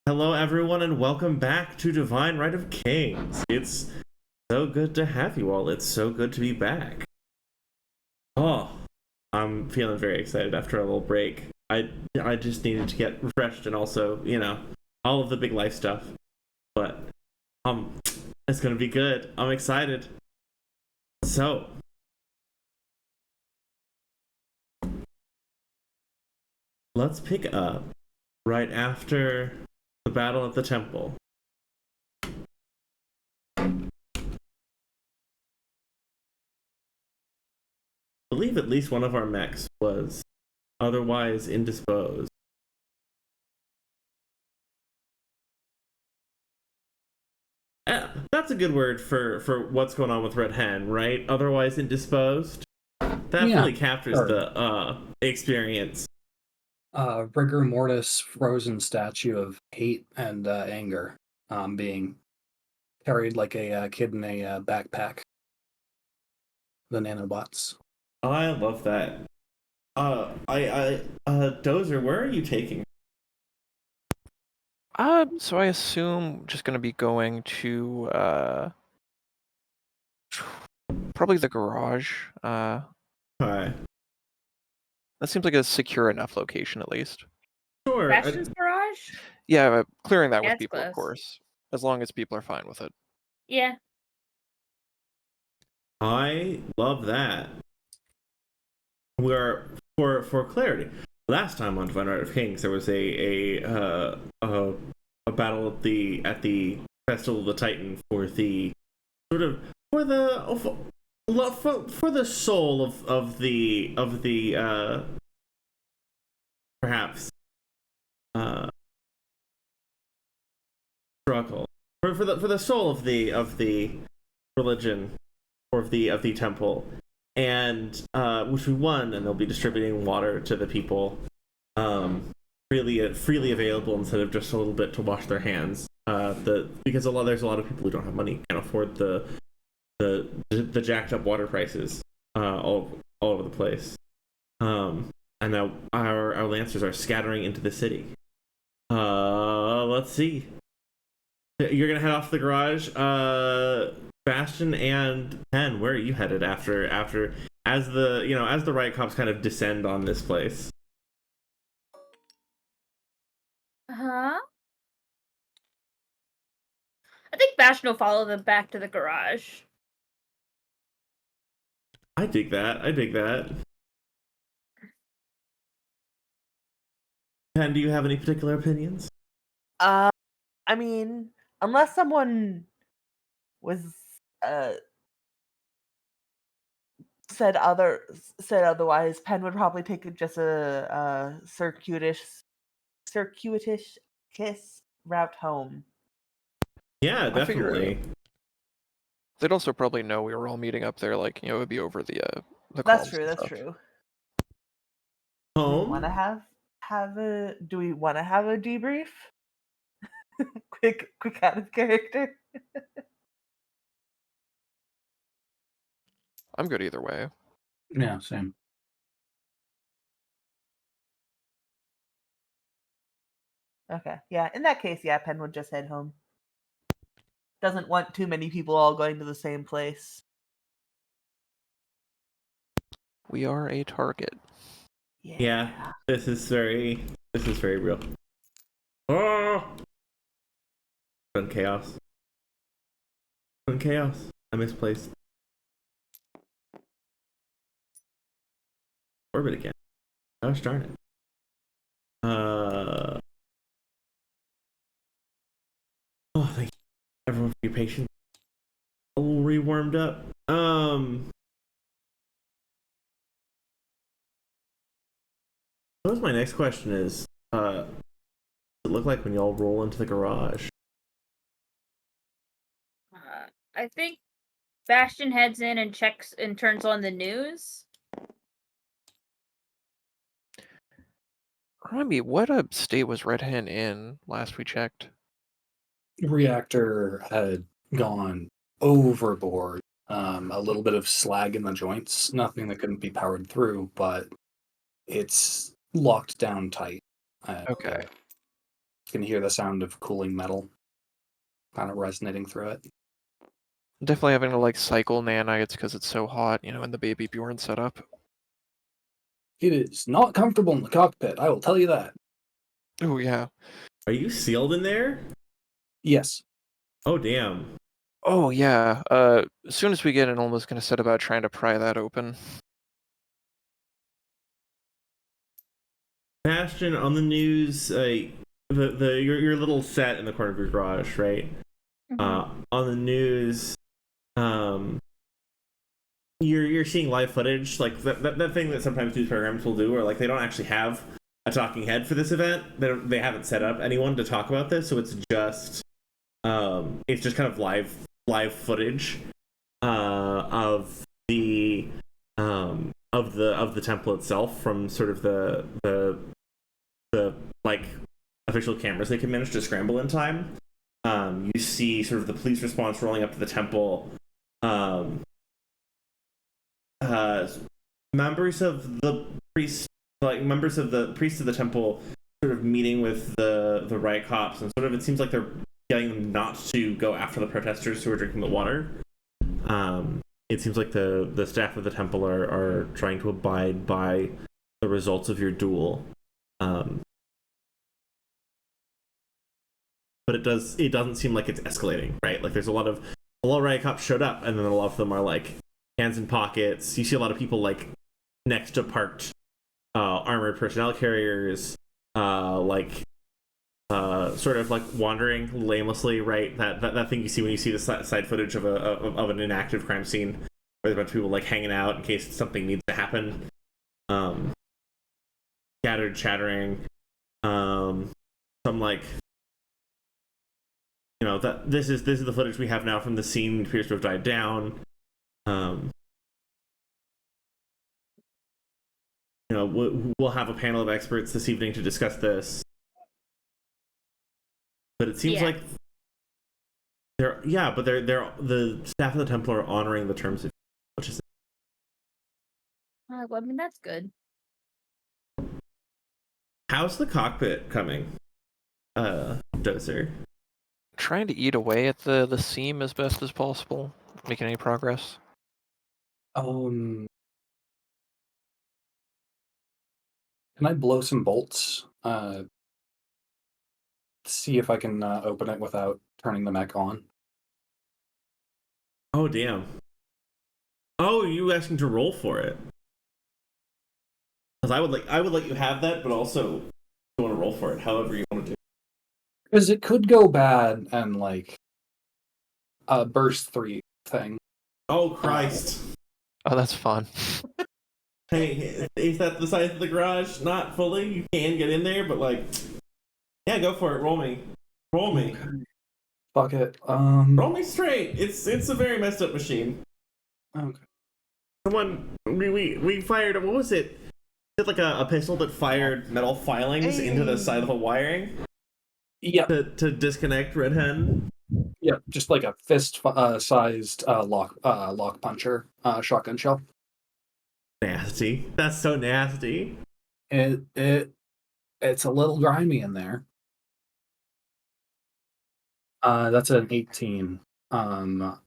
Hello, everyone, and welcome back to Divine Right of Kings. It's so good to have you all. It's so good to be back. Oh, I'm feeling very excited after a little break. I just needed to get refreshed and also, all of the big life stuff. But um, it's gonna be good. I'm excited. So let's pick up right after the battle at the temple. I believe at least one of our mechs was otherwise indisposed. That's a good word for what's going on with Red Hen, right? Otherwise indisposed. That Yeah, really captures sure. the experience. Rigor mortis, frozen statue of hate and anger, being carried like a kid in a backpack. The nanobots. I love that. Dozer, where are you taking? So I assume just gonna be going to probably the garage. Hi. That seems like a secure enough location at least. Sure. Bastion's garage? Yeah, clearing that Yeah, with it's people, of close. course, as long as people are fine with it. Yeah. I love that. We're for clarity. Last time on Divine Right of Kings, there was a battle at the Festival of the Titan for the sort of for the soul of the perhaps struggle for the soul of the religion or of the temple, and which we won, and they'll be distributing water to the people, freely available instead of just a little bit to wash their hands. Because there's a lot of people who don't have money, can't afford the jacked up water prices all over the place. And now our lancers are scattering into the city. Let's see. You're gonna head off to the garage. Bastion and Penn, where are you headed after as the riot cops kind of descend on this place? Huh? I think Bastion will follow them back to the garage. I dig that. I dig that. Penn, do you have any particular opinions? I mean, unless someone was uh said otherwise, Penn would probably take just a circuitous kiss route home. Yeah, I figure definitely. they'd also probably know we were all meeting up there. Like, it would be over the That's calls true. and That's stuff. true. Home? Do we want to have a debrief? quick out of character. I'm good either way. Yeah, same. Okay. Yeah. In that case, yeah, Penn would just head home. Doesn't want too many people all going to the same place. We are a target. Yeah. This is very real. Oh! Fun chaos. Fun chaos. I misplaced. Orbit again. Gosh darn it. Oh, thank you everyone for your patience. A little rewarmed up. I suppose my next question is, what does it look like when y'all roll into the garage? I think Bastion heads in and checks and turns on the news. Remind me, what state was Red Hen in last we checked? Reactor had gone overboard. A little bit of slag in the joints. Nothing that couldn't be powered through, but it's locked down tight. Okay. You can hear the sound of cooling metal kind of resonating through it. Definitely having to like cycle nanites because it's so hot, in the baby Bjorn setup. It is not comfortable in the cockpit, I will tell you that. Oh yeah. Are you sealed in there? Yes. Oh damn. Oh yeah. As soon as we get in, Almost gonna set about trying to pry that open. Bastion, on the news, your little set in the corner of your garage, right? On the news, you're seeing live footage, like that thing that sometimes news programs will do, where like they don't actually have a talking head for this event. They haven't set up anyone to talk about this, so it's just kind of live footage of the of the temple itself from sort of the like official cameras they can manage to scramble in time. You see sort of the police response rolling up to the temple. Members of the priests of the temple, sort of meeting with the riot cops, and sort of it seems like they're getting them not to go after the protesters who are drinking the water. It seems like the staff of the temple are trying to abide by the results of your duel. But it doesn't seem like it's escalating, right? Like there's a lot of riot cops showed up, and then a lot of them are like hands in pockets. You see a lot of people like next to parked armored personnel carriers, sort of like wandering aimlessly, right? That thing you see when you see the side footage of an inactive crime scene, where there's a bunch of people like hanging out in case something needs to happen. Scattered, chattering. Some like, that this is the footage we have now from the scene. It appears to have died down. We'll have a panel of experts this evening to discuss this. But it seems like they're the staff of the temple are honoring the terms of, which is. Well, I mean, that's good. How's the cockpit coming, Dozer? Trying to eat away at the seam as best as possible. Making any progress? Can I blow some bolts? See if I can open it without turning the mech on. Oh damn. Oh, are you asking to roll for it? Because I would let you have that, but also you want to roll for it, however you want to do. Because it could go bad and like a burst 3 thing. Oh Christ. Oh, that's fun. Hey, is that the size of the garage? Not fully. You can get in there, but like, yeah, go for it. Roll me. Okay. Fuck it. Roll me straight. It's a very messed up machine. Okay. Someone we fired. What was it? Is it like a pistol that fired metal filings into the side of the wiring? Yeah. To disconnect Red Hen. Yeah, just like a fist sized lock puncher shotgun shell. Nasty. That's so nasty. It's a little grimy in there. That's an 18. And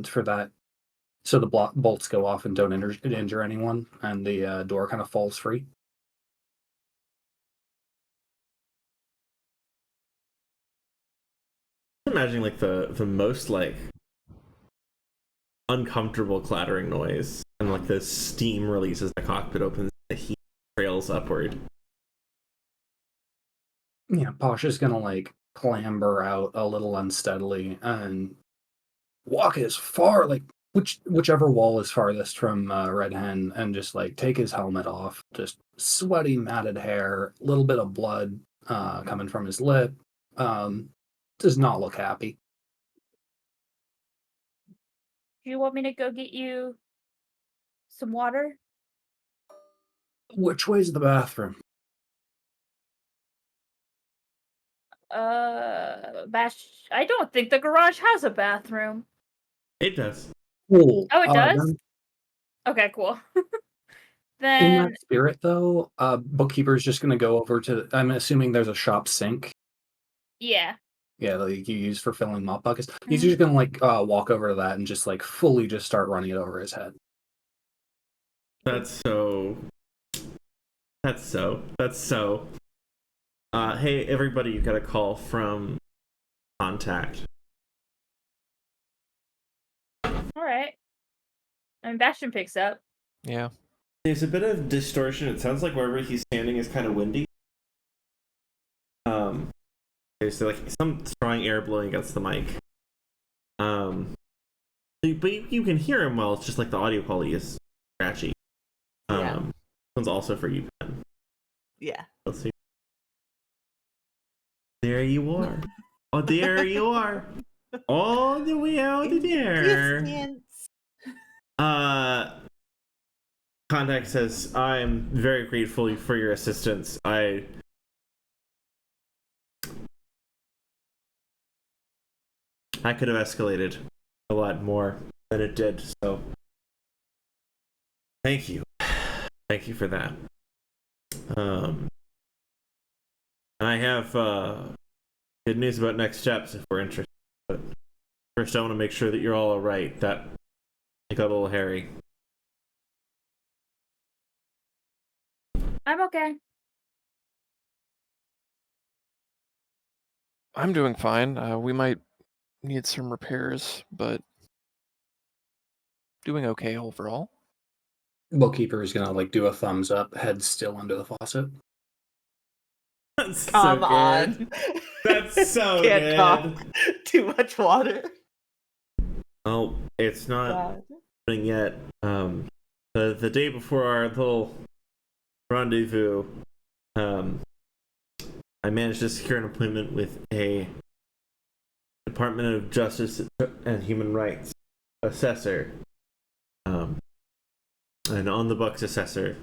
for that, so the bolts go off and don't injure anyone, and the door kind of falls free. Imagining like the most like uncomfortable clattering noise, and like the steam releases the cockpit opens, the heat trails upward. Yeah, Posh is gonna like clamber out a little unsteadily and walk as far like whichever wall is farthest from Red Hen, and just like take his helmet off. Just sweaty, matted hair, a little bit of blood coming from his lip. Does not look happy. Do you want me to go get you some water? Which way's the bathroom? I don't think the garage has a bathroom. It does. Cool. Oh, it does? Then, Okay, cool. In then that spirit, though, bookkeeper's just going to go over to. I'm assuming there's a shop sink. yeah. Yeah, like you use for filling mop buckets. He's just going to like walk over to that and just like fully just start running it over his head. That's so. Hey, everybody, you got a call from contact. All right. And Bastion picks up. Yeah. There's a bit of distortion. It sounds like wherever he's standing is kind of windy. There's like some strong air blowing against the mic. But you can hear him well. It's just like the audio quality is scratchy. Yeah. This one's also for you, Ben. Yeah. Let's see. There you are. Oh, there you are. All the way out there. Distance. Contact says, I'm very grateful for your assistance. I could have escalated a lot more than it did, so thank you. Thank you for that. And I have good news about next steps if we're interested. But first, I want to make sure that you're all alright. That it got a little hairy. I'm okay. I'm doing fine. We might need some repairs, but doing okay overall. Bookkeeper is going to like do a thumbs up, head still under the faucet. That's Come so on. good. That's so Can't good. talk. Too much water. Oh, it's not God. happening yet. The day before our little rendezvous, I managed to secure an appointment with a Department of Justice and Human Rights assessor, an on-the-books assessor,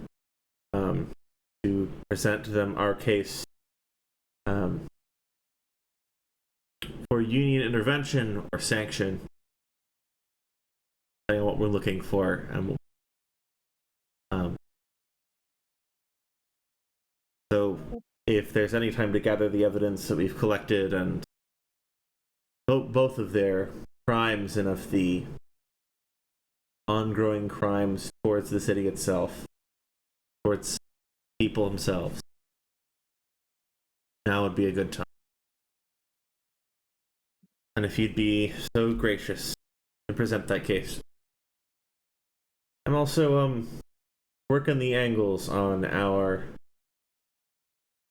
to present to them our case for union intervention or sanction, depending on what we're looking for, and so if there's any time to gather the evidence that we've collected and both of their crimes and of the ongoing crimes towards the city itself, towards people themselves, now would be a good time. And if you'd be so gracious to present that case. I'm also working the angles on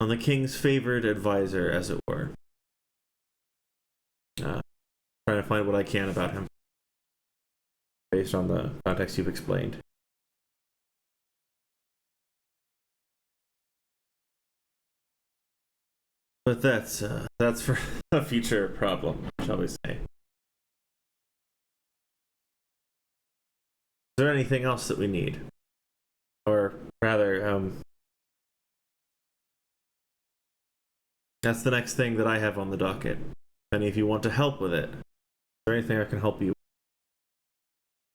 the king's favored advisor, as it were. Trying to find what I can about him based on the context you've explained. But that's for a future problem, shall we say. Is there anything else that we need? Or rather, that's the next thing that I have on the docket. If any of you want to help with it, is there anything I can help you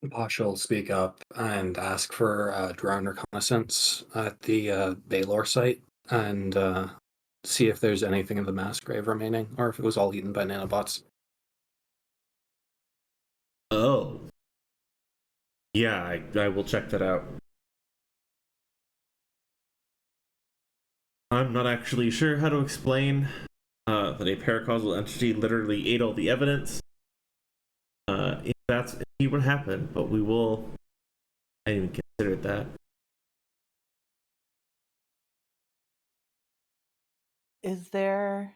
with? Posh will speak up and ask for drone reconnaissance at the Baylor site and see if there's anything of the mass grave remaining or if it was all eaten by nanobots. Oh. Yeah, I will check that out. I'm not actually sure how to explain that a paracausal entity literally ate all the evidence. If that's indeed what happened, but we will. I didn't even consider that. Is there...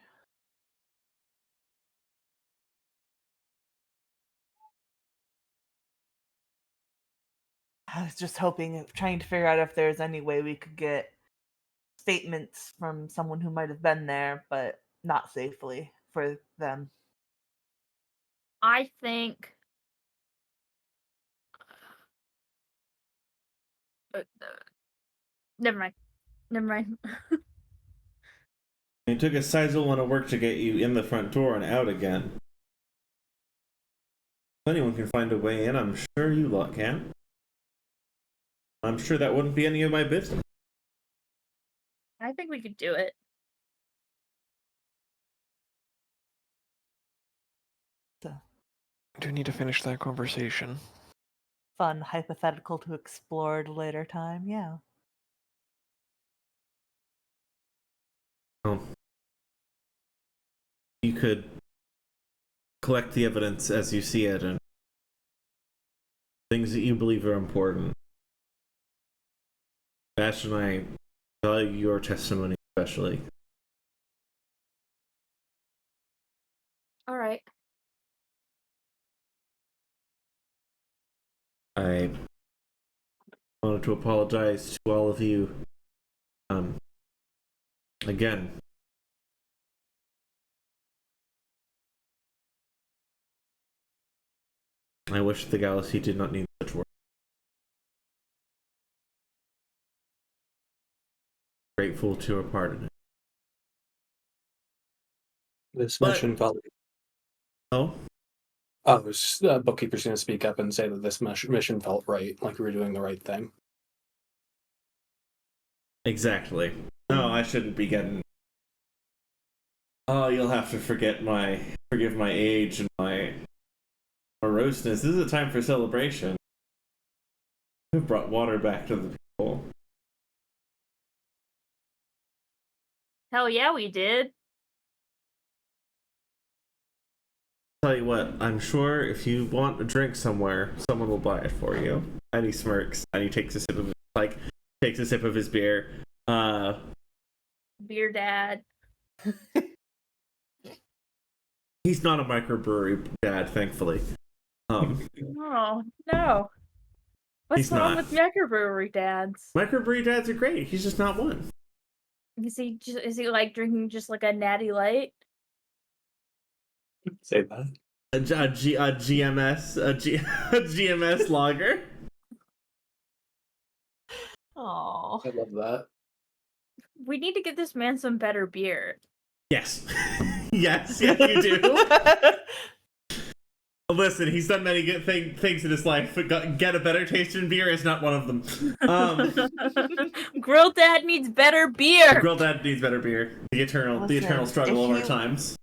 I was just trying to figure out if there's any way we could get statements from someone who might have been there, but not safely for them. I think. Never mind. Never mind. It took a sizable amount of work to get you in the front door and out again. If anyone can find a way in, I'm sure you lot can. I'm sure that wouldn't be any of my business. I think we could do it. I do need to finish that conversation. Fun hypothetical to explore at a later time. Yeah. Well, you could collect the evidence as you see it and things that you believe are important. Bash and I value your testimony especially. All right. I wanted to apologize to all of you. Again. I wish the galaxy did not need such work. Grateful to a part in it. This But- mission felt. Oh? Bookkeeper's going to speak up and say that this mission felt right, like we were doing the right thing. Exactly. No, I shouldn't be getting. Oh, you'll have to forgive my age and my moroseness. This is a time for celebration. We've brought water back to the people. Hell yeah, we did. Tell you what, I'm sure if you want a drink somewhere, someone will buy it for you. And he smirks and he takes a sip of his beer. Beer dad. He's not a microbrewery dad, thankfully. Oh no. What's He's wrong not. with microbrewery dads? Microbrewery dads are great. He's just not one. Is he like drinking just like a natty light? Say that. A GMS lager. Oh. I love that. We need to get this man some better beer. Yes. yes, you do. Listen, he's done many good things in his life, but get a better taste in beer is not one of them. Grill Dad needs better beer. Grill Dad needs better beer. The eternal struggle of our times.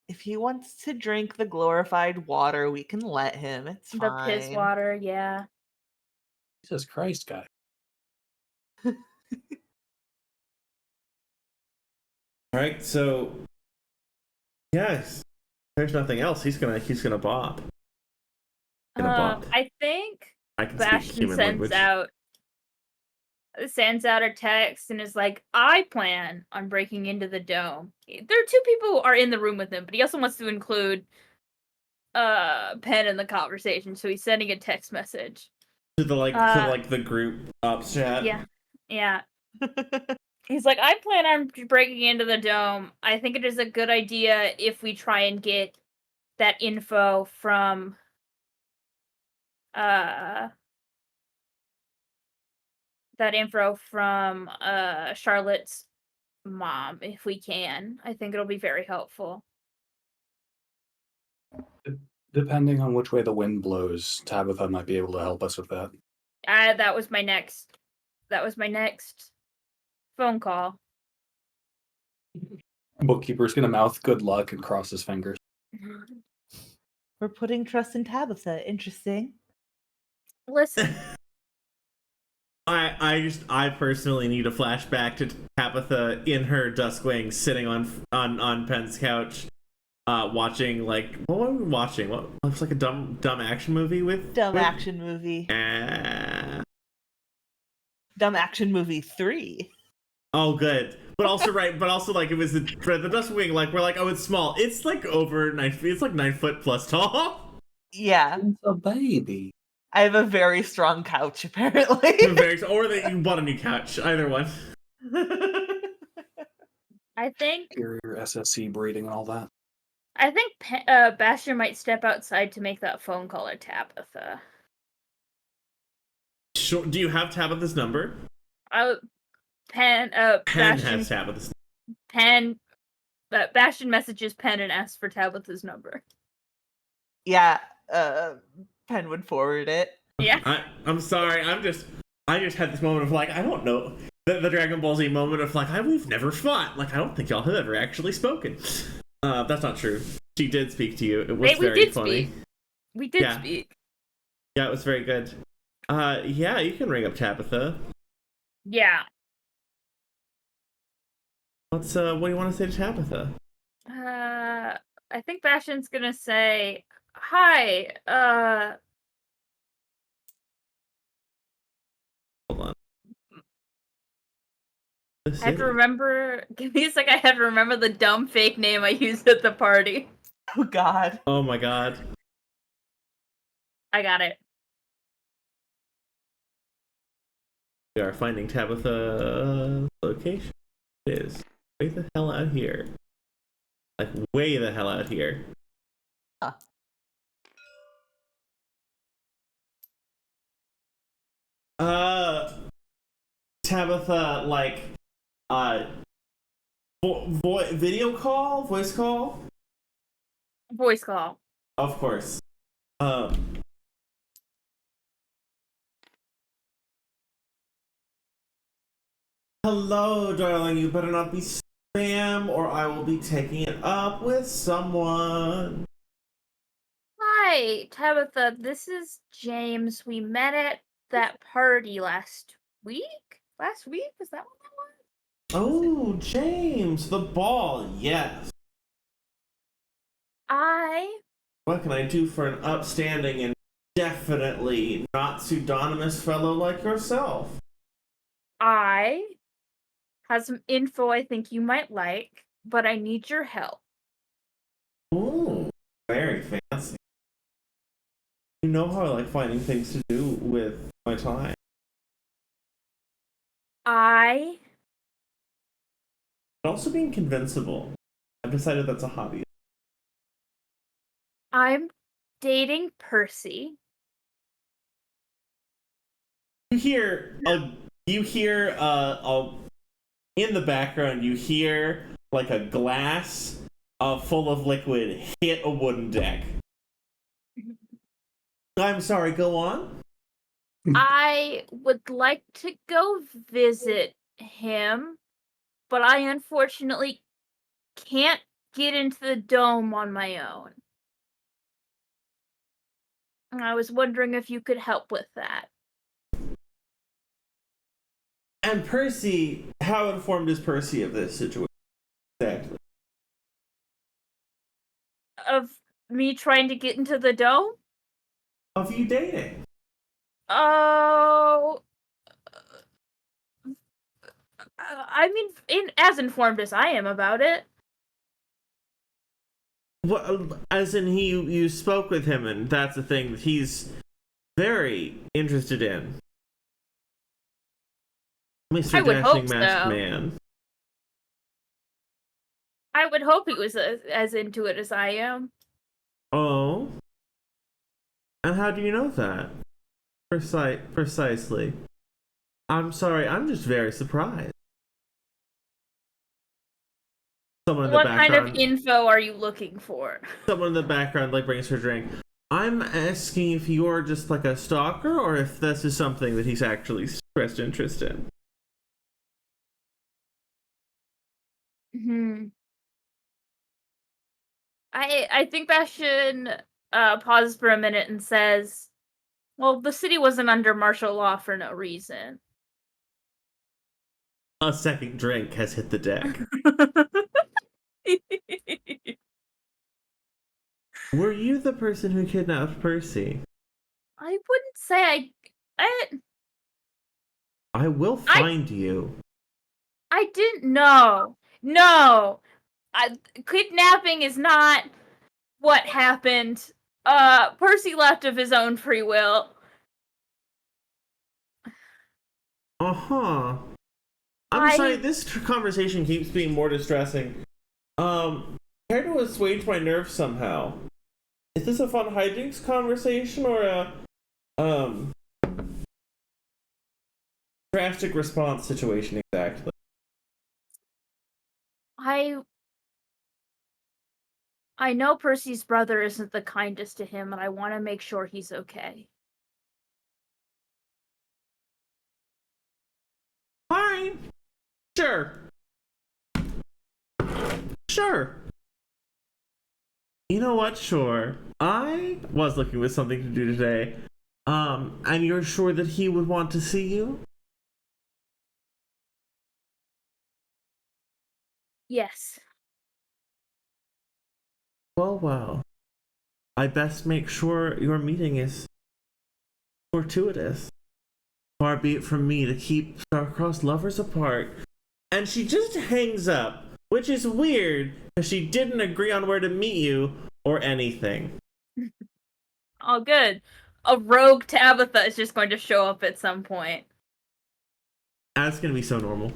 If he wants to drink the glorified water, we can let him. It's The fine. piss water, yeah. Jesus Christ, guy. Alright, so yes. There's nothing else. He's gonna bob. Bob. I think I can speak Bastion human language. sends out a text and is like, I plan on breaking into the dome. There are two people who are in the room with him, but he also wants to include Penn in the conversation, so he's sending a text message. To the the group ops chat. Yeah. He's like, I plan on breaking into the dome. I think it is a good idea if we try and get that info from Charlotte's mom, if we can. I think it'll be very helpful. Depending on which way the wind blows, Tabitha might be able to help us with that. That was my next phone call. Bookkeeper's gonna mouth good luck and cross his fingers. We're putting trust in Tabitha. Interesting. Listen, I personally need a flashback to Tabitha in her Duskwing sitting on Penn's couch, watching what were we watching? What looks like a dumb action movie with Action movie. Dumb action movie 3. Oh, good. But also like it was the Duskwing. Like we're like, oh, it's small. It's like over 9 feet. It's like 9 foot plus tall. Yeah. It's a baby. I have a very strong couch, apparently. Or that you bought a new couch. Either one. I think Superior SSC breeding and all that. Bastion might step outside to make that phone call to Tabitha. Sure. Do you have Tabitha's number? Penn Has Tabitha's. Bastion messages Penn and asks for Tabitha's number. Yeah, Penn would forward it. Yeah. I'm sorry. I just had this moment of like, I don't know. The Dragon Ball Z moment of like, we've never fought. Like, I don't think y'all have ever actually spoken. That's not true. She did speak to you. It was very funny. We did speak. Yeah, it was very good. Yeah, you can ring up Tabitha. Yeah. What do you want to say to Tabitha? I think Bastion's gonna say, hi, Hold on. I have to remember, give me a sec, I have to remember the dumb fake name I used at the party. Oh god. Oh my god. I got it. We are finding Tabitha's location. It is way the hell out here. Like, way the hell out here. Huh. Tabitha, like, video call? Voice call? Voice call. Of course. Hello, darling. You better not be spam, or I will be taking it up with someone. Hi, Tabitha. This is James. We met at that party last week? Last week? Was that what that was? Oh, James, the ball. Yes. What can I do for an upstanding and definitely not pseudonymous fellow like yourself? I have some info I think you might like, but I need your help. Ooh, very fancy. You know how I like finding things to do with my time. I But also being convincible. I've decided that's a hobby. I'm dating Percy. You hear in the background you hear like a glass full of liquid hit a wooden deck. I'm sorry, go on. I would like to go visit him, but I unfortunately can't get into the dome on my own. And I was wondering if you could help with that. And Percy, how informed is Percy of this situation? Exactly. Of me trying to get into the dome? Of you dating? Oh, I mean, as informed as I am about it. Well, as in you spoke with him, and that's the thing that he's very interested in. Mr. I would Dashing hope Masked so. Man. I would hope he was as into it as I am. Oh? And how do you know that? Precisely. I'm sorry, I'm just very surprised. Someone in the What background, kind of info are you looking for? someone in the background like brings her drink. I'm asking if you're just like a stalker or if this is something that he's actually expressed interest in. I think Bastion pauses for a minute and says, well, the city wasn't under martial law for no reason. A second drink has hit the deck. Were you the person who kidnapped Percy? I wouldn't say I will find you. I didn't know. No. Kidnapping is not what happened. Percy left of his own free will. Uh-huh. I'm sorry, this conversation keeps being more distressing. Try to assuage my nerves somehow. Is this a fun hijinks conversation or a, drastic response situation exactly? I know Percy's brother isn't the kindest to him, and I want to make sure he's okay. fine. Sure. Sure. You know what? Sure. I was looking for something to do today. And you're sure that he would want to see you? Yes. Well. I best make sure your meeting is fortuitous. Far be it from me to keep star-crossed lovers apart. And she just hangs up, which is weird, because she didn't agree on where to meet you or anything. All good. A rogue Tabitha is just going to show up at some point. That's gonna be so normal.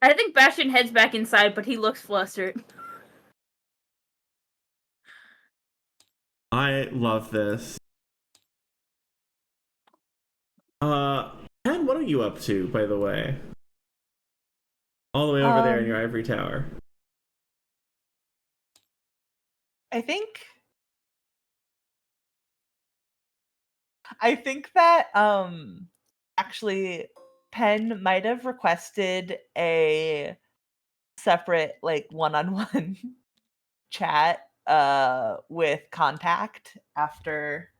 I think Bastion heads back inside, but he looks flustered. I love this. Ken, what are you up to, by the way? All the way over there in your ivory tower. I think that actually Penn might have requested a separate like one-on-one chat with contact after.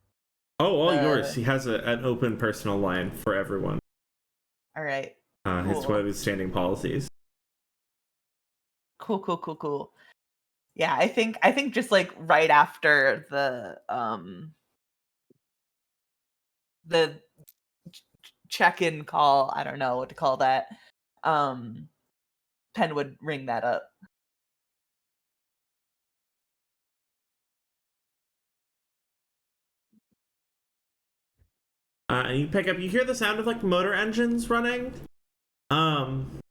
Oh, all yours. He has an open personal line for everyone. All right. It's one of his standing policies. Cool. Yeah, I think just like right after the check-in call, I don't know what to call that. Penn would ring that up. And you hear the sound of like motor engines running. And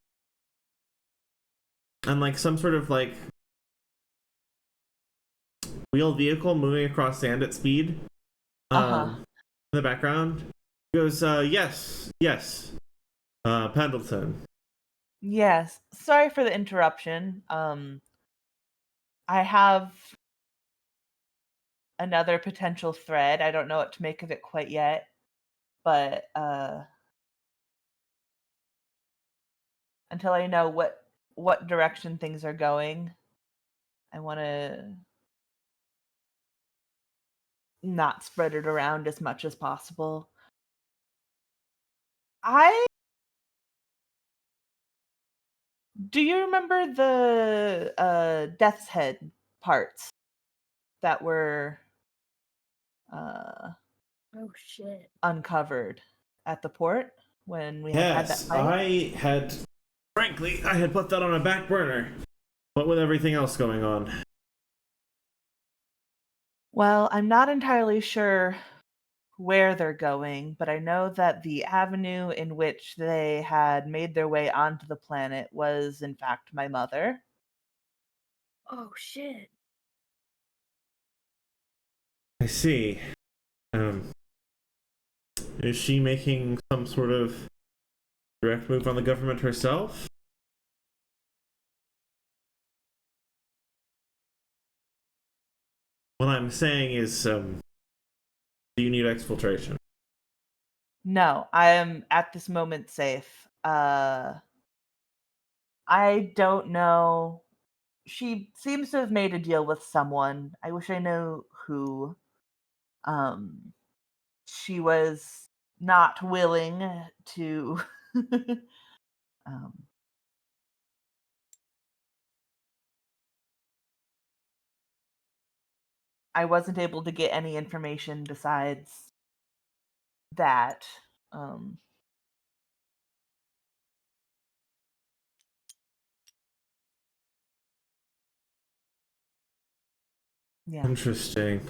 like some sort of like wheeled vehicle moving across sand at speed. In the background. He goes, yes. Pendleton. Yes. Sorry for the interruption. I have another potential thread. I don't know what to make of it quite yet, but until I know what direction things are going, I want to not spread it around as much as possible. Do you remember the Death's Head parts that were Oh shit. uncovered at the port when we had that fight? I had put that on a back burner. What with everything else going on? Well, I'm not entirely sure where they're going, but I know that the avenue in which they had made their way onto the planet was, in fact, my mother. Oh shit. I see. Is she making some sort of direct move on the government herself? What I'm saying is, do you need exfiltration? No, I am at this moment safe. I don't know. She seems to have made a deal with someone. I wish I knew who. She was not willing to um, I wasn't able to get any information besides that. Um, yeah, Interesting.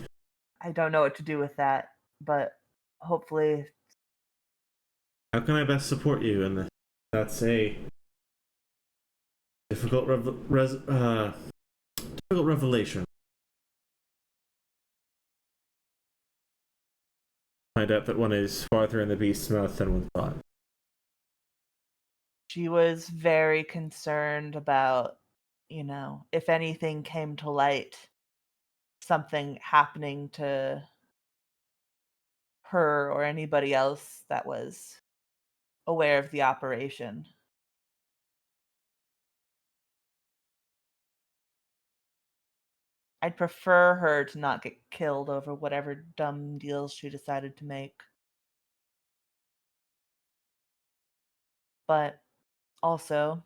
I don't know what to do with that, but hopefully. How can I best support you in this? That's a difficult revelation. Find out that one is farther in the beast's mouth than one thought. She was very concerned about, if anything came to light, something happening to her or anybody else that was aware of the operation. I'd prefer her to not get killed over whatever dumb deals she decided to make. But also,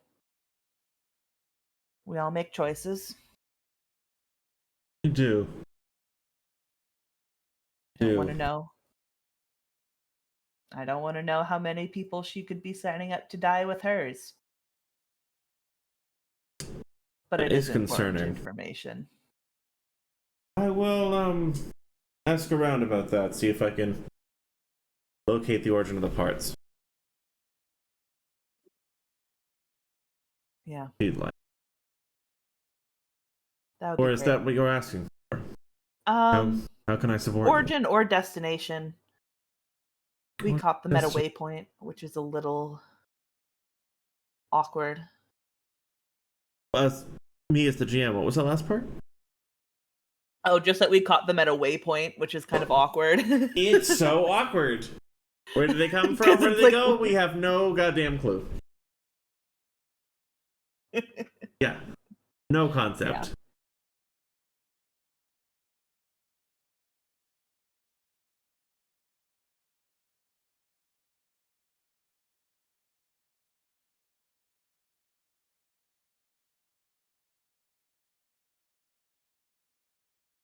we all make choices. You do. I don't want to know. I don't want to know how many people she could be signing up to die with hers. But it is important concerning. information. I will ask around about that, see if I can locate the origin of the parts. Yeah, If you'd like. that would be Or great. is that what you're asking for? Um, How can I support you? origin or destination. We What caught them at a destin- waypoint, which is a little awkward. Me as the GM, what was that last part? Oh, just that we caught them at a waypoint, which is kind of awkward. It's so awkward. Where did they come 'Cause from? Where it's did they like- go? We have no goddamn clue. Yeah. No concept. Yeah.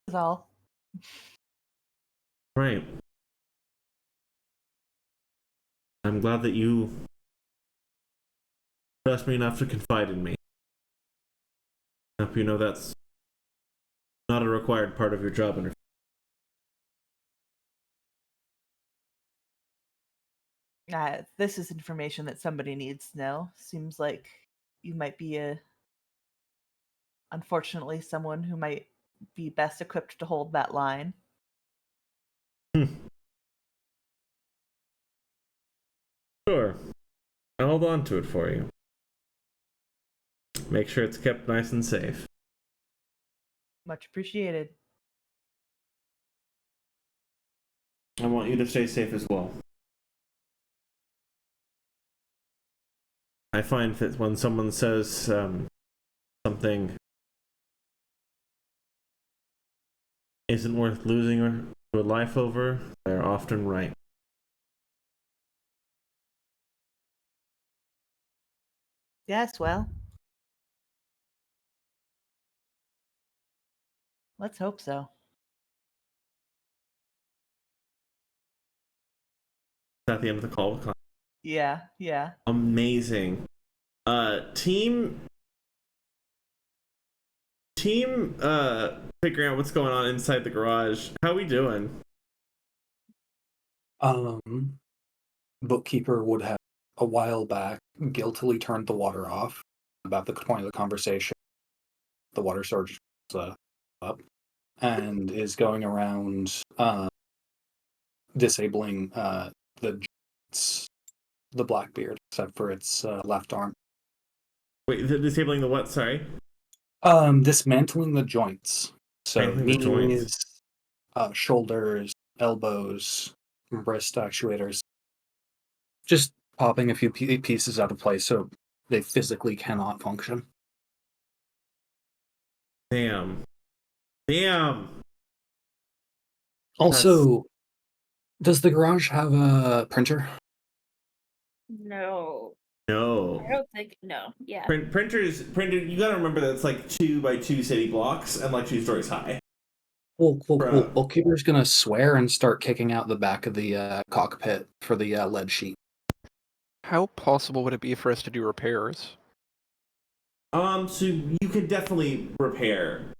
That's all. Right. I'm glad that you trust me enough to confide in me. I hope you know that's not a required part of your job interview. This is information that somebody needs to know. Seems like you might be unfortunately, someone who might be best equipped to hold that line. Sure. I'll hold on to it for you. Make sure it's kept nice and safe. Much appreciated. I want you to stay safe as well. I find that when someone says something isn't worth losing your life over, they're often right. Yes, well. Let's hope so. Is that the end of the call? Yeah. Amazing. Team figuring out what's going on inside the garage. How we doing? Bookkeeper would have a while back guiltily turned the water off. About the point of the conversation, the water surge up and is going around disabling the Blackbeard, except for its left arm. Wait, disabling the what? Sorry. Dismantling the joints. So Dismantling the joints. knees, shoulders, elbows, wrist actuators. Just popping a few pieces out of place so they physically cannot function. Damn. Also, does the garage have a printer? No. No. I don't think no. Yeah. Printer. You gotta remember that it's like 2x2 city blocks and like 2 stories high. Cool. Bruh. Bookkeeper's gonna swear and start kicking out the back of the cockpit for the lead sheet. How possible would it be for us to do repairs? So you can definitely repair.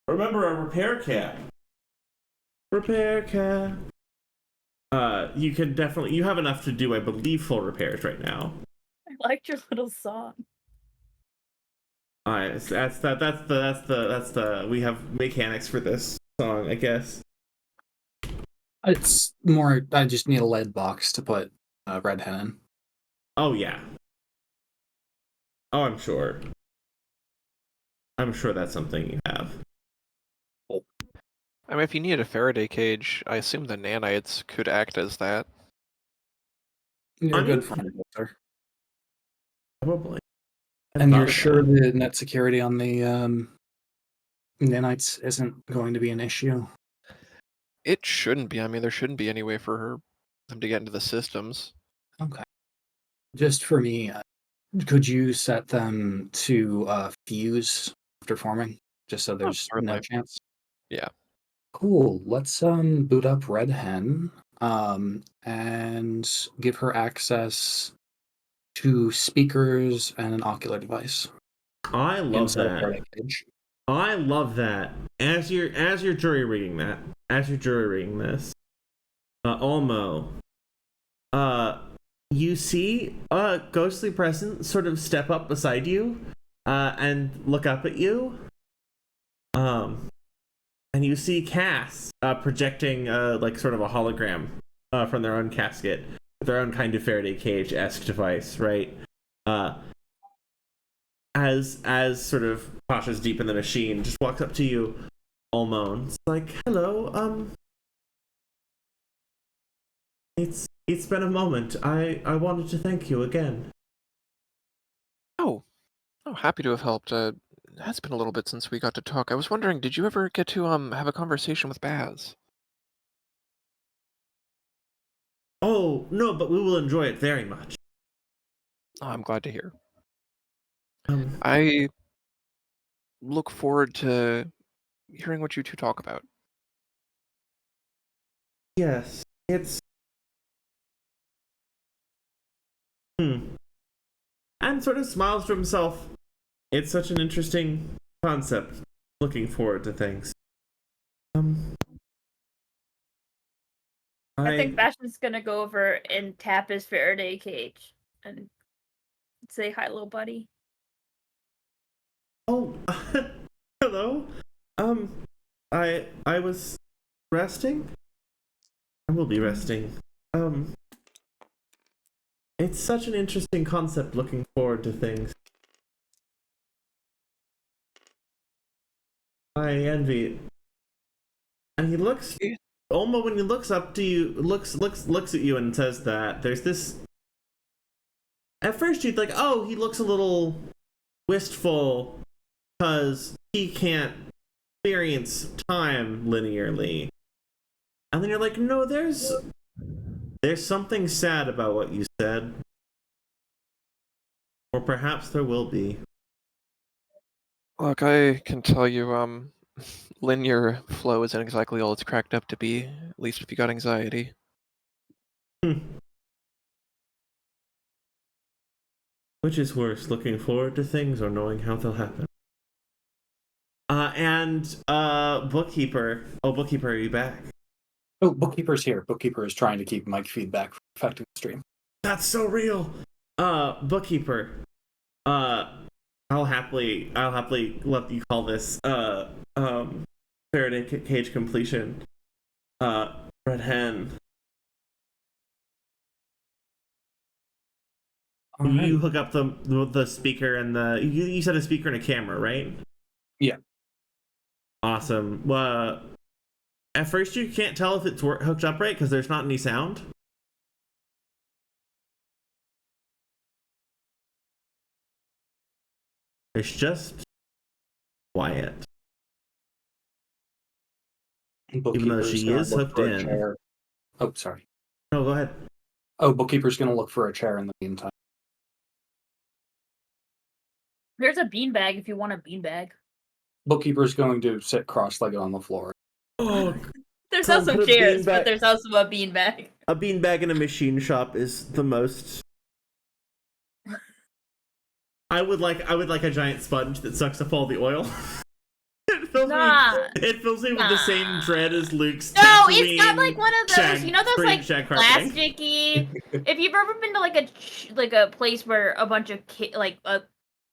Remember a repair cap. You can definitely. You have enough to do, I believe, full repairs right now. I liked your little song. That's the. We have mechanics for this song, I guess. It's more. I just need a lead box to put Red Hen in. Oh yeah. Oh, I'm sure. I'm sure that's something you have. I mean, if you needed a Faraday cage, I assume the nanites could act as that. You're I a mean, good friend, sir. probably. And you're thought of sure that. the net security on the nanites isn't going to be an issue? It shouldn't be. I mean, there shouldn't be any way for them to get into the systems. Okay. Just for me, could you set them to fuse after forming, just so there's no Certainly. chance? Yeah. Cool. Let's boot up Red Hen and give her access to speakers and an ocular device I love inside a that. Faraday cage. I love that. As you're jury rigging this, Olmo, you see a ghostly presence sort of step up beside you, and look up at you. And you see Cass projecting like sort of a hologram from their own casket, their own kind of Faraday cage-esque device, right? As sort of Pasha's deep in the machine, just walks up to you, Olmo. It's like, hello, it's been a moment. I wanted to thank you again. Oh, happy to have helped. It has been a little bit since we got to talk. I was wondering, did you ever get to have a conversation with Baz? Oh, no, but we will enjoy it very much. Oh, I'm glad to hear. Um, I look forward to hearing what you two talk about. yes, it's... And sort of smiles to himself. It's such an interesting concept. Looking forward to things. I think Bastion's gonna go over and tap his Faraday cage and say hi, little buddy. Oh, hello. I was resting. I will be resting. It's such an interesting concept. Looking forward to things. I envy it. And he looks. Olmo, when he looks up to you, looks at you and says that there's this. At first, you'd like, oh, he looks a little wistful because he can't experience time linearly. And then you're like, no, there's something sad about what you said. Or perhaps there will be. Look, I can tell you, linear flow isn't exactly all it's cracked up to be, at least if you got anxiety. Which is worse, looking forward to things or knowing how they'll happen? Bookkeeper. Oh, Bookkeeper, are you back? Oh, Bookkeeper's here. Bookkeeper is trying to keep mic feedback from affecting the stream. That's so real. Bookkeeper. I'll happily let you call this Faraday cage completion. Red Hen. Right. You hook up the speaker and you said a speaker and a camera, right? Yeah. Awesome. At first you can't tell if it's hooked up right because there's not any sound. It's just quiet. Even though she is hooked in. Oh, sorry. No, go ahead. Oh, Bookkeeper's going to look for a chair in the meantime. There's a beanbag if you want a beanbag. Bookkeeper's going to sit cross-legged on the floor. Oh, There's Come also put a chairs, beanbag- but there's also a beanbag. a beanbag in a machine shop is the most. I would like a giant sponge that sucks up all the oil. It fills me with the same dread as Luke's. No, it's got like one of those, you know, those like carpeting? plasticky. If you've ever been to like a place where a bunch of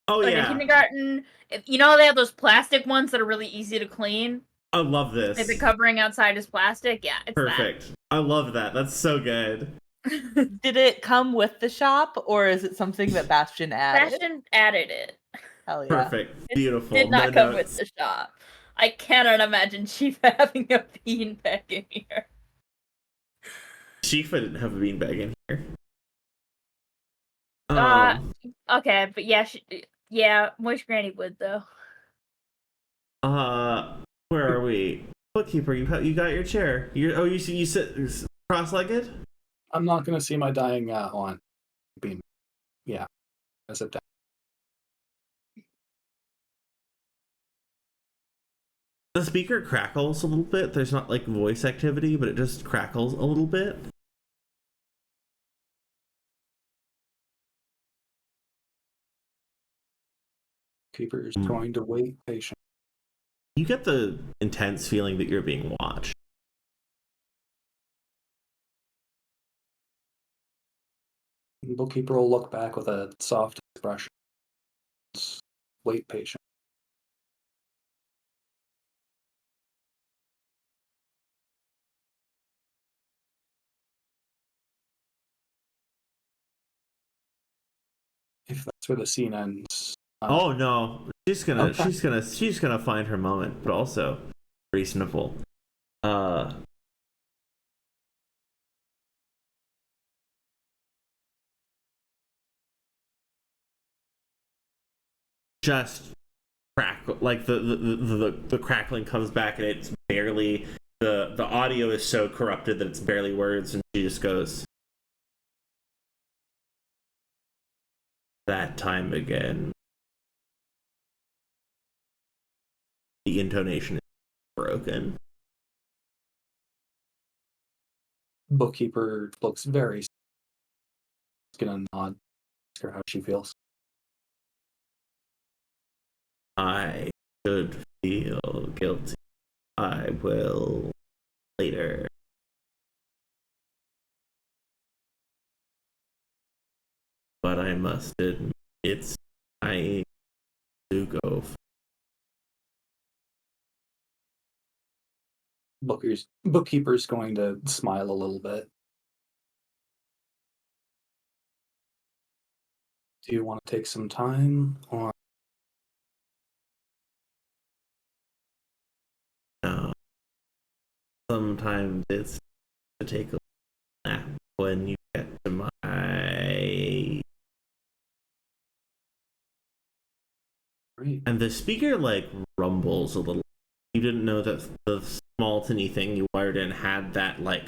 Oh like yeah, a kindergarten, you know, they have those plastic ones that are really easy to clean. I love this. Like the covering outside is plastic. Yeah, it's Perfect. I love that. That's so good. that. Did it come with the shop, or is it something that Bastion added? Bastion added it. Hell yeah. Perfect. Beautiful. Did not No come notes. with the shop. I cannot imagine Chief having a beanbag in here. Shifa didn't have a beanbag in here. Okay, but yeah, yeah, Moist Granny would though. Where are we? Bookkeeper, you got your chair. You sit cross-legged. I'm not going to see my dying aunt being. Yeah, I sit down. The speaker crackles a little bit. There's not like voice activity, but it just crackles a little bit. Keeper is going to wait patiently. You get the intense feeling that you're being watched. Bookkeeper will look back with a soft expression. Wait patient. If that's where the scene ends. Oh no, she's gonna find her moment, but also reasonable. Just crack, like the crackling comes back, and it's barely the audio is so corrupted that it's barely words, and she just goes, "That time again." The intonation is broken. Bookkeeper looks very. Gonna nod. Ask her how she feels. I should feel guilty. I will later. But I must admit, it's time to go. Bookkeeper's going to smile a little bit. Do you want to take some time, or No. Sometimes it's to take a nap when you get to my. Great. And the speaker like rumbles a little. You didn't know that the small tinny thing you wired in had that like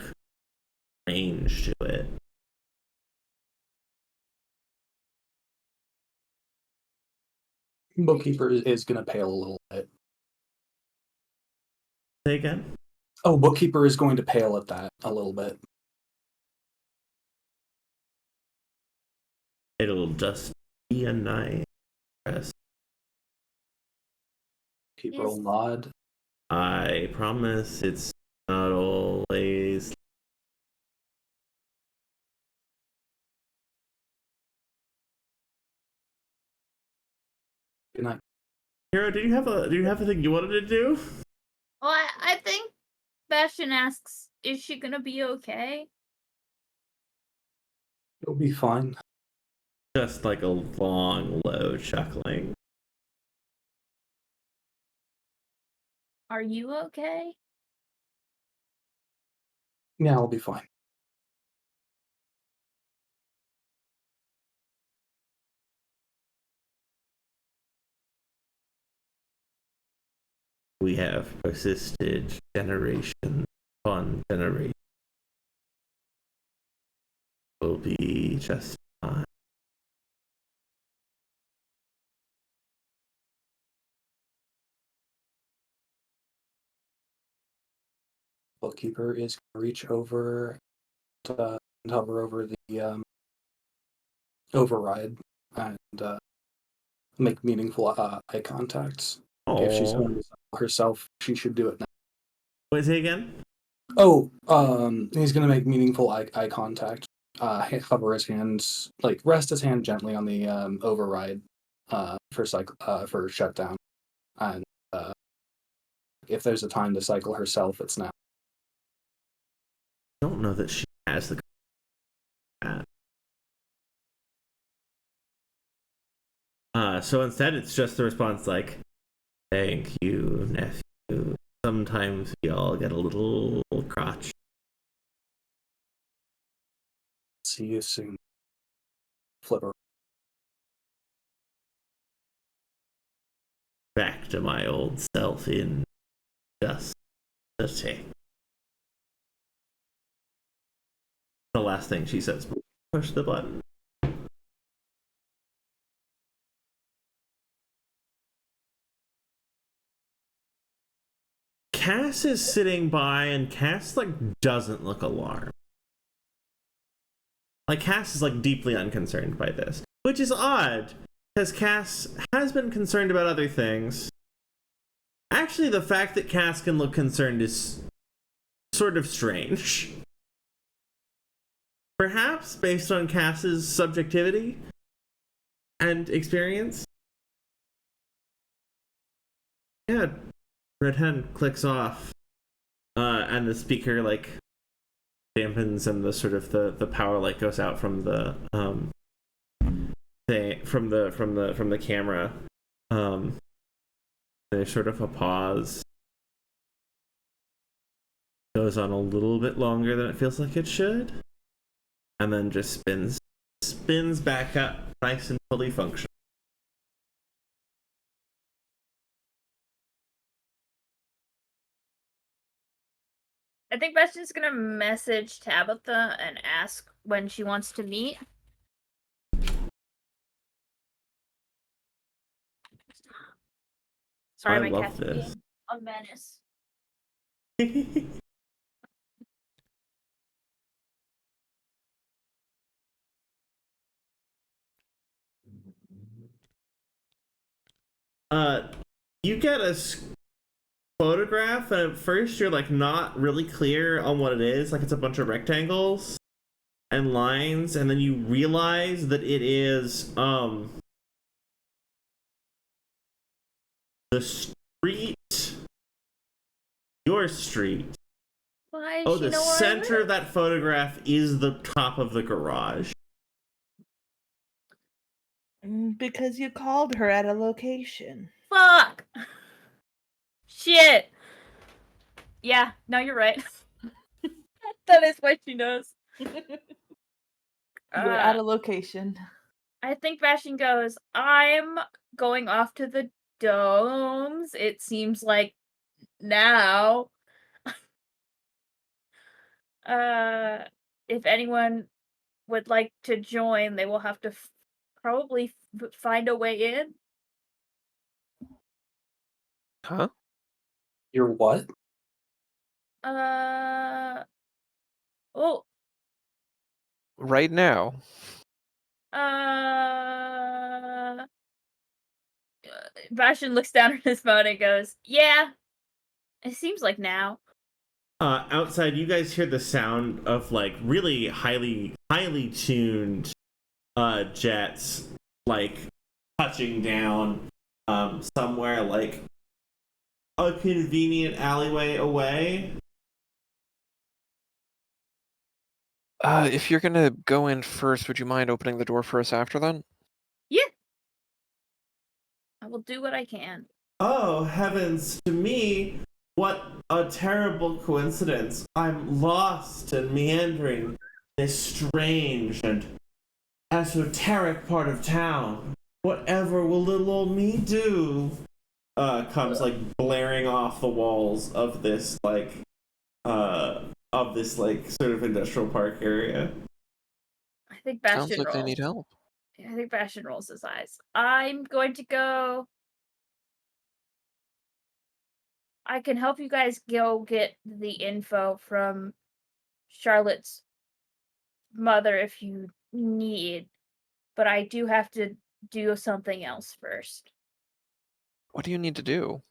range to it. Bookkeeper is going to pale a little bit. Say again? Oh, Bookkeeper is going to pale at that a little bit. It'll just be a nice rest. Keeper will nod. I promise it's not always. Good night. Hero, do you have a thing you wanted to do? Well, I think Bastion asks, "Is she gonna be okay?" It'll be fine. Just like a long, low chuckling. Are you okay? Yeah, I'll be fine. We have persisted generation upon generation. Will be just fine. Bookkeeper is going to reach over and hover over the override and make meaningful eye contacts. If she's going to sell herself, she should do it now. Wait, say again? Oh, he's going to make meaningful eye contact. Hover his hands, like rest his hand gently on the override for shutdown, and if there's a time to cycle herself, it's now. I don't know that she has the. So instead, it's just the response like, "Thank you, nephew. Sometimes we all get a little crotch." See you soon. Flipper. back to my old self in just a tick. The last thing she says, push the button. Cass is sitting by, and Cass doesn't look alarmed. Cass is deeply unconcerned by this, which is odd because Cass has been concerned about other things. Actually, the fact that Cass can look concerned is sort of strange. Perhaps based on Cass's subjectivity and experience. Yeah, Red Hen clicks off, and the speaker dampens, and the power light goes out from the from the camera. There's sort of a pause. Goes on a little bit longer than it feels like it should, and then just spins back up, nice and fully functional. I think Bastion's gonna message Tabitha and ask when she wants to meet. Sorry, I my love cat's this. being a menace. You get a photograph, and at first you're not really clear on what it is. It's a bunch of rectangles and lines, and then you realize that it is the street, your street. Why Oh, the center of that photograph is the top of the garage. Because you called her at a location. Fuck! Shit! Yeah, no, you're right. That is what she knows. You're at a location. I think Bastion goes, I'm going off to the domes. It seems like now. If anyone would like to join, they will have to probably find a way in. Huh? You're what? Oh. Right now. Bastion looks down at his phone and goes, yeah, it seems like now. Outside, you guys hear the sound of really highly tuned jets touching down somewhere a convenient alleyway away. If you're gonna go in first, would you mind opening the door for us after then? Yeah. I will do what I can. Oh, heavens to me, what a terrible coincidence. I'm lost and meandering this strange and esoteric part of town. Whatever will little old me do? Comes blaring off the walls of this sort of industrial park area. I think Bastion Sounds like rolls. they need help. I think Bastion rolls his eyes. I'm going to go. I can help you guys go get the info from Charlotte's mother if you need, but I do have to do something else first. What do you need to do?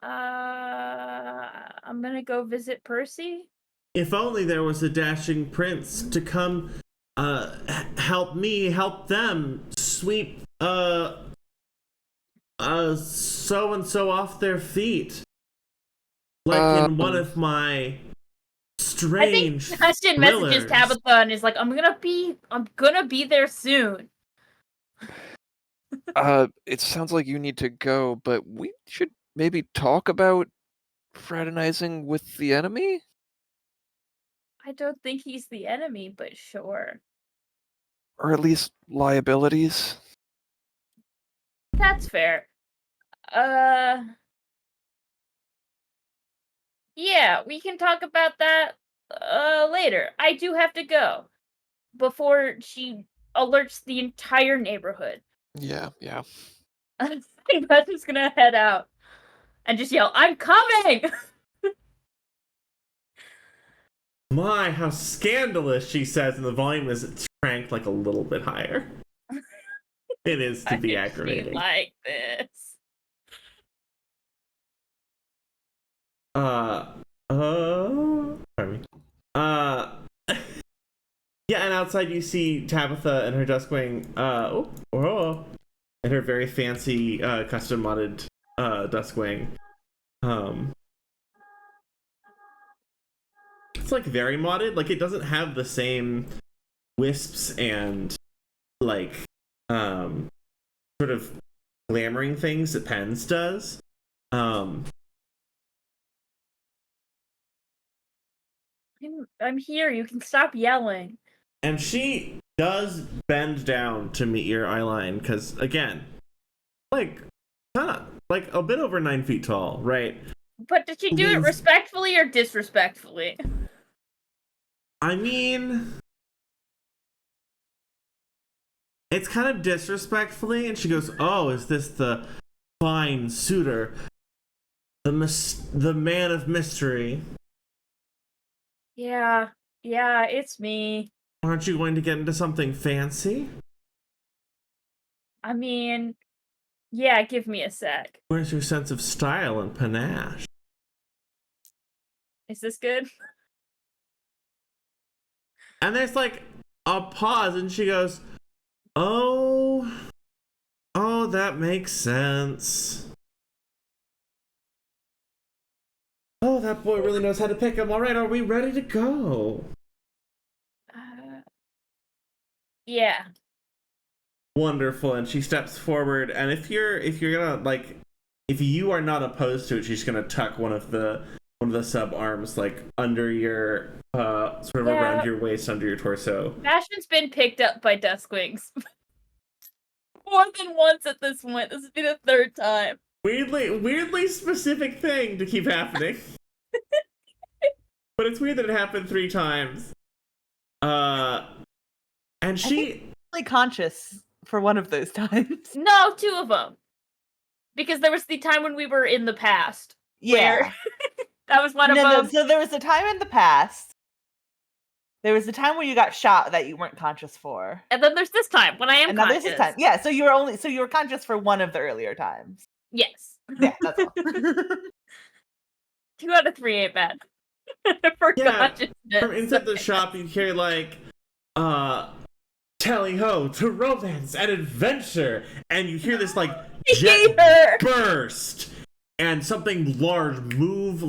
I'm gonna go visit Percy. If only there was a dashing prince to come help me help them sweep so and so off their feet, in one of my strange I think Bastion messages Tabitha and is like, I'm gonna be there soon. It sounds like you need to go, but we should maybe talk about fraternizing with the enemy? I don't think he's the enemy, but sure. Or at least liabilities? That's fair. Yeah, we can talk about that later. I do have to go before she alerts the entire neighborhood. Yeah. I'm just gonna head out and just yell, "I'm coming!" My, how scandalous, she says, and the volume is cranked like a little bit higher. It is to be Why is she aggravating. like this? Pardon me. Yeah, and outside you see Tabitha and her Duskwing, and her very fancy, custom modded, Duskwing. It's like very modded, like it doesn't have the same wisps and like, sort of glamoring things that Pens does. I'm here. You can stop yelling. And she does bend down to meet your eyeline, because again, like, kind of like a bit over 9 feet tall, right? But did she do it respectfully or disrespectfully? I mean, it's kind of disrespectfully, and she goes, "Oh, is this the fine suitor, the man of mystery? Yeah, it's me. Aren't you going to get into something fancy? I mean, yeah, give me a sec. Where's your sense of style and panache?" Is this good? And there's like a pause, and she goes, Oh, that makes sense. Oh, that boy really knows how to pick him. All right, are we ready to go? Yeah. Wonderful. And she steps forward, and if you're gonna like, if you are not opposed to it, she's gonna tuck one of the sub arms like under your sort of around your waist, under your torso. Bastion's been picked up by Duskwings more than once at this point. This would be the third time. Weirdly specific thing to keep happening. But it's weird that it happened 3 times. And she Really conscious for one of those times. No, 2 of them. Because there was the time when we were in the past. Yeah. That was one of them. No, so there was a time in the past. There was the time where you got shot that you weren't conscious for. And then there's this time when I am conscious. There's this time. Yeah, so you were conscious for one of the earlier times. Yes. Yeah, that's all. 2 out of 3 ain't bad. For consciousness. From inside the shop you hear like tally ho to romance and adventure, and you hear this like jet burst and something large move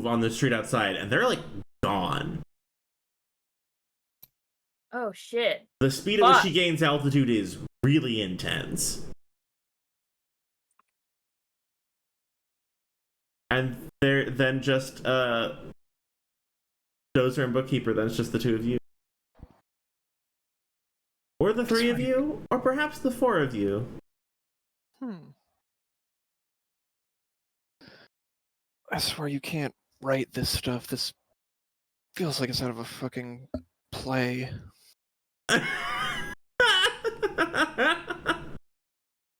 on the street outside, and they're like gone. Oh shit. The speed at which she gains altitude is really intense. And they're then just Dozer and Bookkeeper, then it's just the 2 of you. Or the 3 of you, or perhaps the 4 of you. I swear you can't write this stuff. This feels like it's out of a fucking play.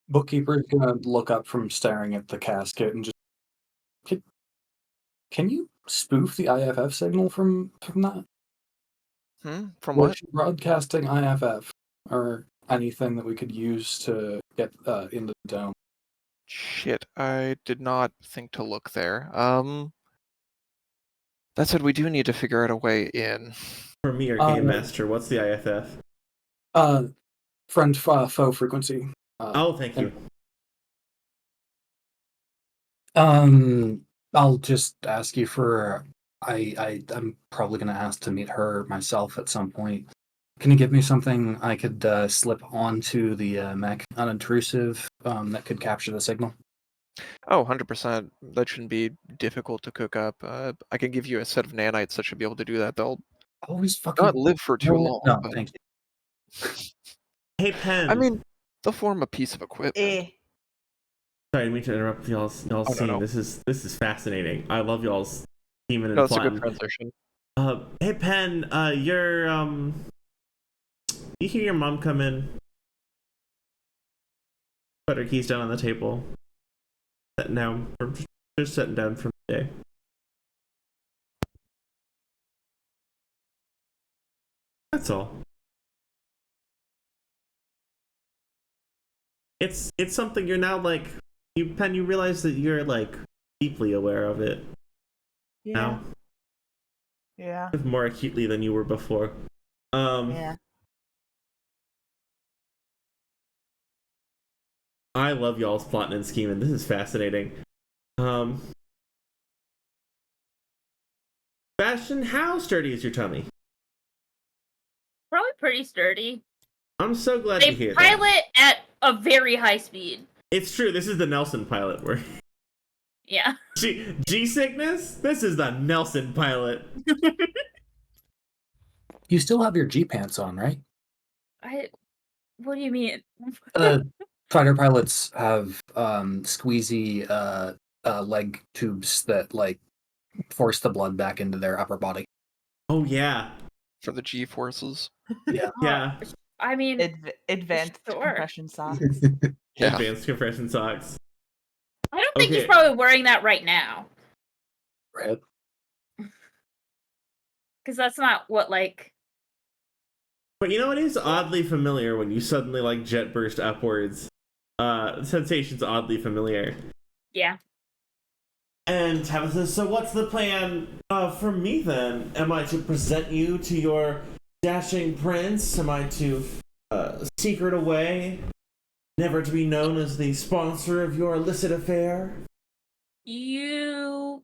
Bookkeeper's gonna look up from staring at the casket and just, can you spoof the IFF signal from that? From what? Broadcasting IFF or anything that we could use to get into the dome. Shit, I did not think to look there. That said, we do need to figure out a way in. For me, or Game Master, what's the IFF? Friend foe frequency. Thank you. I'll just ask you for. I'm probably gonna ask to meet her myself at some point. Can you give me something I could slip onto the mech, unintrusive, that could capture the signal? Oh, 100%. That shouldn't be difficult to cook up. I can give you a set of nanites that should be able to do that. They'll always fucking not live for too long. No, thank you. Hey, Pen. I mean, they'll form a piece of equipment. Sorry, I didn't mean to interrupt y'all's scene. No. This is fascinating. I love y'all's scheming and No, it's a good plotting. transition. Hey Pen, you're you hear your mom come in, put her keys down on the table, sitting down, or just sitting down from the day. That's all. It's something you're now like, Pen, you realize that you're like deeply aware of it Yeah. now, Yeah. more acutely than you were before. Yeah. I love y'all's plotting and scheming. This is fascinating. Bastion, how sturdy is your tummy? Probably pretty sturdy. I'm so glad to They hear that. pilot at a very high speed. It's true. This is the Nelson pilot. Where Yeah. G sickness. This is the Nelson pilot. You still have your G pants on, right? What do you mean? Fighter pilots have squeezy leg tubes that like force the blood back into their upper body. Oh yeah. For the G forces. Yeah. Yeah. I mean, Advanced Sure. compression socks. Yeah. Advanced compression socks. I don't think he's Okay. probably wearing that right now. Right. Because that's not what, like... But you know, it is oddly familiar when you suddenly like jet burst upwards. The sensation's oddly familiar. Yeah. And Tabitha says, so what's the plan for me then? Am I to present you to your dashing prince? Am I to secret away, never to be known as the sponsor of your illicit affair? You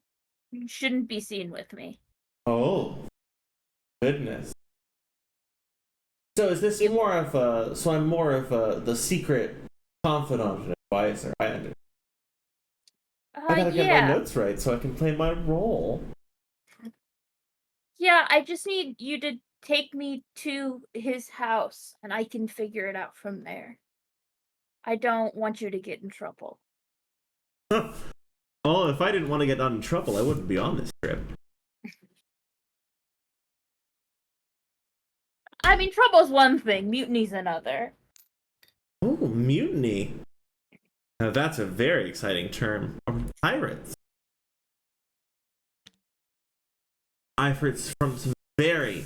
shouldn't be seen with me. Oh, goodness. So is this more of a... So I'm more of the secret confidant and advisor. I understand. I gotta get my notes right so I can play my role. Yeah, I just need you to take me to his house, and I can figure it out from there. I don't want you to get in trouble. Oh, if I didn't want to get in trouble, I wouldn't be on this trip. I mean, trouble's one thing, mutiny's another. Oh, mutiny. Now that's a very exciting term. Pirates. I've heard from some very,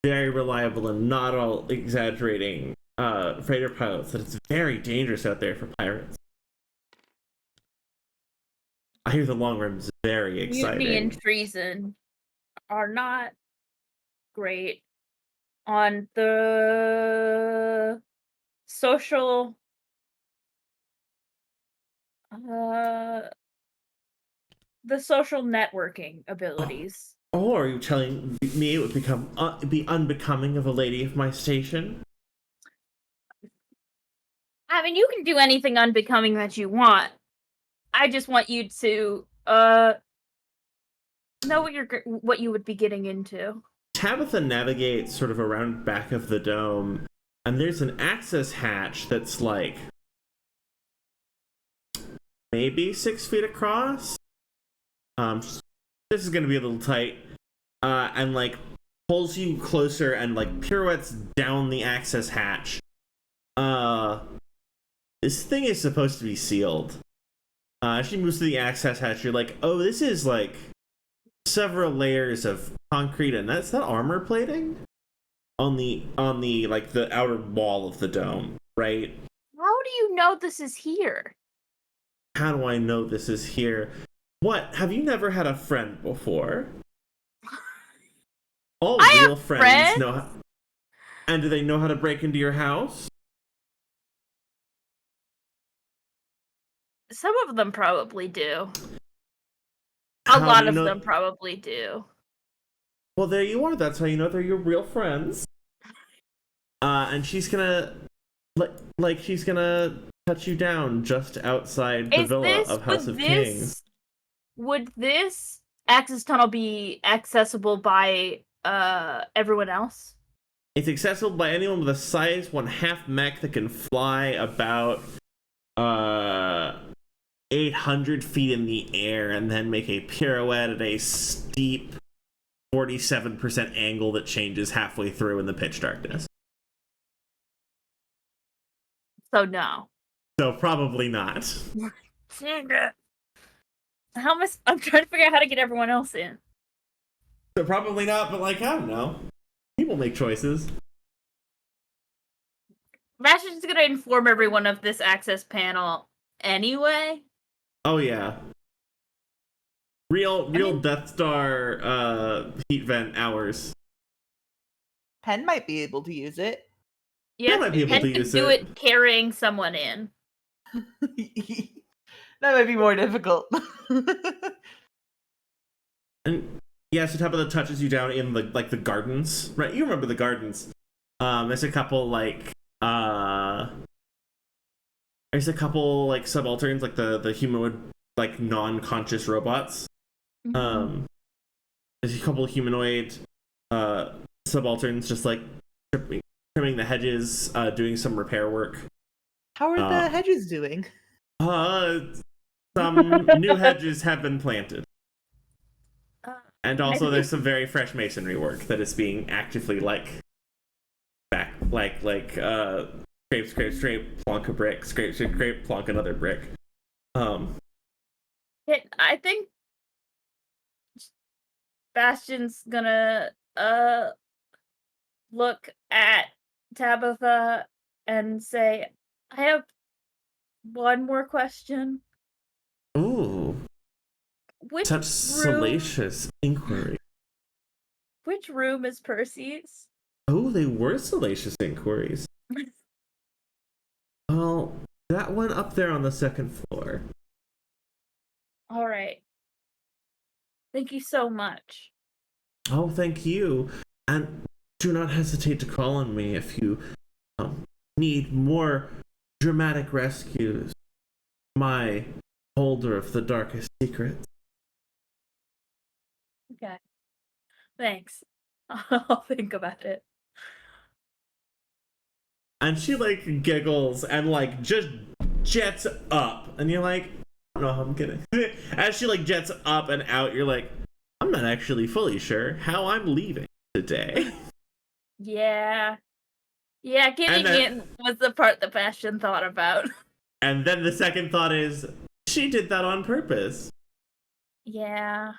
very reliable and not all exaggerating freighter pilots that it's very dangerous out there for pirates. I hear the long run is very exciting. Mutiny and treason are not great on the social networking abilities. Oh, are you telling me it would be unbecoming of a lady of my station? I mean, you can do anything unbecoming that you want. I just want you to know what you would be getting into. Tabitha navigates sort of around back of the dome, and there's an access hatch that's like maybe 6 feet across. This is gonna be a little tight, and like pulls you closer and like pirouettes down the access hatch. This thing is supposed to be sealed. She moves to the access hatch. You're like, oh, this is like several layers of concrete, and that's not armor plating on the like the outer wall of the dome, right? How do you know this is here? How do I know this is here? What? Have you never had a friend before? All I real have friends friends. know how... And do they know how to break into your house? Some of them probably do. A How lot do you of know... them probably do. Well, there you are. That's how you know they're your real friends. And she's gonna... Like, she's gonna touch you down just outside the villa of House of Kings. Would this access tunnel be accessible by everyone else? It's accessible by anyone with a size 1/2 mech that can fly about 800 feet in the air and then make a pirouette at a steep 47% angle that changes halfway through in the pitch darkness. So no. So probably not. Dang it. I'm trying to figure out how to get everyone else in. So probably not, but like, I don't know. People make choices. Bastion's gonna inform everyone of this access panel anyway. Oh yeah. Real Death Star heat vent hours. Penn might be able to use it. Yeah, might be able Pen to can use do it. it carrying someone in. That might be more difficult. And yeah, so top of the touches you down in the gardens, right? You remember the gardens. There's a couple subalterns, like the humanoid, like non-conscious robots. Mm-hmm. There's a couple humanoid subalterns just like trimming the hedges, doing some repair work. How are the hedges doing? Some new hedges have been planted. And also there's some very fresh masonry work that is being actively scrape, plonk a brick, scrape, plonk another brick. I think Bastion's gonna look at Tabitha and say, I have one more question. Ooh. Which Such room, salacious inquiry. which room is Percy's? Oh, they were salacious inquiries. Well, that one up there on the second floor. All right. Thank you so much. Oh, thank you. And do not hesitate to call on me if you need more dramatic rescues. My holder of the darkest secrets. Okay. Thanks. I'll think about it. And she like giggles and like just jets up, and you're like, no, I'm kidding. As she like jets up and out, you're like, I'm not actually fully sure how I'm leaving today. Yeah. Yeah, getting in was the part that Bastion thought about. And then the second thought is, she did that on purpose. Yeah.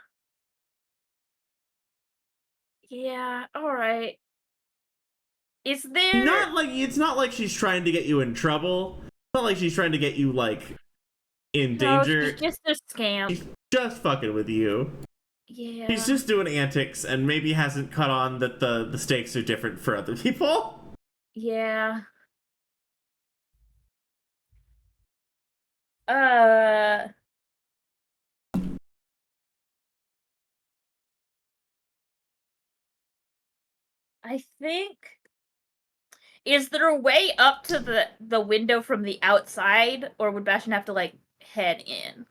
Yeah, alright. Is there... It's not like she's trying to get you in trouble. It's not like she's trying to get you, like, in danger. She's just a scam. She's just fucking with you. Yeah. She's just doing antics and maybe hasn't caught on that the stakes are different for other people. Yeah. I think... Is there a way up to the window from the outside, or would Bastion have to, like, head in?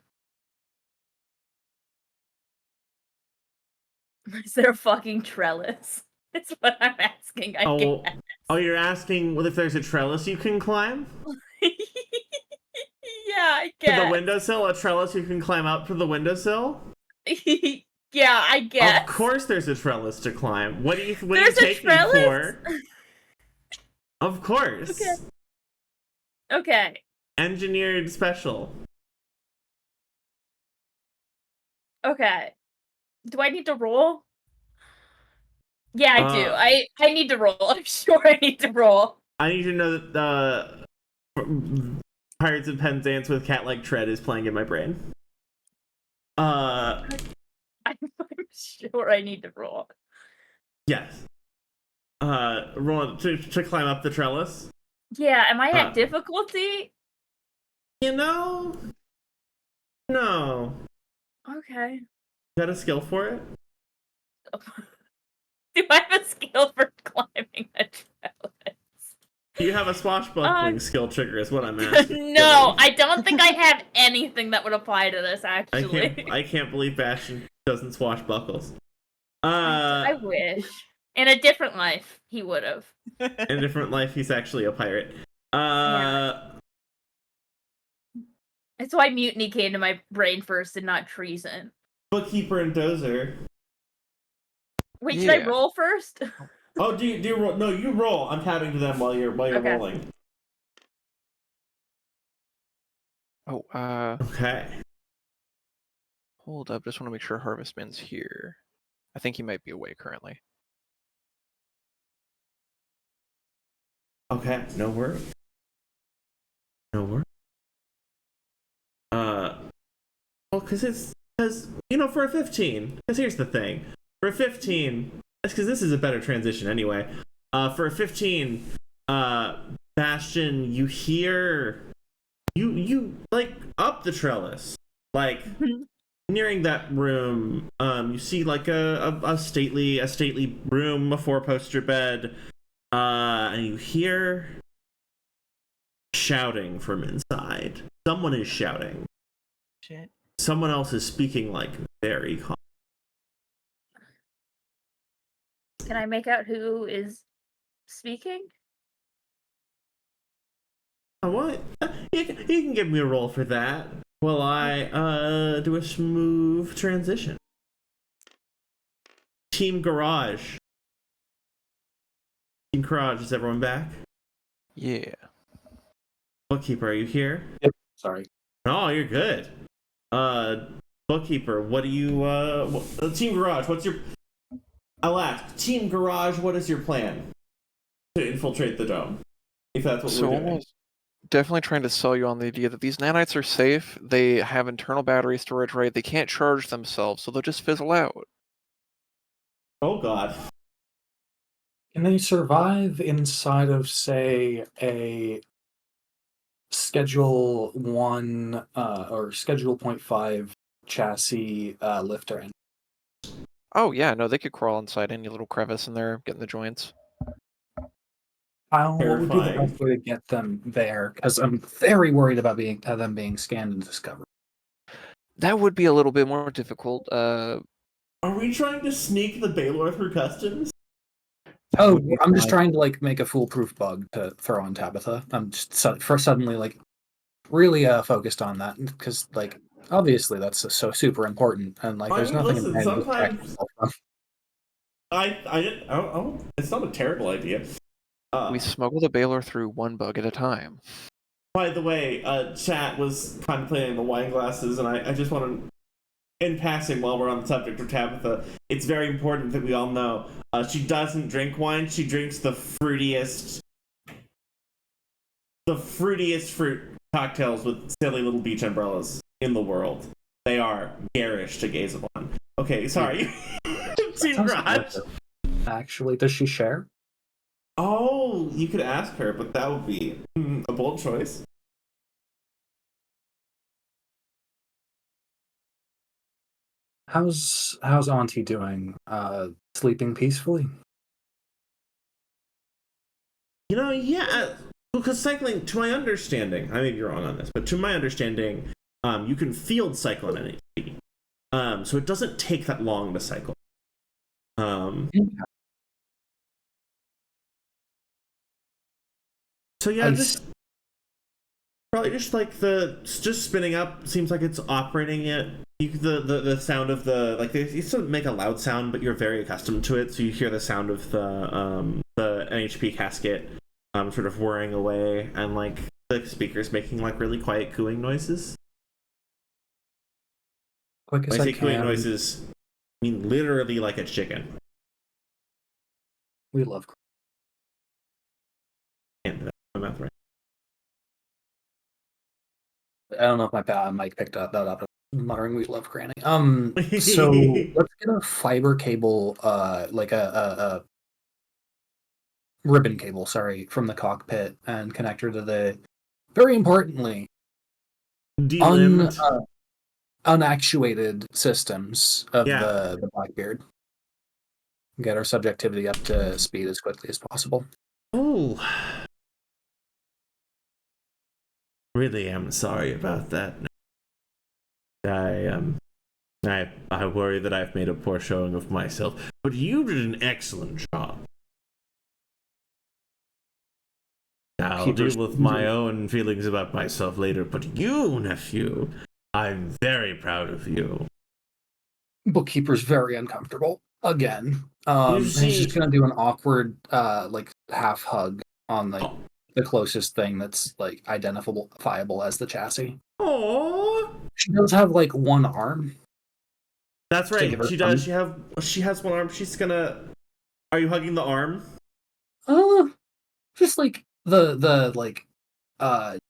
Is there a fucking trellis? That's what I'm asking, I guess. Oh, you're asking if there's a trellis you can climb? Yeah, I guess. To the windowsill? A trellis you can climb up to the windowsill? Yeah, I guess. Of course there's a trellis to climb. What do you take me for? Of course. Okay. Engineered special. Okay. Do I need to roll? Yeah, I do. I need to roll. I'm sure I need to roll. I need to know that Pirates of Penzance with Cat-like Tread is playing in my brain. I'm sure I need to roll. Yes. Roll to climb up the trellis. Yeah, am I at difficulty? You know? No. Okay. Got a skill for it? Do I have a skill for climbing a trellis? You have a swashbuckling skill trigger is what I'm asking. No, I don't think I have anything that would apply to this, actually. I can't believe Bastion doesn't swashbuckles. I wish. In a different life, he would have. In a different life, he's actually a pirate. Yeah. That's why mutiny came to my brain first and not treason. Bookkeeper and Dozer. Wait, should I roll first? Oh, do you roll? No, you roll. I'm counting to them while you're Okay. rolling. Oh, Okay. hold up. Just want to make sure Harvestman's here. I think he might be away currently. Okay, no worries. No worries. Well, because for a 15. Because here's the thing, for a 15, because this is a better transition anyway. For a 15, Bastion, you hear, you like up the trellis, like nearing that room. You see like a stately room, a 4-poster bed, and you hear shouting from inside. Someone is shouting. Shit. Someone else is speaking like very calm. Can I make out who is speaking? What? You can give me a roll for that while I do a smooth transition. Team Garage. Team Garage, is everyone back? Yeah. Bookkeeper, are you here? Yep. Sorry. Oh, you're good. Bookkeeper, what do you Team Garage, what's your... I'll ask, Team Garage, what is your plan to infiltrate the dome? If that's what we're doing. Definitely trying to sell you on the idea that these nanites are safe. They have internal battery storage, right? They can't charge themselves, so they'll just fizzle out. Oh god. Can they survive inside of, say, a Schedule 1 or Schedule 0.5 chassis lifter? Oh yeah, no, they could crawl inside any little crevice in there, get in the joints. What would be the best way to get them there? Because I'm very worried about them being scanned and discovered. That would be a little bit more difficult. Are we trying to sneak the Baylor through customs? Oh, I'm just trying to make a foolproof bug to throw on Tabitha. I'm just suddenly really focused on that because obviously that's so super important and there's nothing. Listen, sometimes it's not a terrible idea. We smuggle the Baylor through one bug at a time. By the way, chat was contemplating the wine glasses, and I just want to, in passing, while we're on the subject of Tabitha, it's very important that we all know she doesn't drink wine. She drinks the fruitiest fruit cocktails with silly little beach umbrellas in the world. They are garish to gaze upon. Okay, sorry. Team Raj. Actually, does she share? Oh, you could ask her, but that would be a bold choice. How's Auntie doing? Sleeping peacefully? Yeah, because cycling, to my understanding, I may be wrong on this, but to my understanding, you can field cycle an NHP. So it doesn't take that long to cycle. So yeah, probably just spinning up seems like it's operating it. The sound of you still make a loud sound, but you're very accustomed to it, so you hear the sound of the NHP casket sort of whirring away, and the speakers making really quiet cooing noises. Quick as When I I say can. cooing noises, I mean literally like a chicken. We love. And my mouth right. I don't know if my mic picked that up. Muttering, we love Granny. So let's get a fiber cable, like a ribbon cable, sorry, from the cockpit and connect her to the, very importantly, unactuated systems of the Blackbeard. Get our subjectivity up to speed as quickly as possible. Oh. Really am sorry about that. I worry that I've made a poor showing of myself, but you did an excellent job. I'll deal with my own feelings about myself later, but you, nephew, I'm very proud of you. Bookkeeper's very uncomfortable again. You see, he's just gonna do an awkward like half hug on like the closest thing that's like identifiable as the chassis. oh, She does have like one arm. that's right. She does. She has one arm. She's gonna. Are you hugging the arm? Just like the like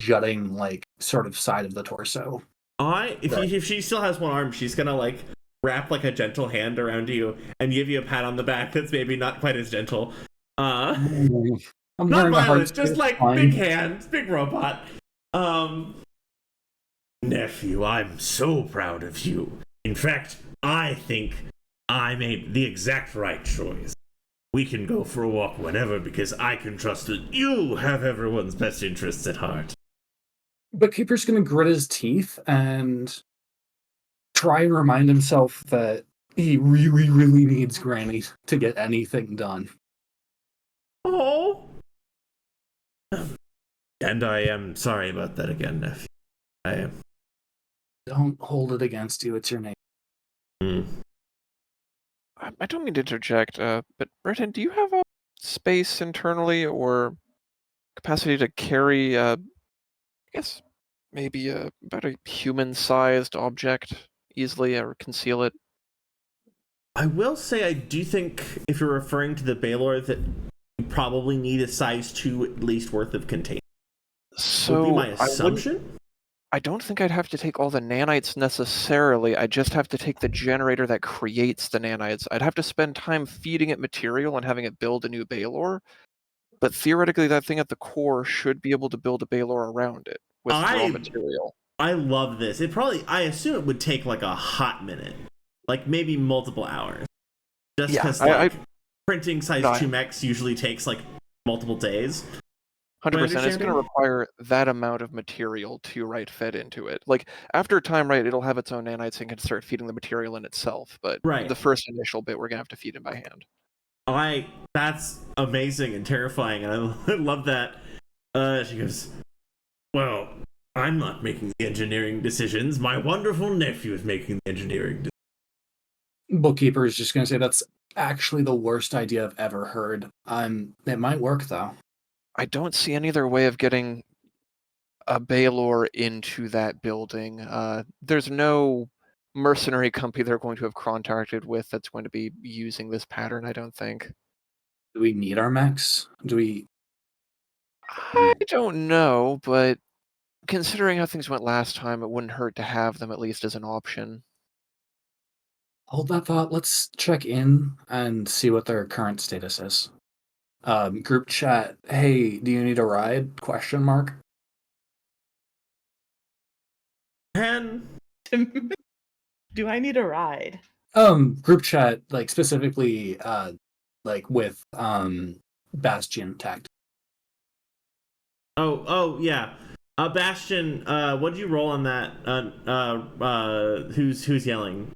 jutting like sort of side of the torso. If she still has one arm, she's gonna like wrap like a gentle hand around you and give you a pat on the back that's maybe not quite as gentle. I'm not violent, just like big hands, big robot. Nephew, I'm so proud of you. In fact, I think I made the exact right choice. We can go for a walk whenever because I can trust that you have everyone's best interests at heart. But Keeper's gonna grit his teeth and try and remind himself that he really, really needs Granny to get anything done. Oh. And I am sorry about that again, nephew. I am. Don't hold it against you, it's your name. I don't mean to interject, but Red Hen, do you have a space internally or capacity to carry, I guess, maybe about a human-sized object easily or conceal it? I will say I do think if you're referring to the Baylor that you probably need a size 2 at least worth of container. So would be my assumption. I don't think I'd have to take all the nanites necessarily. I just have to take the generator that creates the nanites. I'd have to spend time feeding it material and having it build a new Baylor. But theoretically, that thing at the core should be able to build a Baylor around it with raw material. I love this. I assume it would take like a hot minute. Like maybe multiple hours. Just because printing size 2 mechs usually takes like multiple days. 100%. It's going to require that amount of material to fed into it. Like after a time, it'll have its own nanites and can start feeding the material in itself. But the first initial bit, we're going to have to feed it by hand. That's amazing and terrifying, and I love that. She goes, well, I'm not making the engineering decisions. My wonderful nephew is making the engineering decisions. Bookkeeper is just going to say that's actually the worst idea I've ever heard. It might work, though. I don't see any other way of getting a Baylor into that building. There's no mercenary company they're going to have contacted with that's going to be using this pattern, I don't think. Do we need our mechs? I don't know, but considering how things went last time, it wouldn't hurt to have them at least as an option. Hold that thought. Let's check in and see what their current status is. Group chat. Hey, do you need a ride? Question mark. Hen. Do I need a ride? Group chat, like specifically, like with Bastion tagged. Oh yeah. Bastion, what did you roll on that? Who's yelling?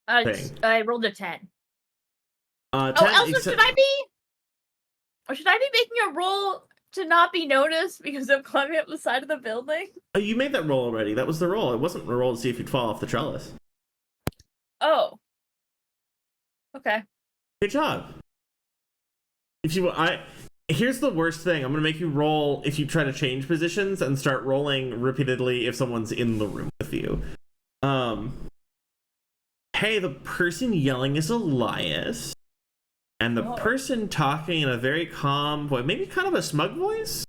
I rolled a 10. 10, Elsa, should I be making a roll to not be noticed because I'm climbing up the side of the building? Oh, you made that roll already. That was the roll. It wasn't a roll to see if you'd fall off the trellis. Oh. Okay. Good job. Here's the worst thing. I'm gonna make you roll if you try to change positions and start rolling repeatedly if someone's in the room with you. Hey, the person yelling is Elias. And the person talking in a very calm voice, maybe kind of a smug voice,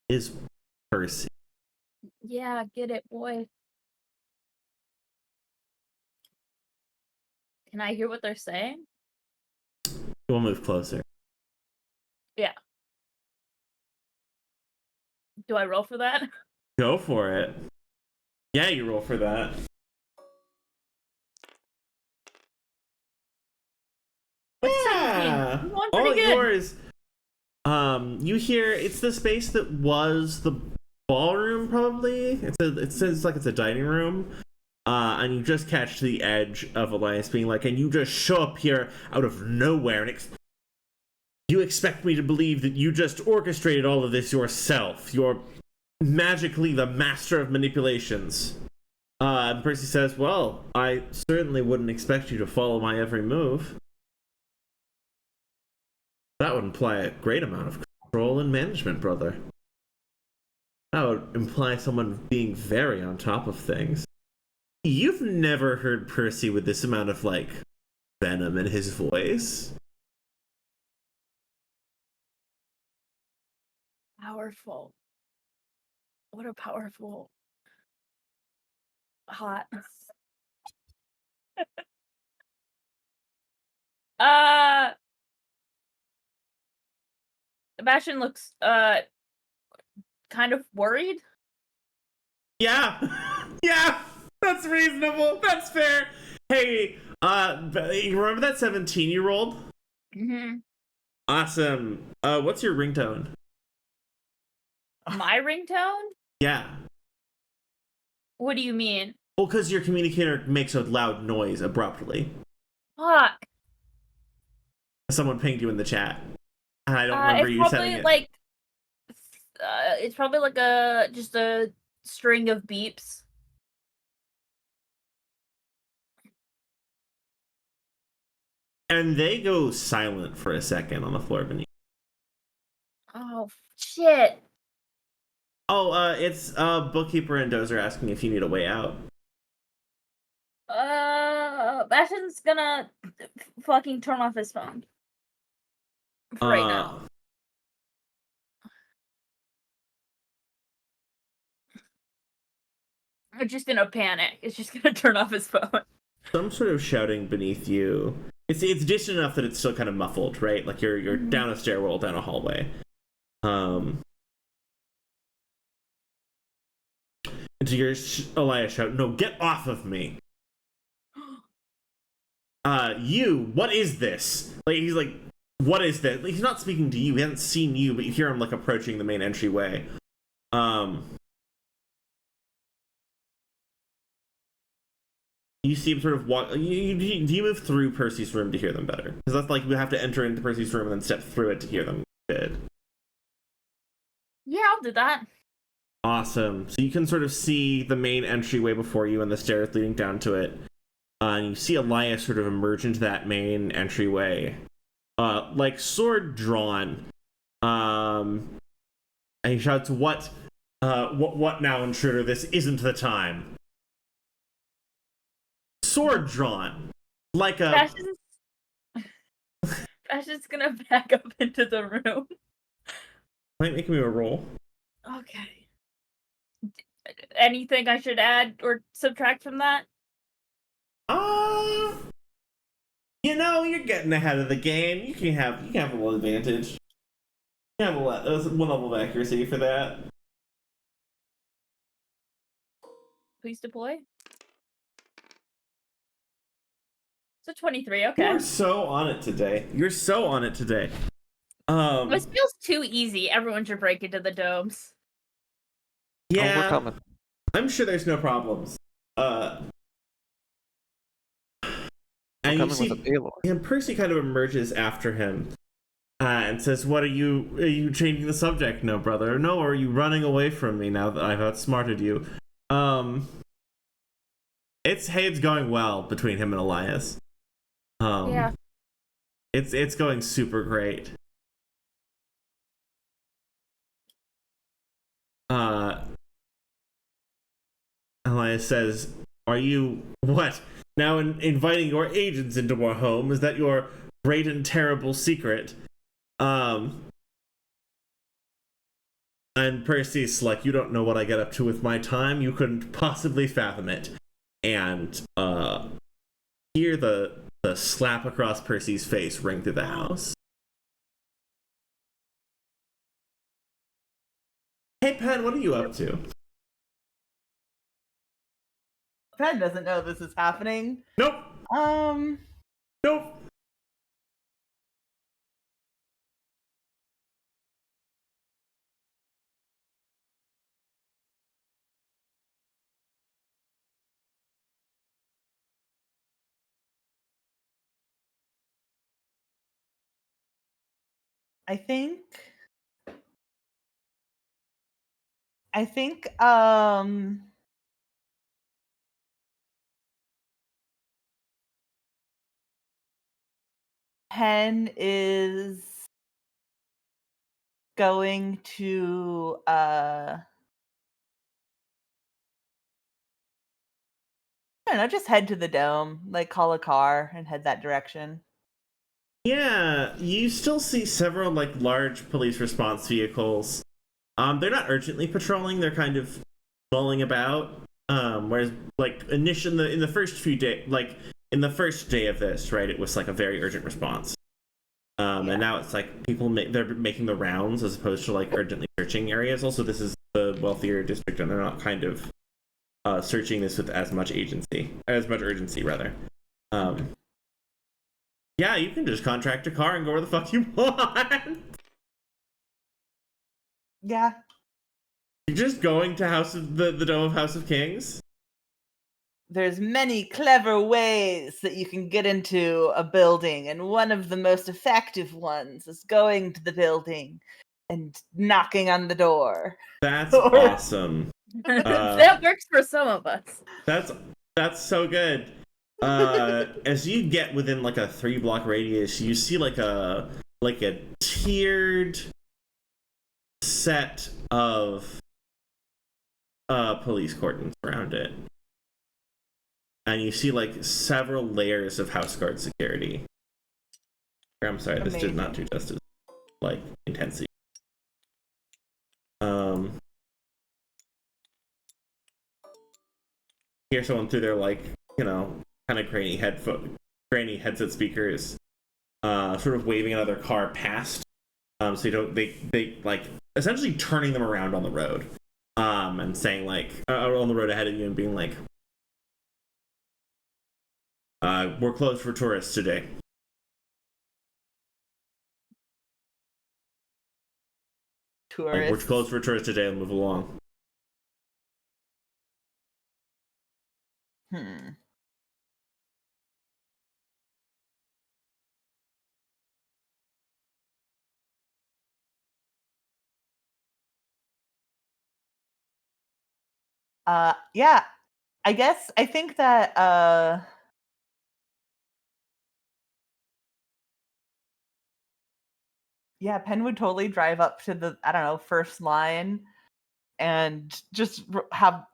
is Percy. Yeah, get it, boy. Can I hear what they're saying? We'll move closer. Yeah. Do I roll for that? Go for it. Yeah, you roll for that. Yeah. All yours. You hear it's the space that was the ballroom, probably. It says like it's a dining room. And you just catch the edge of Elias being like, and you just show up here out of nowhere and You expect me to believe that you just orchestrated all of this yourself. You're magically the master of manipulations. And Percy says, well, I certainly wouldn't expect you to follow my every move. That would imply a great amount of control and management, brother. That would imply someone being very on top of things. You've never heard Percy with this amount of, like, venom in his voice. Powerful. What a powerful. Hot. Sebastian looks kind of worried. Yeah. Yeah. That's reasonable. That's fair. Hey, you remember that 17-year-old? Mm-hmm. Awesome. What's your ringtone? My ringtone? Yeah. What do you mean? Well, because your communicator makes a loud noise abruptly. Fuck. Someone pinged you in the chat. And I don't remember you setting it. It's probably like just a string of beeps. And they go silent for a second on the floor beneath. Oh shit. Oh, it's Bookkeeper and Dozer asking if you need a way out. Bastion's gonna fucking turn off his phone. For right now. It's just in a panic. It's just gonna turn off his phone. Some sort of shouting beneath you. It's distant enough that it's still kind of muffled, right? Like you're down a stairwell, down a hallway. And so you hear Elias shout, "No, get off of me!" You, what is this? Like, he's like, what is this? Like, he's not speaking to you, he hasn't seen you, but you hear him, like, approaching the main entryway. You see him sort of walk. Do you move through Percy's room to hear them better? Because that's like, you have to enter into Percy's room and then step through it to hear them good. Yeah, I'll do that. Awesome. So you can sort of see the main entryway before you and the stairs leading down to it. And you see Elias sort of emerge into that main entryway, like sword drawn. And he shouts, "What now, intruder? This isn't the time." Sword drawn, like a. Bastion's gonna back up into the room. Might make me a roll. Okay. Anything I should add or subtract from that? You're getting ahead of the game. You can have a little advantage. You have one level of accuracy for that. Please deploy. It's a 23, okay. You're so on it today. This feels too easy. Everyone should break into the domes. Yeah. We're coming. I'm sure there's no problems. And you see, with a Baylor. and Percy kind of emerges after him and says, "What are you changing the subject? No, brother. No, or are you running away from me now that I've outsmarted you?" It's going well between him and Elias. Yeah. It's going super great. Elias says, "Are you what? Now inviting your agents into our home? Is that your great and terrible secret?" And Percy's like, "You don't know what I get up to with my time. You couldn't possibly fathom it." And hear the slap across Percy's face ring through the house. Hey, Pen, what are you up to? Pen doesn't know this is happening. Nope. Nope. I think Hen is going to I don't know, just head to the dome, like call a car and head that direction. Yeah, you still see several like large police response vehicles. They're not urgently patrolling; they're kind of mulling about. Whereas like initially in the first few days, like in the first day of this, right, it was like a very urgent response. And now it's like they're making the rounds as opposed to like urgently searching areas. Also, this is the wealthier district, and they're not kind of searching this with as much urgency rather. Yeah, you can just contract a car and go where the fuck you want. Yeah. You're just going to the Dome of House of Kings. There's many clever ways that you can get into a building, and one of the most effective ones is going to the building and knocking on the door. That's awesome. That works for some of us. That's so good. As you get within like a 3-block radius, you see like a tiered set of police cordons around it. And you see like several layers of house guard security. I'm sorry, this did not do justice. Like intensity. Hear someone through their like, kind of grainy headset speakers, sort of waving another car past. So you don't they like essentially turning them around on the road, and saying like on the road ahead of you and being like, we're closed for tourists today. Tourists. We're closed for tourists today. And move along. Yeah. I think that yeah, Penn would totally drive up to the, I don't know, first line and just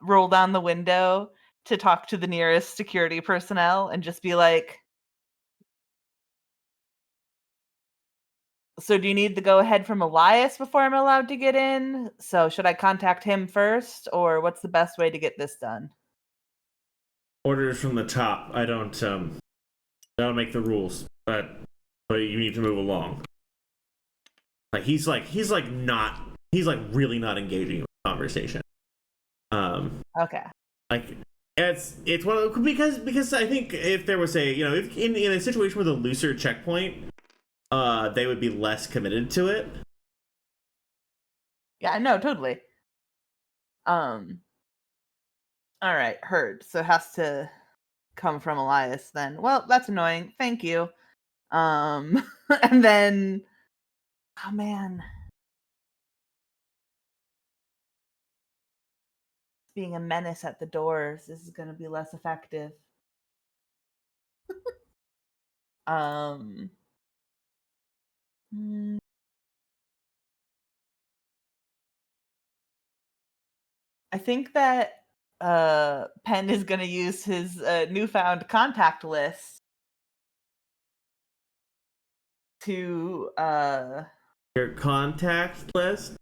roll down the window to talk to the nearest security personnel and just be like, so do you need the go ahead from Elias before I'm allowed to get in? So should I contact him first, or what's the best way to get this done? Orders from the top. I don't make the rules, but you need to move along. Like he's really not engaging in the conversation. Okay. Like it's one of because I think if there was if in a situation with a looser checkpoint, they would be less committed to it. Yeah, no, totally. All right, heard. So it has to come from Elias then. Well, that's annoying. Thank you. And then, oh man, being a menace at the doors, this is going to be less effective. I think that Penn is going to use his newfound contact list to your contact list.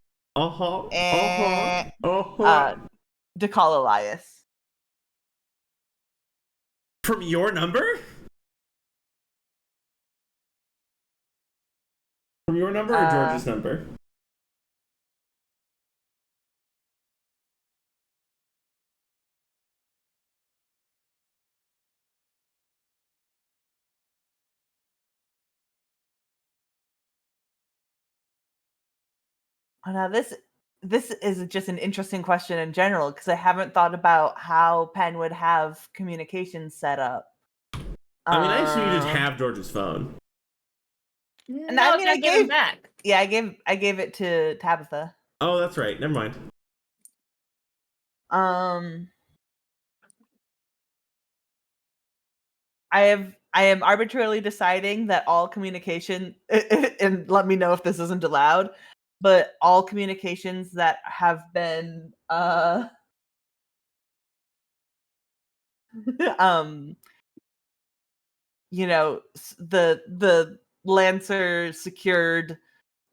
To call Elias from your number. From your number or George's number? Oh, now this is just an interesting question in general because I haven't thought about how Penn would have communications set up. I mean, I assume you just have George's phone. And No, I I mean, gotta give him back. Yeah, I gave it to Tabitha. Oh, that's right. Never mind. I am arbitrarily deciding that all communication, and let me know if this isn't allowed, but all communications that have been you know, the Lancer secured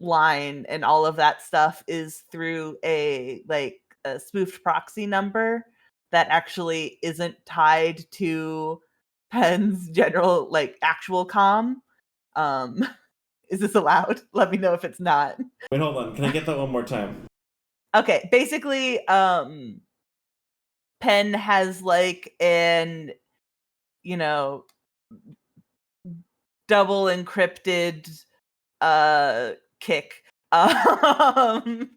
line and all of that stuff is through a spoofed proxy number that actually isn't tied to Penn's general actual comm. Is this allowed? Let me know if it's not. Wait, hold on. Can I get that one more time? Okay, basically, Penn has an double encrypted kick, and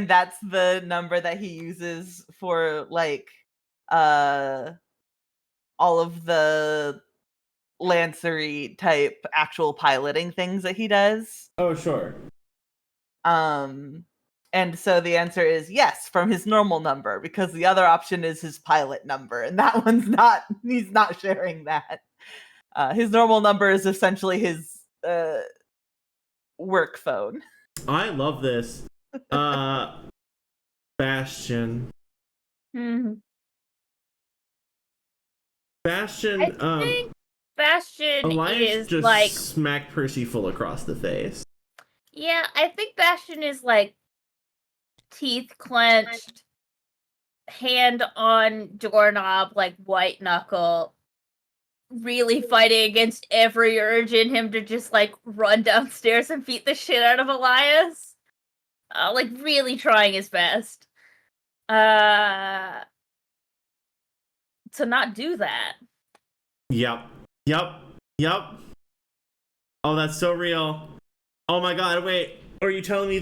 that's the number that he uses for all of the Lancery type actual piloting things that he does. Oh, sure. And so the answer is yes, from his normal number, because the other option is his pilot number, and that one's not, he's not sharing that. His normal number is essentially his work phone. I love this. Bastion. Mm-hmm. Bastion, I think Bastion Elias is just smacked Percy full across the face. Yeah, I think Bastion is teeth clenched, hand on doorknob, white knuckle, really fighting against every urge in him to just run downstairs and beat the shit out of Elias. Really trying his best. To not do that. Yep. Oh, that's so real. Oh my god, wait. Are you telling me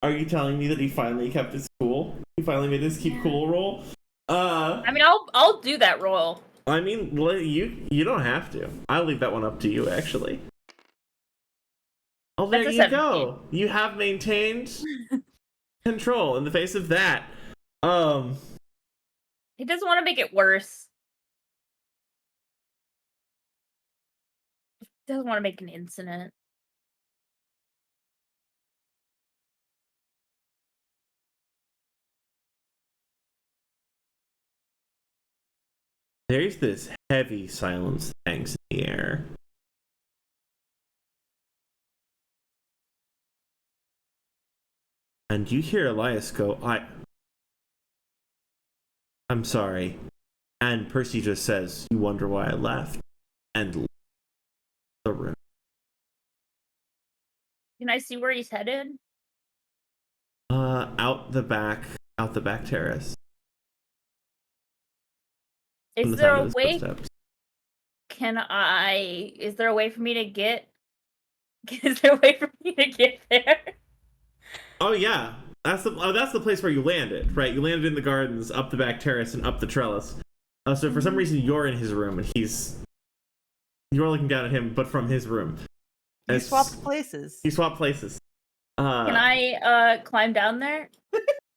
are you telling me that he finally kept his cool? He finally made his keep cool roll? I mean, I'll do that roll. I mean, you don't have to. I'll leave that one up to you, actually. Oh, there That's a you 17. go. You have maintained control in the face of that. He doesn't want to make it worse. He doesn't want to make an incident. There's this heavy silence that hangs in the air. And you hear Elias go, I'm sorry. And Percy just says, you wonder why I left. And leaves the room. Can I see where he's headed? Out the back terrace. Is From the there sound a of his way? footsteps. Is there a way for me to get? Is there a way for me to get there? Oh yeah, that's the place where you landed, right? You landed in the gardens, up the back terrace, and up the trellis. So for some reason you're in his room, and you're looking down at him, but from his room. You swapped places. You swapped places. Can I climb down there?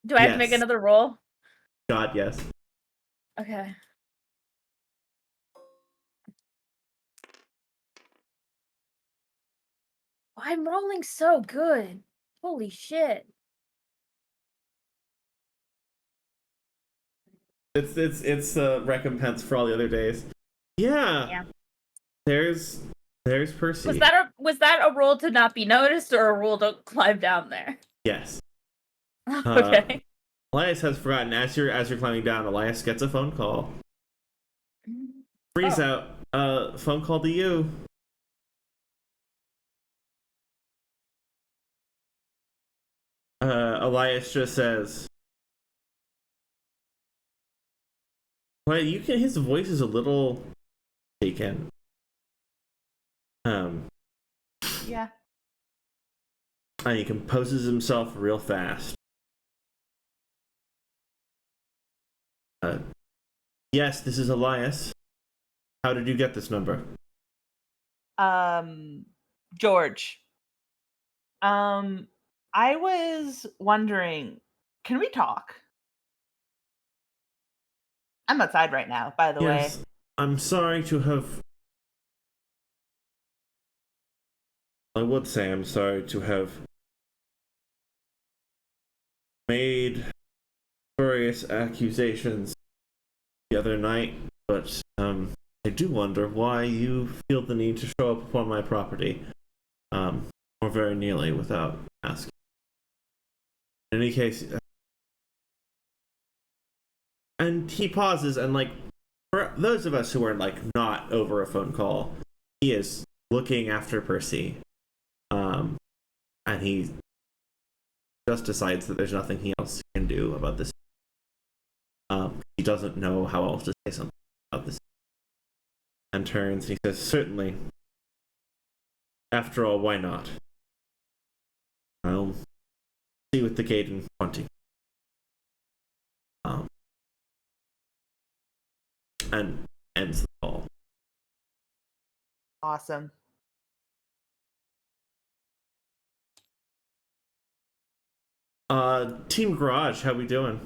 Do I have to make another roll? God, yes. Okay. I'm rolling so good. Holy shit. It's a recompense for all the other days. Yeah. There's Percy. Was that a roll to not be noticed or a roll to climb down there? Yes. Okay. Elias has forgotten. As you're climbing down, Elias gets a phone call. Freeze out. Phone call to you. Elias just says, well, his voice is a little shaken. Yeah. And he composes himself real fast. Yes, this is Elias. How did you get this number? George. I was wondering, can we talk? I'm outside right now, by the way. Yes, I'm sorry to have. I would say I'm sorry to have made various accusations the other night, but I do wonder why you feel the need to show up upon my property, or very nearly, without asking. In any case, and he pauses, and like, for those of us who are like not over a phone call, he is looking after Percy, and he just decides that there's nothing else he can do about this. He doesn't know how else to say something about this, and turns. He says, "Certainly. After all, why not? I'll see with the gate in 20." And ends the call. Awesome. Team Garage, how we doing?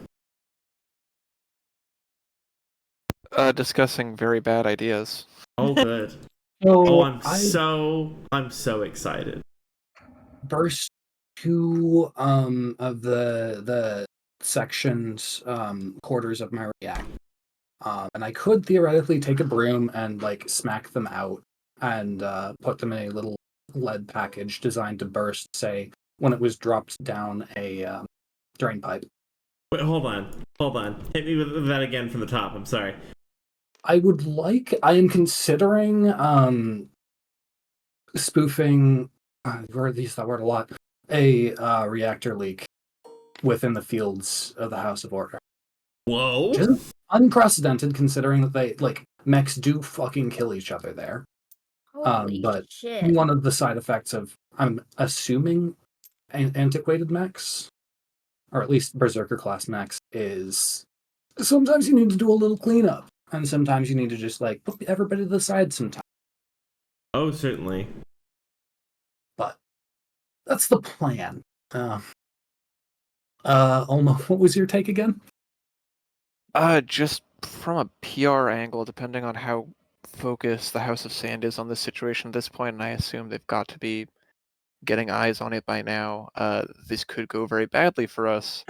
Discussing very bad ideas. Oh, good. So I'm so excited. burst two of the sections quarters of my reactor. And I could theoretically take a broom and like smack them out and put them in a little lead package designed to burst, say, when it was dropped down a drain pipe. Wait, hold on. Hit me with that again from the top. I'm sorry. I am considering spoofing, I've heard that word a lot, a reactor leak within the fields of the House of Order. Whoa. Which isn't unprecedented considering that they, like, mechs do fucking kill each other there. Holy But shit. one of the side effects of, I'm assuming, antiquated mechs, or at least Berserker class mechs, is sometimes you need to do a little cleanup, and sometimes you need to just, like, put everybody to the side sometimes. Oh, certainly. But that's the plan. Olma, what was your take again? Just from a PR angle, depending on how focused the House of Sand is on this situation at this point, and I assume they've got to be getting eyes on it by now, this could go very badly for us.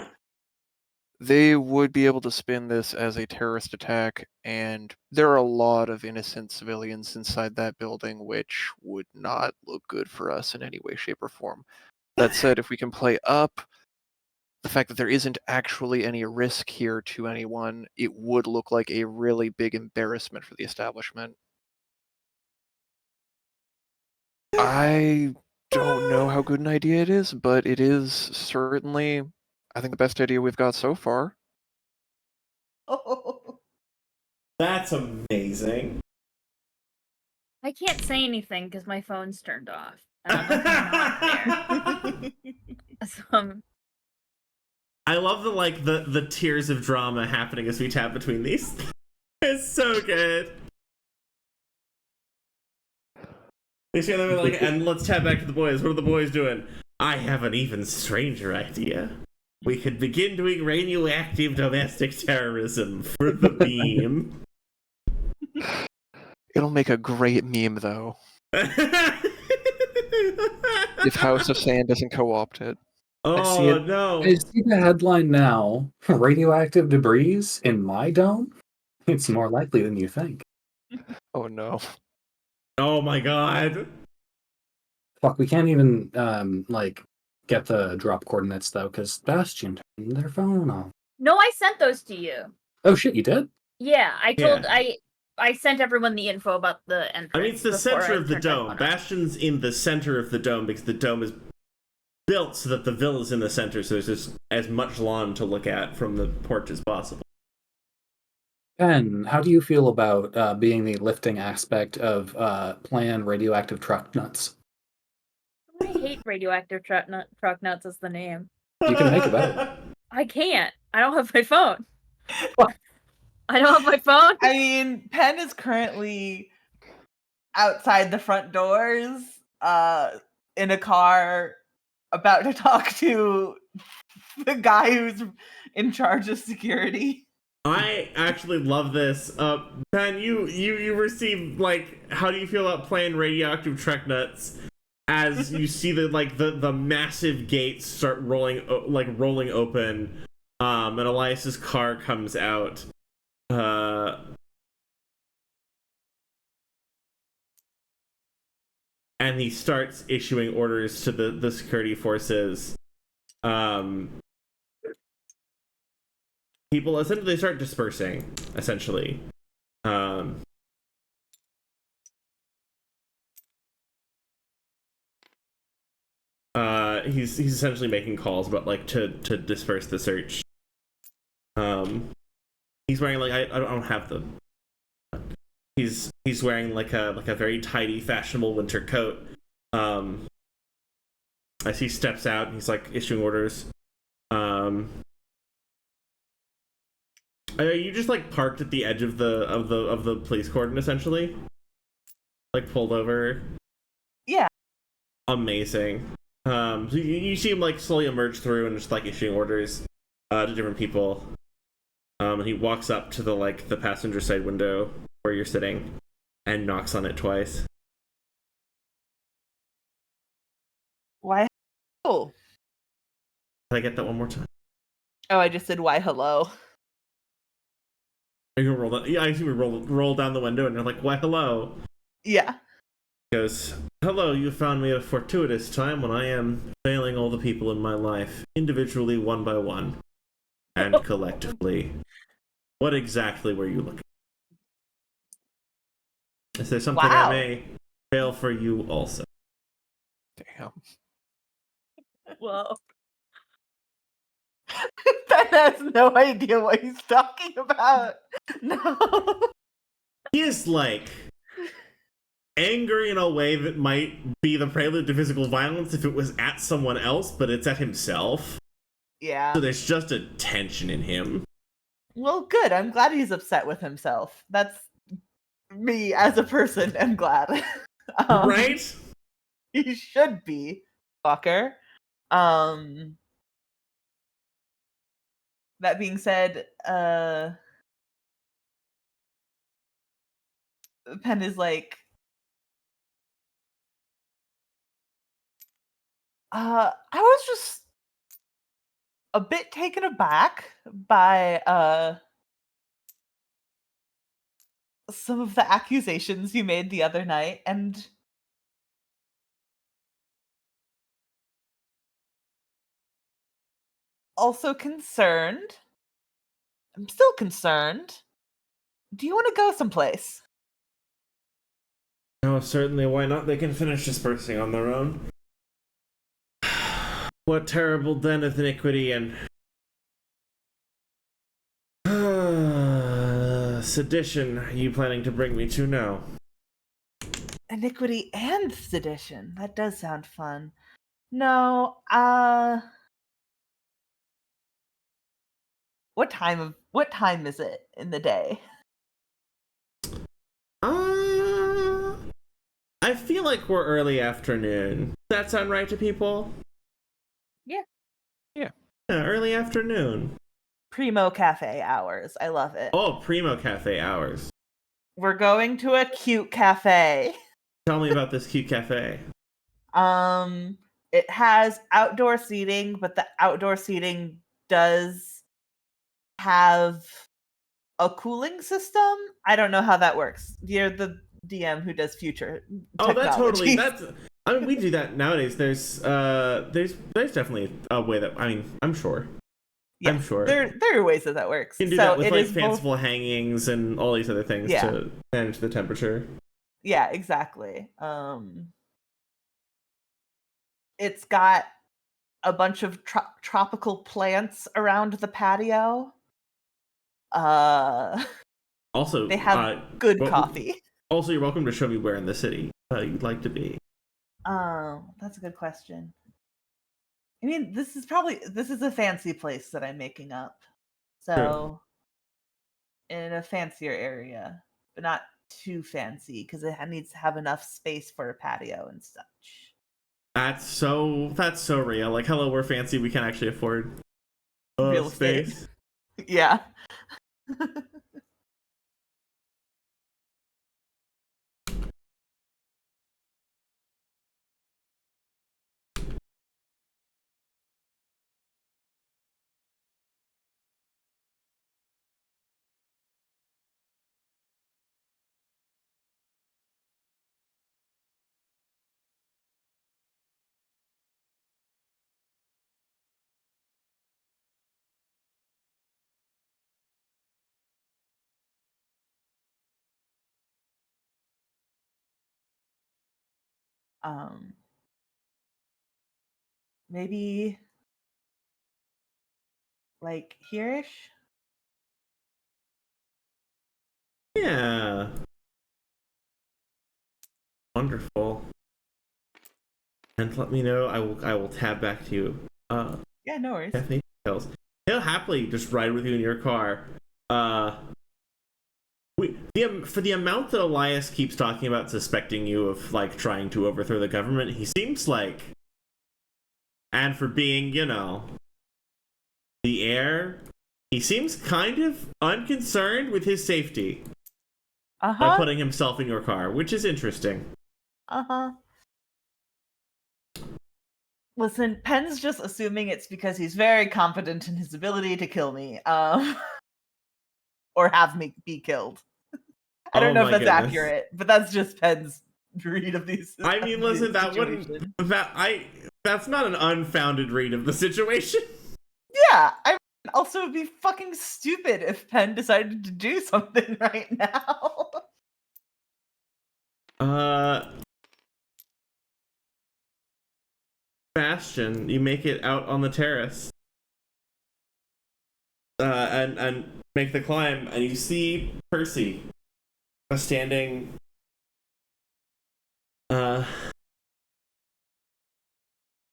They would be able to spin this as a terrorist attack, and there are a lot of innocent civilians inside that building, which would not look good for us in any way, shape, or form. That said, if we can play up the fact that there isn't actually any risk here to anyone, it would look like a really big embarrassment for the establishment. I don't know how good an idea it is, but it is certainly, I think, the best idea we've got so far. That's amazing. I can't say anything because my phone's turned off. And I'm not there. So, I love the tears of drama happening as we tap between these. It's so good. And let's tap back to the boys. What are the boys doing? I have an even stranger idea. We could begin doing radioactive domestic terrorism for the beam. It'll make a great meme, though, if House of Sand doesn't co-opt it. Oh, no. I see the headline now. Radioactive debris in my dome? It's more likely than you think. Oh, no. Oh, my God. Fuck, we can't even, get the drop coordinates, though, because Bastion turned their phone off. no, I sent those to you. Oh, shit, you did? Yeah, I sent everyone the info about the entrance. I mean, it's the center of the dome. Bastion's in the center of the dome because the dome is built so that the villa's in the center, so there's just as much lawn to look at from the porch as possible. Ben, how do you feel about being the lifting aspect of planned radioactive truck nuts? I hate radioactive truck nuts as the name. You can make it better. I can't. I don't have my phone. I don't have my phone. I mean, Penn is currently outside the front doors, in a car, about to talk to the guy who's in charge of security. I actually love this. Ben, you receive, like, how do you feel about playing Radioactive Trek Nuts as you see the massive gates start rolling open, and Elias's car comes out. And he starts issuing orders to the security forces. People essentially start dispersing, essentially. He's essentially making calls about, like, to disperse the search. He's wearing, like, I don't have the. He's wearing like a very tidy, fashionable winter coat. As he steps out, he's like issuing orders. Are you just like parked at the edge of the police cordon, essentially? Like pulled over? Yeah. Amazing. So you see him like slowly emerge through and just like issuing orders to different people. And he walks up to the passenger side window where you're sitting and knocks on it twice. Why? Oh. Can I get that one more time? Oh, I just said why hello. You can roll that. Yeah, I see we roll down the window and you're like, why hello? Yeah. He goes, hello, you found me at a fortuitous time when I am failing all the people in my life, individually, one by one, and collectively. What exactly were you looking for? Is there something I may fail for you also? Damn. Well, Ben has no idea what he's talking about. No. He is like angry in a way that might be the prelude to physical violence if it was at someone else, but it's at himself. Yeah. So there's just a tension in him. Well, good. I'm glad he's upset with himself. That's me as a person. I'm glad. Right? He should be, fucker. That being said, Penn is like, I was just a bit taken aback by some of the accusations you made the other night, and also concerned. I'm still concerned. Do you want to go someplace? Oh, certainly. Why not? They can finish dispersing on their own. What terrible den of iniquity and sedition are you planning to bring me to now? Iniquity and sedition. That does sound fun. No, what time is it in the day? I feel like we're early afternoon. Does that sound right to people? Yeah. Yeah, early afternoon. Primo cafe hours. I love it. Oh, primo cafe hours. We're going to a cute cafe. Tell me about this cute cafe. It has outdoor seating, but the outdoor seating does have a cooling system. I don't know how that works. You're the DM who does future technology. I mean, we do that nowadays. There's definitely a way that, I mean, I'm sure. Yeah, I'm sure. There are ways that works. You can do that with like fanciful hangings and all these other things to manage the temperature. Yeah, exactly. It's got a bunch of tropical plants around the patio. Also, they have good coffee. Also, you're welcome to show me where in the city you'd like to be. Oh, that's a good question. I mean, this is a fancy place that I'm making up. So, in a fancier area, but not too fancy because it needs to have enough space for a patio and such. That's so real. Like, hello, we're fancy. We can actually afford Real estate. space. Yeah. Maybe like here-ish. Yeah. Wonderful. And let me know. I will tab back to you. Yeah, no worries. Cafe details. He'll happily just ride with you in your car. For the amount that Elias keeps talking about suspecting you of like trying to overthrow the government, he seems like, and for being, the heir, he seems kind of unconcerned with his safety by Uh-huh. putting himself in your car, which is interesting. Uh-huh. Listen, Penn's just assuming it's because he's very confident in his ability to kill me, or have me be killed. I don't Oh know if my that's goodness. accurate, but that's just Penn's read of these. I mean, listen, that's not an unfounded read of the situation. Yeah, I mean, also it'd be fucking stupid if Penn decided to do something right now. Bastion, you make it out on the terrace. And make the climb, and you see Percy standing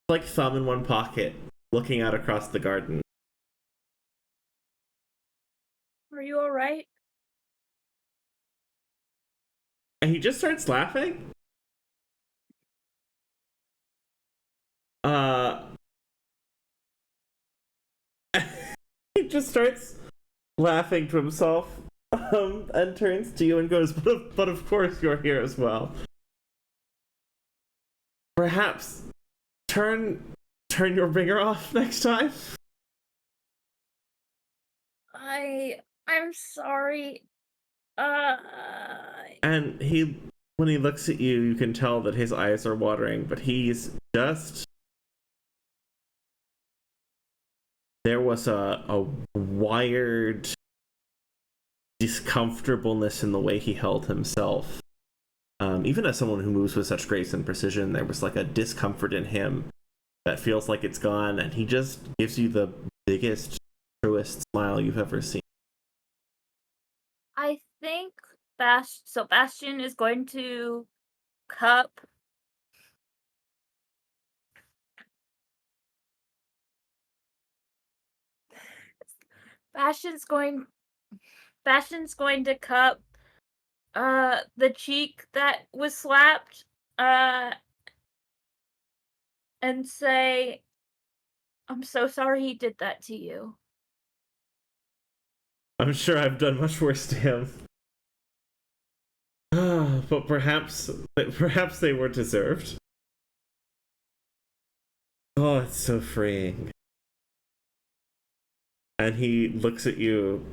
like thumb in one pocket, looking out across the garden. Are you all right? And he just starts laughing. He just starts laughing to himself, and turns to you and goes, but of course you're here as well. Perhaps turn your ringer off next time. I'm sorry. And when he looks at you, you can tell that his eyes are watering, but he's just. There was a wired discomfortableness in the way he held himself. Even as someone who moves with such grace and precision, there was like a discomfort in him that feels like it's gone, and he just gives you the biggest, truest smile you've ever seen. I think Bastion is going to cup Bastion's going to cup the cheek that was slapped and say, I'm so sorry he did that to you. I'm sure I've done much worse to him. But perhaps they were deserved. Oh, it's so freeing. And he looks at you.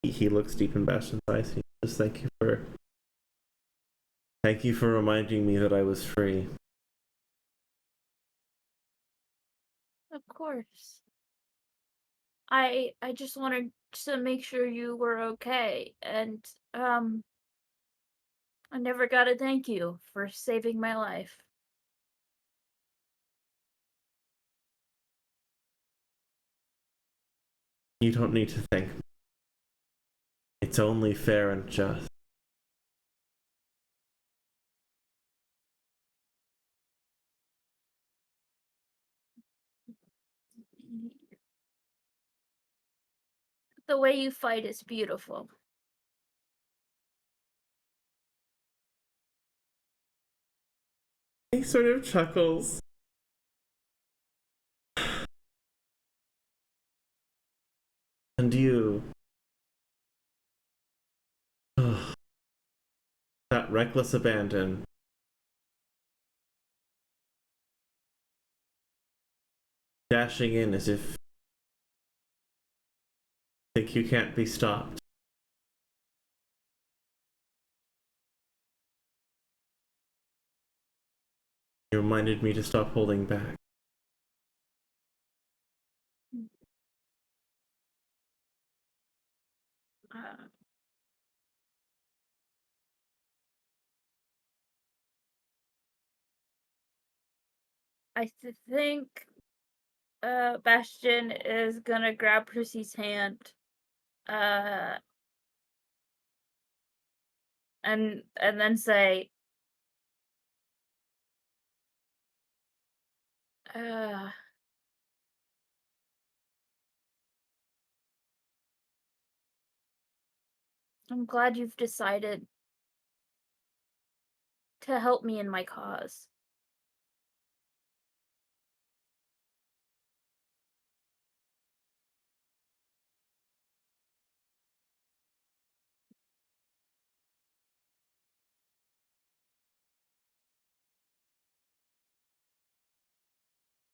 He looks deep in Bastion's eyes. He says, thank you for reminding me that I was free. Of course. I just wanted to make sure you were okay, and I never got to thank you for saving my life. You don't need to thank me. It's only fair and just. the way you fight is beautiful. He sort of chuckles. And you. That reckless abandon. Dashing in as if think you can't be stopped. You reminded me to stop holding back. I think Bastion is gonna grab Percy's hand, and then say, I'm glad you've decided to help me in my cause.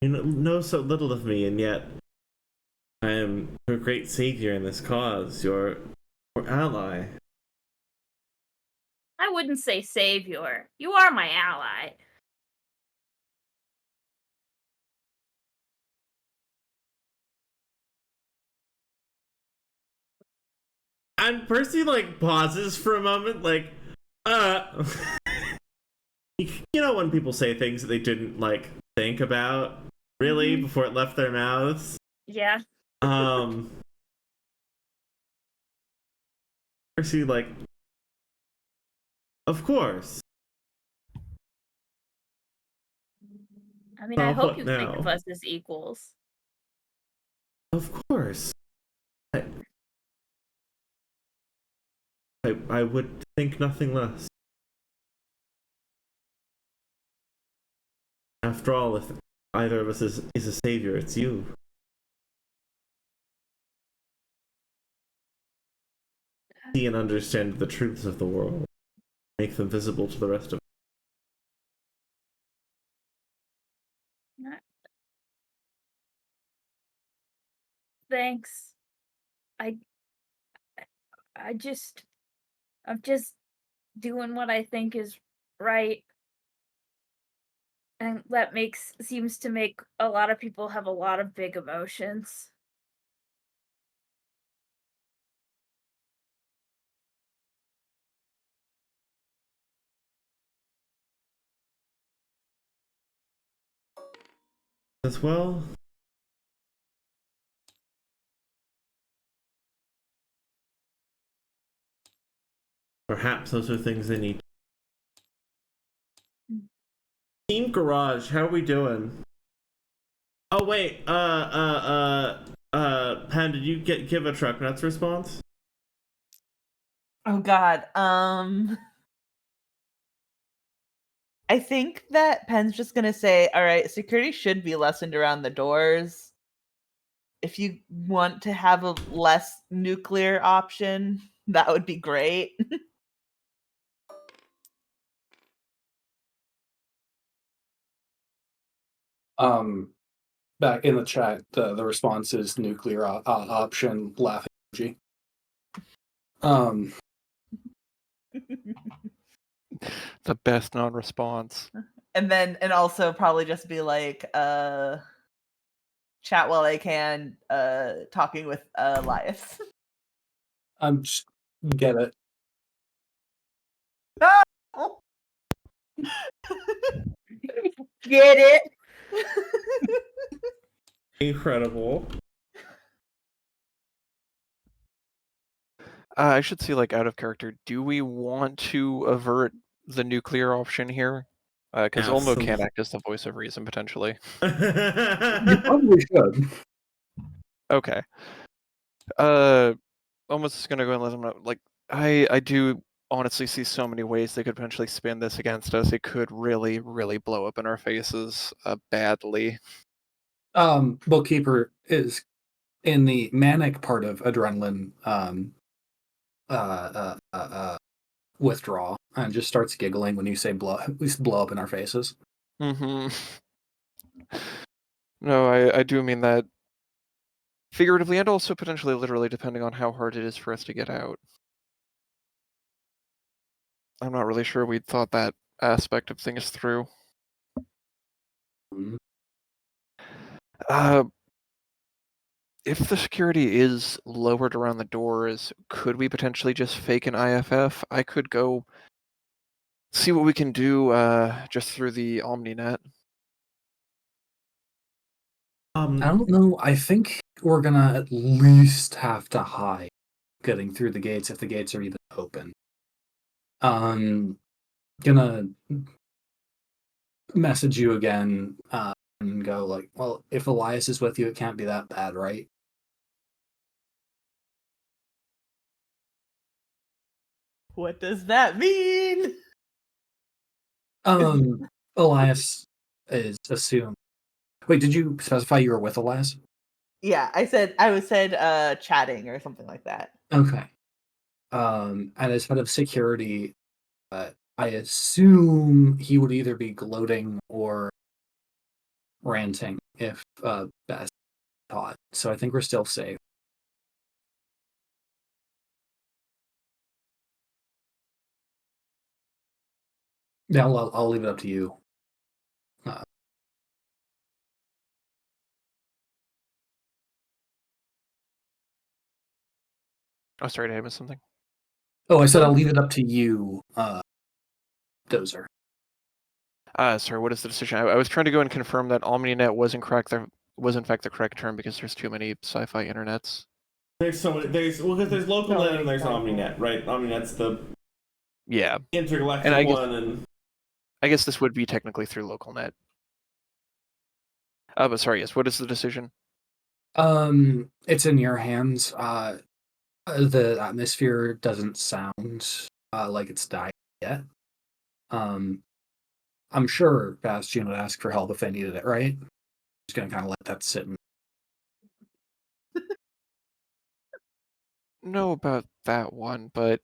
You know so little of me, and yet I am your great savior in this cause, your ally. I wouldn't say savior. You are my ally. And Percy pauses for a moment, you know when people say things that they didn't think about really before it left their mouths? Yeah. Percy of course. I mean, I hope What you now? think of us as equals. Of course. I would think nothing less. After all, if either of us is a savior, it's you. See and understand the truths of the world. Make them visible to the rest of us. Thanks. I'm just doing what I think is right. And that seems to make a lot of people have a lot of big emotions. As well. Perhaps those are things they need. Team Garage, how are we doing? Oh wait, Pen, did you give a truck nuts response? Oh God. I think that Pen's just gonna say, all right, security should be lessened around the doors. If you want to have a less nuclear option, that would be great. Back in the chat, the response is nuclear option, laughing emoji. The best non-response. And also probably just be like, chat while I can, talking with Elias. I'm just get it. Get it? Incredible. I should see out of character. Do we want to avert the nuclear option here? Because Olmo can act as the voice of reason potentially. You probably should. Okay. Almost just gonna go and let them know. Like, I do honestly see so many ways they could potentially spin this against us. It could really, really blow up in our faces badly. Bookkeeper is in the manic part of adrenaline withdrawal and just starts giggling when you say blow, at least blow up in our faces. Mm-hmm. No, I do mean that figuratively and also potentially literally, depending on how hard it is for us to get out. I'm not really sure we'd thought that aspect of things through. Mhm. If the security is lowered around the doors, could we potentially just fake an IFF? I could go see what we can do just through the OmniNet. I don't know. I think we're gonna at least have to hide getting through the gates if the gates are even open. Gonna message you again and go like, well, if Elias is with you, it can't be that bad, right? What does that mean? Elias is assumed. Wait, did you specify you were with Elias? Yeah, I said chatting or something like that. Okay. And as head of security, I assume he would either be gloating or ranting if Bess taught. So I think we're still safe. Yeah, I'll leave it up to you. Oh, sorry, did I miss something? Oh, I said I'll leave it up to you, Dozer. Sorry, what is the decision? I was trying to go and confirm that OmniNet was in fact the correct term because there's too many sci-fi internets. There's so many. Because there's local net and there's OmniNet, right? OmniNet's the intergalactic and one, and I guess this would be technically through LocalNet. But sorry, yes. What is the decision? It's in your hands. The atmosphere doesn't sound like it's died yet. I'm sure Bastion would ask for help if they needed it, right? Just gonna kind of let that sit. Know about that one, but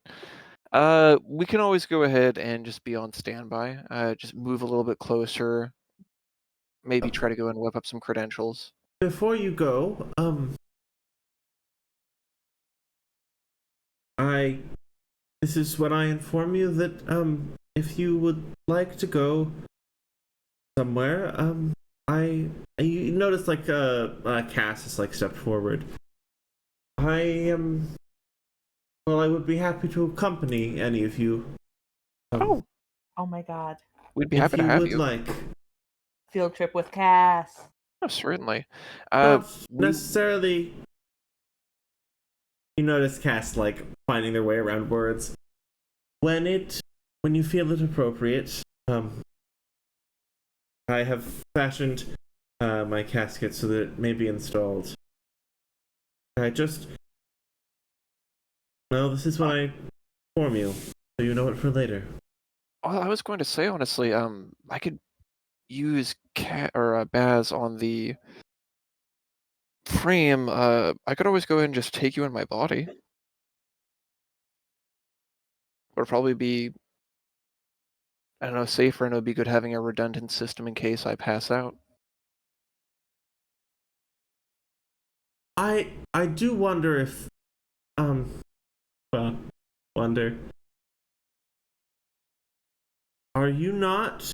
we can always go ahead and just be on standby. Just move a little bit closer. Maybe try to go and whip up some credentials. before you go, this is when I inform you that if you would like to go somewhere, you notice like Cass is like stepped forward. I am. Well, I would be happy to accompany any of you. Oh, Oh my god. we'd be if happy to you have would you. like. Field trip with Cass. Oh, certainly. Not necessarily. You notice Cass like finding their way around words. When you feel it appropriate, I have fashioned my casket so that it may be installed. No, this is when I inform you, so you know it for later. Well, I was going to say honestly, I could use Baz on the frame. I could always go ahead and just take you in my body. Would probably be, I don't know, safer, and it would be good having a redundant system in case I pass out. I do wonder if wonder. Are you not?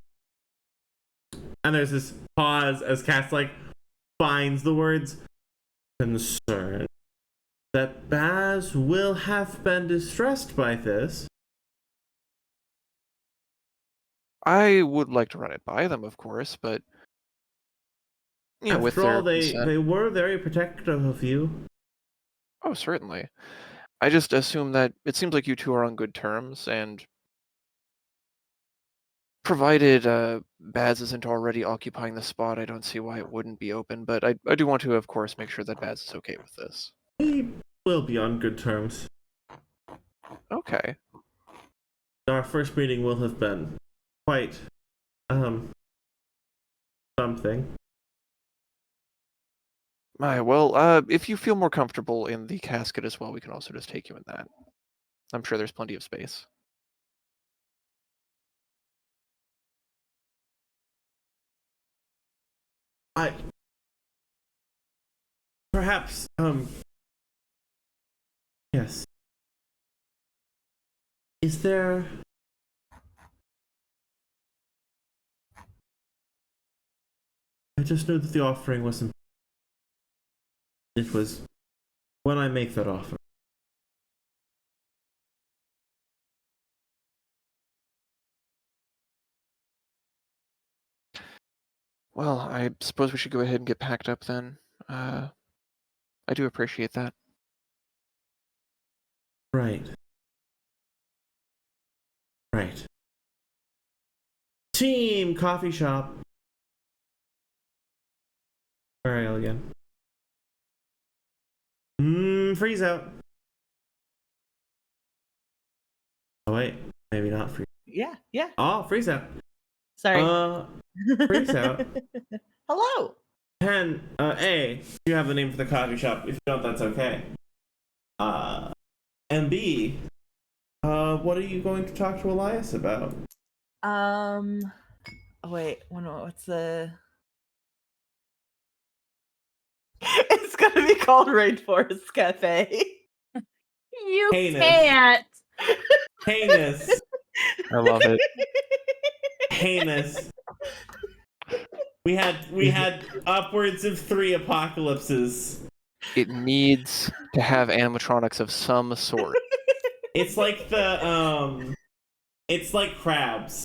And there's this pause as Cass like finds the words concerned that Baz will have been distressed by this. I would like to run it by them, of course, but with After all, their consent. they were very protective of you. Oh, certainly. I just assume that it seems like you two are on good terms, and provided Baz isn't already occupying the spot, I don't see why it wouldn't be open. But I do want to, of course, make sure that Baz is okay with this. We'll be on good terms. Okay. Our first meeting will have been quite, something. If you feel more comfortable in the casket as well, we can also just take you in that. I'm sure there's plenty of space. Perhaps, yes. Is there... I just knew that the offering wasn't... It was when I make that offer. Well, I suppose we should go ahead and get packed up then. I do appreciate that. Right. Right. Team coffee shop. Ariel again. Freeze out. Oh wait, maybe not freeze. Yeah. Oh, freeze out. Sorry. Freeze out. Hello. Pen, A, you have the name for the coffee shop. If you don't, that's okay. And B, what are you going to talk to Elias about? Wait, what's the... It's gonna be called Rainforest Cafe. You Heinous. can't. Heinous. I love it. Heinous. We had upwards of 3 apocalypses. It needs to have animatronics of some sort. It's like it's like crabs.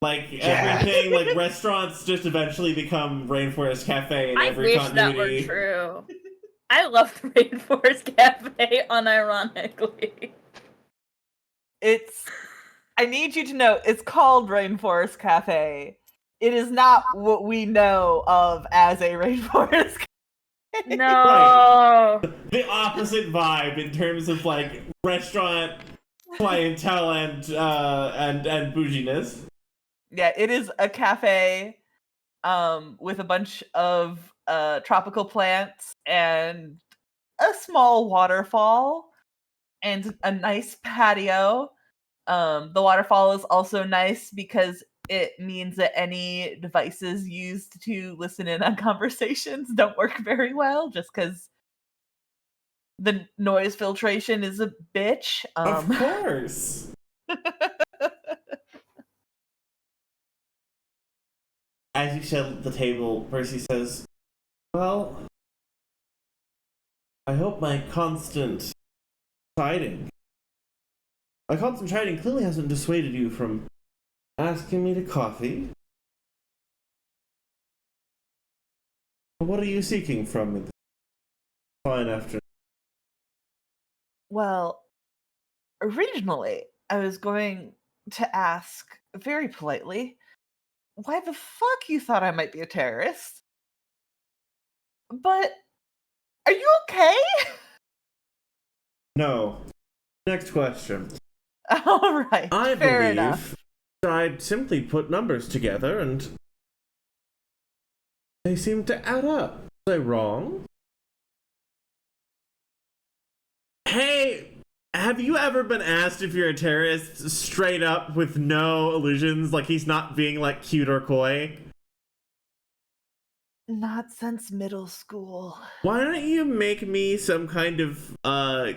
Like Yeah. everything, like restaurants just eventually become Rainforest Cafe in I every wish that were continuity. true. I love the Rainforest Cafe, unironically. I need you to know, it's called Rainforest Cafe. It is not what we know of as a Rainforest Cafe. No. The opposite vibe in terms of like restaurant clientele and bouginess. Yeah, it is a cafe with a bunch of tropical plants and a small waterfall and a nice patio. The waterfall is also nice because it means that any devices used to listen in on conversations don't work very well, just because the noise filtration is a bitch. Of course. As you sit at the table, Percy says, "Well, I hope my constant chiding clearly hasn't dissuaded you from asking me to coffee. What are you seeking from me this fine afternoon?" Well, originally, I was going to ask very politely why the fuck you thought I might be a terrorist. But are you okay? No. Next question. All right. I fair believe enough. I'd simply put numbers together and they seem to add up. Was I wrong? Hey, have you ever been asked if you're a terrorist straight up with no illusions, like he's not being like cute or coy? Not since middle school. Why don't you make me some kind of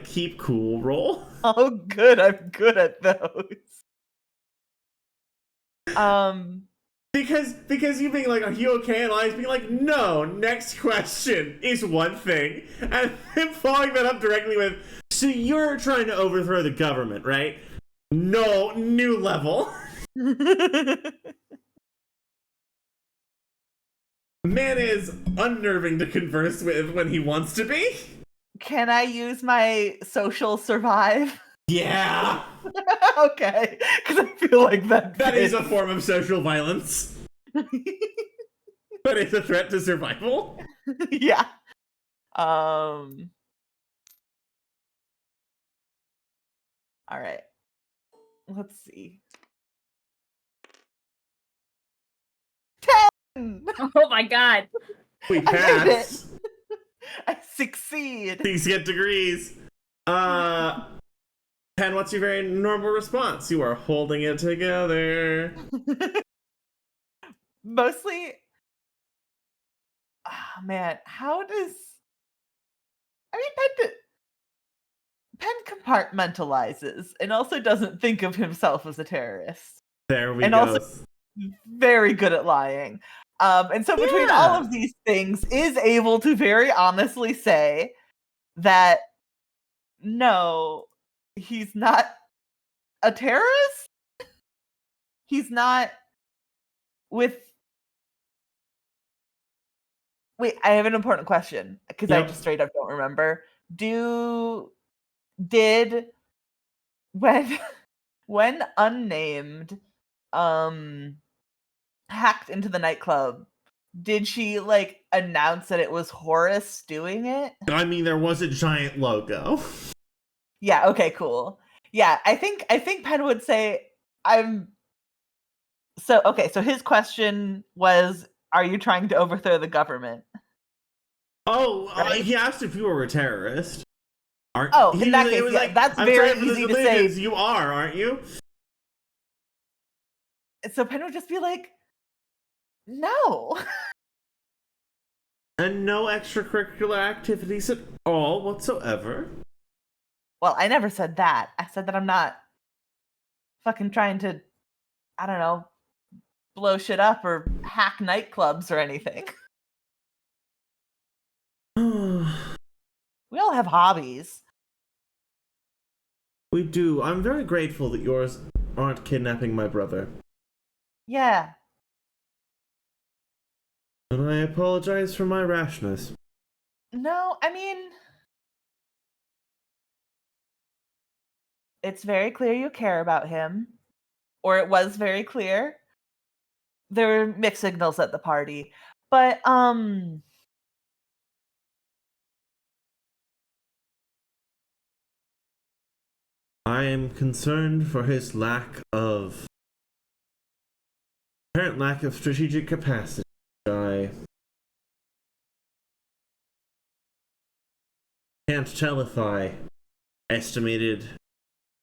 keep cool roll? Oh, good. I'm good at those. Because you being like, "Are you okay?" and Elias being like, "No, next question," is one thing. And him following that up directly with, "So you're trying to overthrow the government, right?" No, new level. Man is unnerving to converse with when he wants to be. Can I use my social survive? Yeah. Okay, because I feel like That is a form of social violence. But it's a threat to survival. Yeah. All right. Let's see. 10! Oh my god. We I made pass. I succeed. These get degrees. Pen, what's your very normal response? You are holding it together. Mostly, oh man, how does... I mean, Pen compartmentalizes and also doesn't think of himself as a terrorist. There we And go. also very good at lying. And so between all of these things, is able to very honestly say that no, he's not a terrorist. He's not with... Wait, I have an important question because I Yep. just straight up don't remember. Did when unnamed hacked into the nightclub, did she like announce that it was Horace doing it? I mean, there was a giant logo. Yeah, okay, cool. Yeah, I think Penn would say I'm... So okay, so his question was, are you trying to overthrow the government? Oh, Right? he asked if you were a terrorist. Oh, in that case, yeah, that's I'm very sorry for the easy to delusions. say. You are, aren't you? So Penn would just be like, no. And no extracurricular activities at all whatsoever. Well, I never said that. I said that I'm not fucking trying to, I don't know, blow shit up or hack nightclubs or anything. We all have hobbies. We do. I'm very grateful that yours aren't kidnapping my brother. Yeah. And I apologize for my rashness. No, I mean, it's very clear you care about him. Or it was very clear. There were mixed signals at the party. But, I am concerned for his apparent lack of strategic capacity. I can't tell if I estimated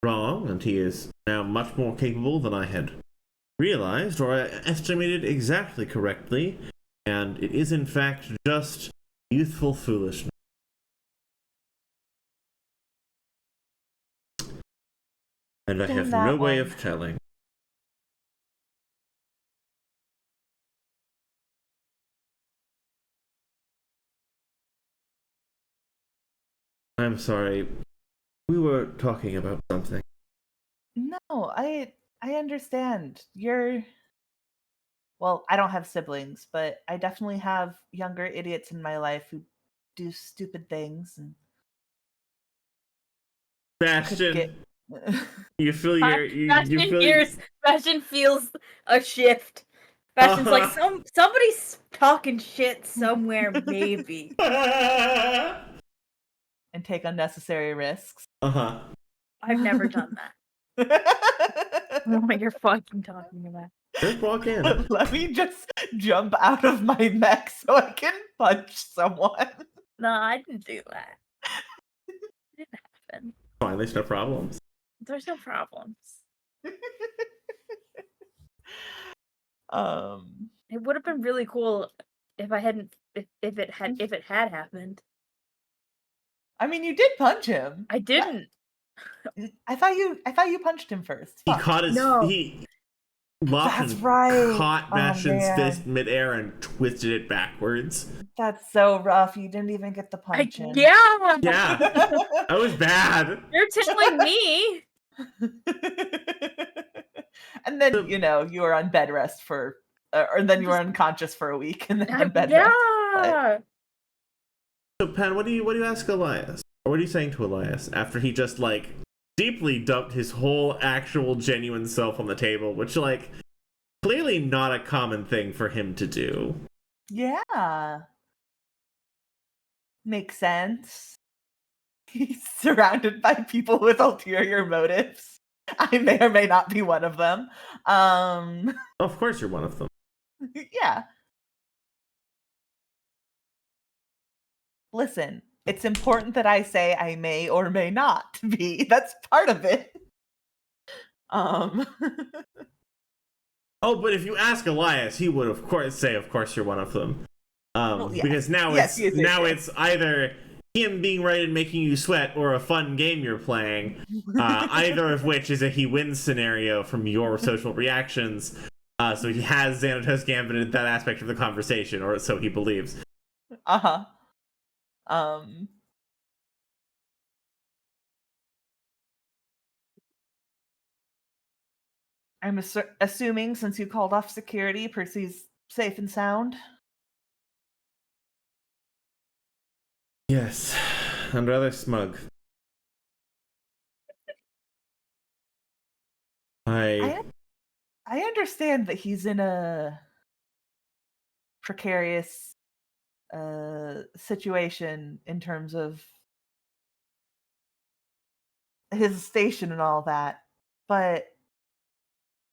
wrong, and he is now much more capable than I had realized, or I estimated exactly correctly, and it is in fact just youthful foolishness. And I have no way of telling. I'm sorry. We were talking about something. no, I understand. Well, I don't have siblings, but I definitely have younger idiots in my life who do stupid things and Bastion, get... you feel you Bastion feel hears. Bastion feels a shift. Bastion's like, somebody's talking shit somewhere, maybe. and take unnecessary risks. Uh-huh. I've never done that. What you're fucking talking about? Just walk in. Let me just jump out of my mech so I can punch someone. No, I didn't do that. It didn't happen. Fine, there's no problems. There's no problems. It would have been really cool if I hadn't if it had happened. I mean, you did punch him. I didn't. I thought you punched him first. He Fuck. caught his No. he locked That's and right. caught Oh, Bastion's man. fist midair and twisted it backwards. That's so rough. You didn't even get the punch in. Yeah. Yeah. That was bad. You're telling me. And then, you know, you were on bed rest for, or then you were unconscious for a week and then on bed rest. Yeah. So Pen, what do you ask Elias? Or what are you saying to Elias after he just like deeply dumped his whole actual genuine self on the table, which like clearly not a common thing for him to do. Yeah. Makes sense. He's surrounded by people with ulterior motives. I may or may not be one of them. Of course you're one of them. Yeah. Listen, it's important that I say I may or may not be. That's part of it. Oh, but if you ask Elias, he would of course say, "Of course you're one of them." Well, yes. Because now Yes, he is it's either him being right and making you sweat, or a fun game you're playing. Either of which is a he wins scenario from your social reactions. So he has Xanatos Gambit in that aspect of the conversation, or so he believes. Uh-huh. I'm assuming since you called off security, Percy's safe and sound. Yes, and rather smug. I understand that he's in a precarious situation in terms of his station and all that, but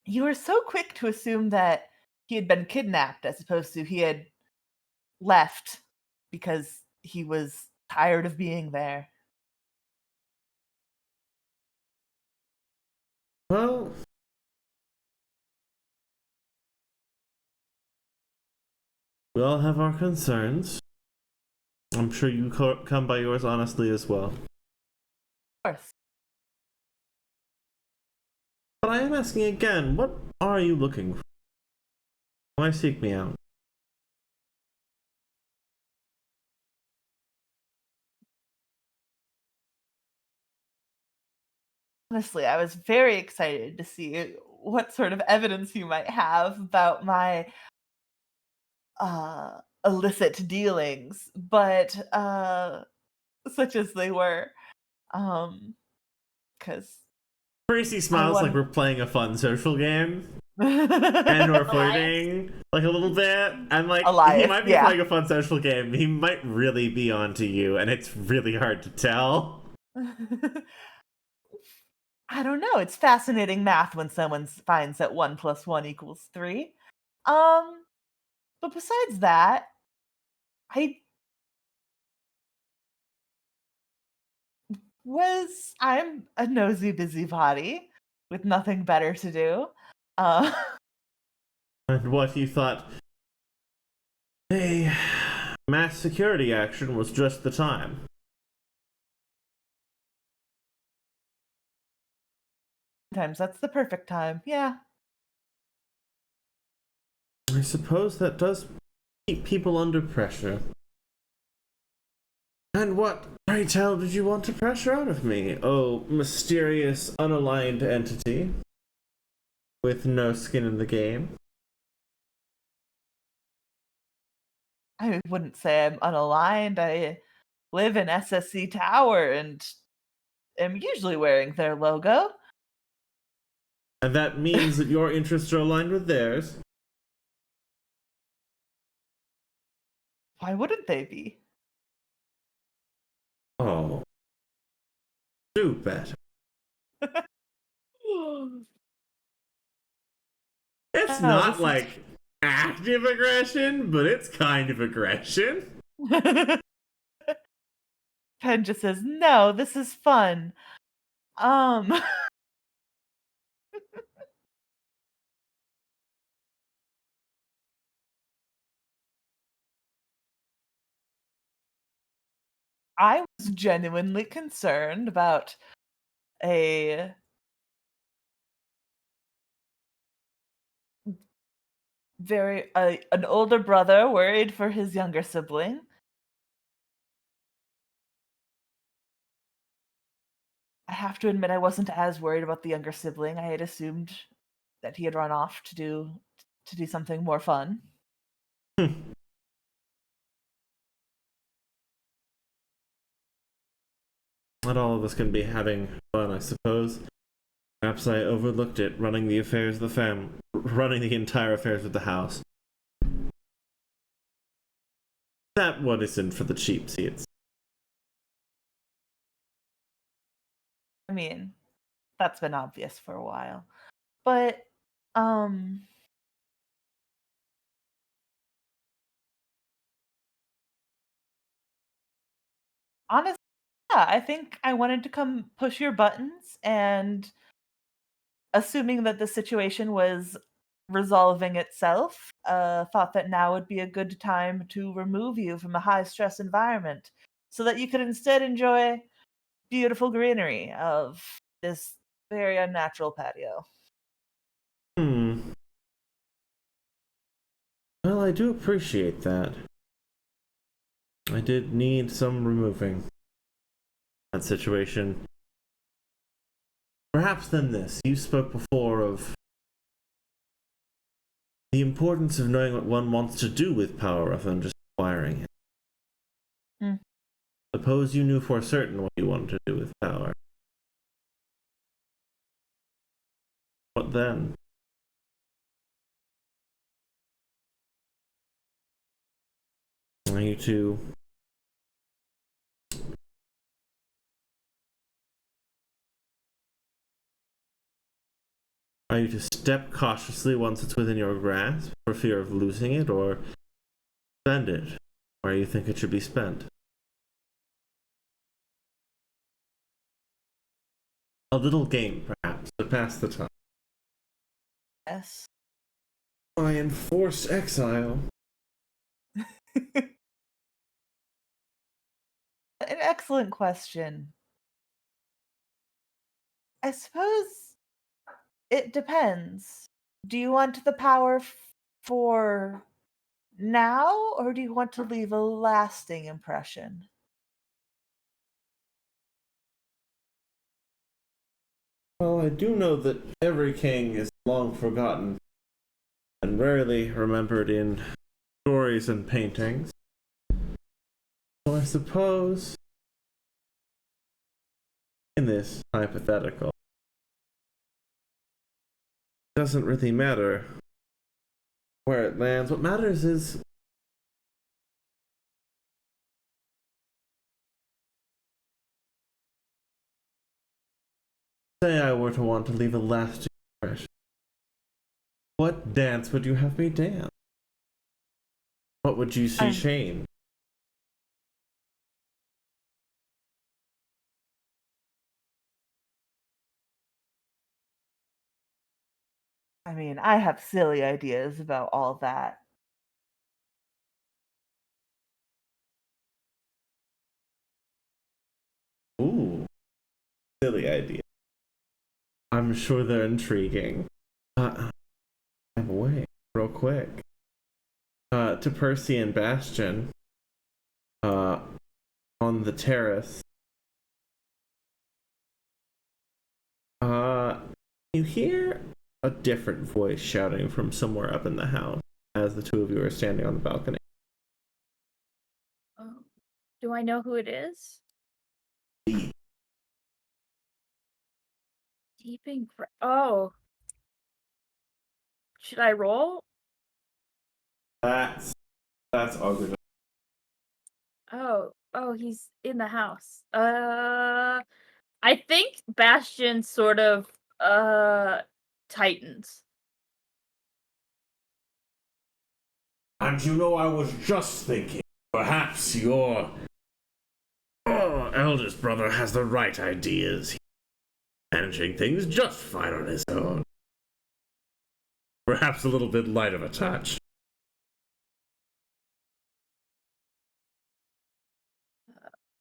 you were so quick to assume that he had been kidnapped as opposed to he had left because he was tired of being there. Well, we all have our concerns. I'm sure you come by yours honestly as well. Of course. But I am asking again, what are you looking for? Why seek me out? Honestly, I was very excited to see what sort of evidence you might have about my illicit dealings, but such as they were, because Percy smiles like we're playing a fun social game. And we're flirting like a little bit, and like Elias, he might be yeah. playing a fun social game. He might really be onto you, and it's really hard to tell. I don't know. It's fascinating math when someone finds that 1 + 1 = 3. But besides that, I'm a nosy busybody with nothing better to do. And what you thought a mass security action was just the time. Sometimes that's the perfect time. Yeah. I suppose that does keep people under pressure. And what, pray tell, did you want to pressure out of me? Oh, mysterious, unaligned entity with no skin in the game. I wouldn't say I'm unaligned. I live in SSC Tower and am usually wearing their logo. And that means that your interests are aligned with theirs. Why wouldn't they be? Oh. Do better. It's not like active aggression, but it's kind of aggression. Pen just says, "No, this is fun." I was genuinely concerned about an older brother worried for his younger sibling. I have to admit I wasn't as worried about the younger sibling. I had assumed that he had run off to do something more fun. Not all of us can be having fun, I suppose. Perhaps I overlooked it, running the entire affairs of the house. That one isn't for the cheap seats. I mean, that's been obvious for a while. But, um, honestly, yeah, I think I wanted to come push your buttons, and assuming that the situation was resolving itself, thought that now would be a good time to remove you from a high stress environment so that you could instead enjoy beautiful greenery of this very unnatural patio. Hmm. Well, I do appreciate that. I did need some removing that situation. Perhaps then this. You spoke before of the importance of knowing what one wants to do with power rather than just acquiring it. Hmm. Suppose you knew for certain what you wanted to do with power. What then? Are you to step cautiously once it's within your grasp for fear of losing it, or spend it where you think it should be spent? A little game, perhaps, to pass the time. Yes. By enforced exile. An excellent question. I suppose it depends. Do you want the power for now, or do you want to leave a lasting impression? Well, I do know that every king is long forgotten and rarely remembered in stories and paintings. So I suppose, in this hypothetical, it doesn't really matter where it lands. What matters is say I were to want to leave a lasting impression. What dance would you have me dance? What would you see I'm change? I mean, I have silly ideas about all that. Ooh, silly idea. I'm sure they're intriguing. I'm away real quick. To Percy and Bastion, uh, on the terrace. Uh, you hear a different voice shouting from somewhere up in the house as the two of you are standing on the balcony. Oh. Do I know who it is? Oh. Should I roll? That's ugly. Oh, he's in the house. I think Bastion sort of tightens. And you know, I was just thinking, perhaps your eldest brother has the right ideas. He's managing things just fine on his own. Perhaps a little bit light of a touch.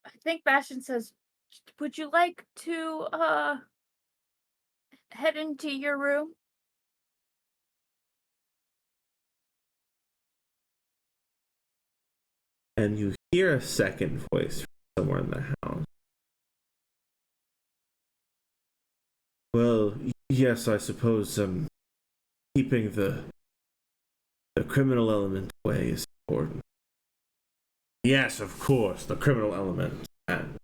I think Bastion says, "Would you like to head into your room?" And you hear a second voice from somewhere in the house. Well, yes, I suppose keeping the criminal element away is important. Yes, of course, the criminal element. And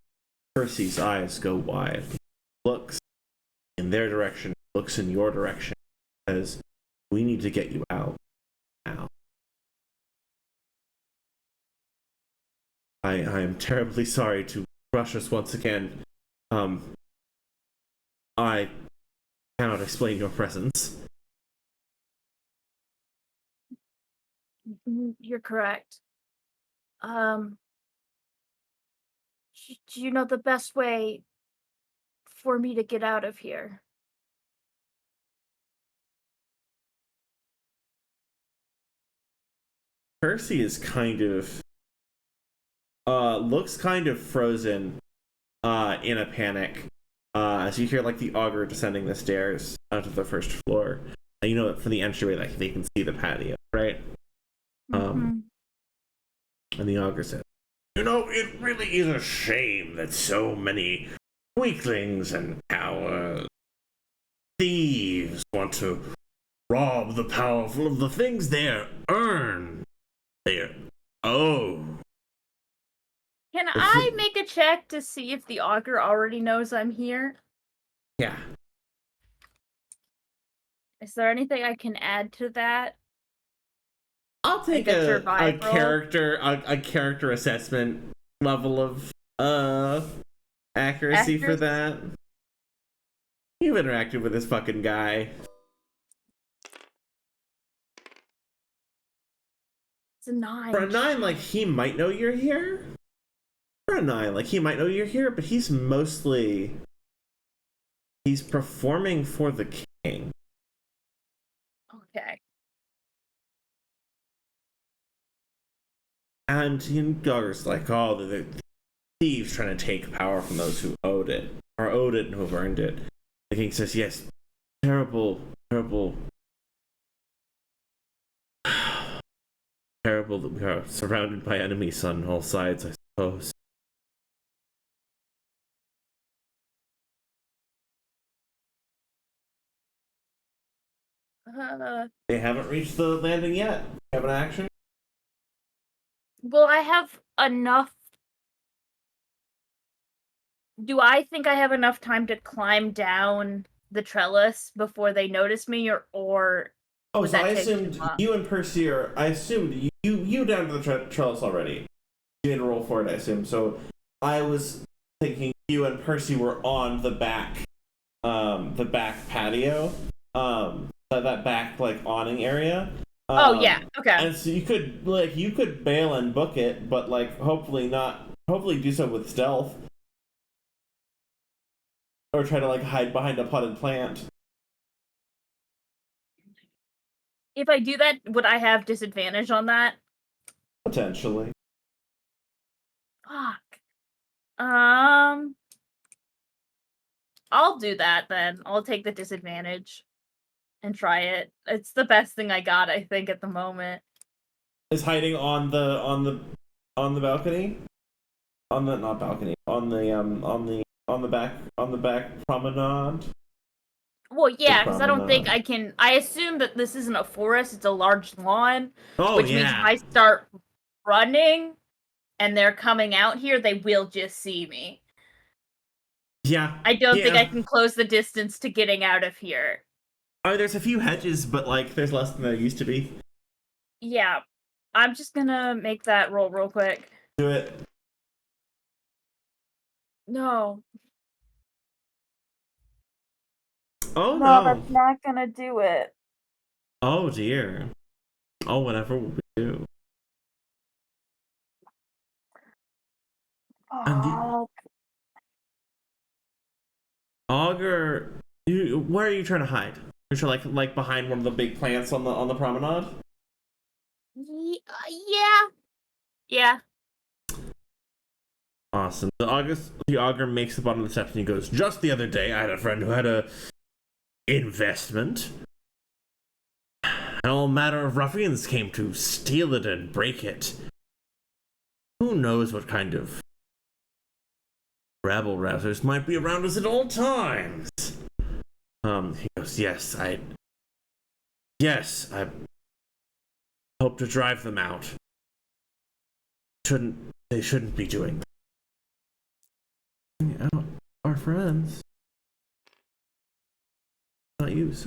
Percy's eyes go wide. He looks in their direction, looks in your direction, says, "We need to get you out now." I am terribly sorry to rush us once again. I cannot explain your presence. You're correct. Do you know the best way for me to get out of here? Percy is kind of looks kind of frozen in a panic as you hear like the augur descending the stairs onto the first floor. And you know that from the entryway that they can see the patio, right? Mm-hmm. And the augur said, "You know, it really is a shame that so many weaklings and cowards, thieves want to rob the powerful of the things they earn. Oh. Can I make a check to see if the augur already knows I'm here? Yeah. Is there anything I can add to that? I'll take Like a a survival? character assessment level of accuracy for that. You've interacted with this fucking guy. It's a 9. For a 9, like, he might know you're here. For a 9, like, he might know you're here, but he's performing for the king. Okay. And Gugger's like, oh, the thieves trying to take power from those who owed it and who have earned it. The king says, yes, terrible, terrible, terrible that we are surrounded by enemies on all sides, I suppose. They haven't reached the landing yet. Have an action? Will I have enough? Do I think I have enough time to climb down the trellis before they notice me, or Oh, would so that I take assumed too long? you and Percy are. I assumed you down to the trellis already. You made a roll for it, I assume. So I was thinking you and Percy were on the back patio, that back like awning area. Oh yeah, okay. And so you could bail and book it, but like hopefully do so with stealth, or try to like hide behind a potted plant. If I do that, would I have disadvantage on that? Potentially. Fuck. I'll do that then. I'll take the disadvantage and try it. It's the best thing I got, I think, at the moment. Is hiding on the balcony? On the not balcony. On the back promenade. Well, yeah, because I don't think I can. I assume that this isn't a forest; it's a large lawn. Oh, which means if I start running and they're coming out here, they will just see me. Yeah. I don't think I can close the distance to getting out of here. Oh, there's a few hedges, but like there's less than there used to be. Yeah. I'm just gonna make that roll real quick. Do it. No. Oh No, no. that's not gonna do it. Oh dear. Oh, whatever will we do? Oh. Augur, where are you trying to hide? You're trying like behind one of the big plants on the promenade? Yeah. Yeah. Awesome. The augur makes the bottom of the steps and he goes, just the other day I had a friend who had a investment. And all manner of ruffians came to steal it and break it. Who knows what kind of rabble rousers might be around us at all times. He goes, yes, I hope to drive them out. They shouldn't be doing that. Out our friends. Not you. So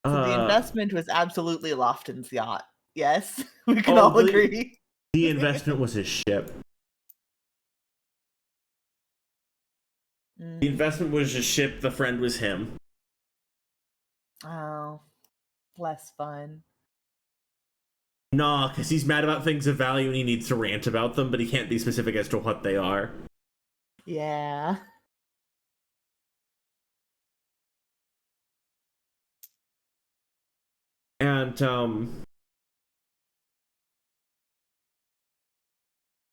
the investment was absolutely Lofton's yacht. Yes, we can all agree. The investment was his ship. The investment was a ship, the friend was him. Oh, less fun. Nah, because he's mad about things of value and he needs to rant about them, but he can't be specific as to what they are. Yeah. And,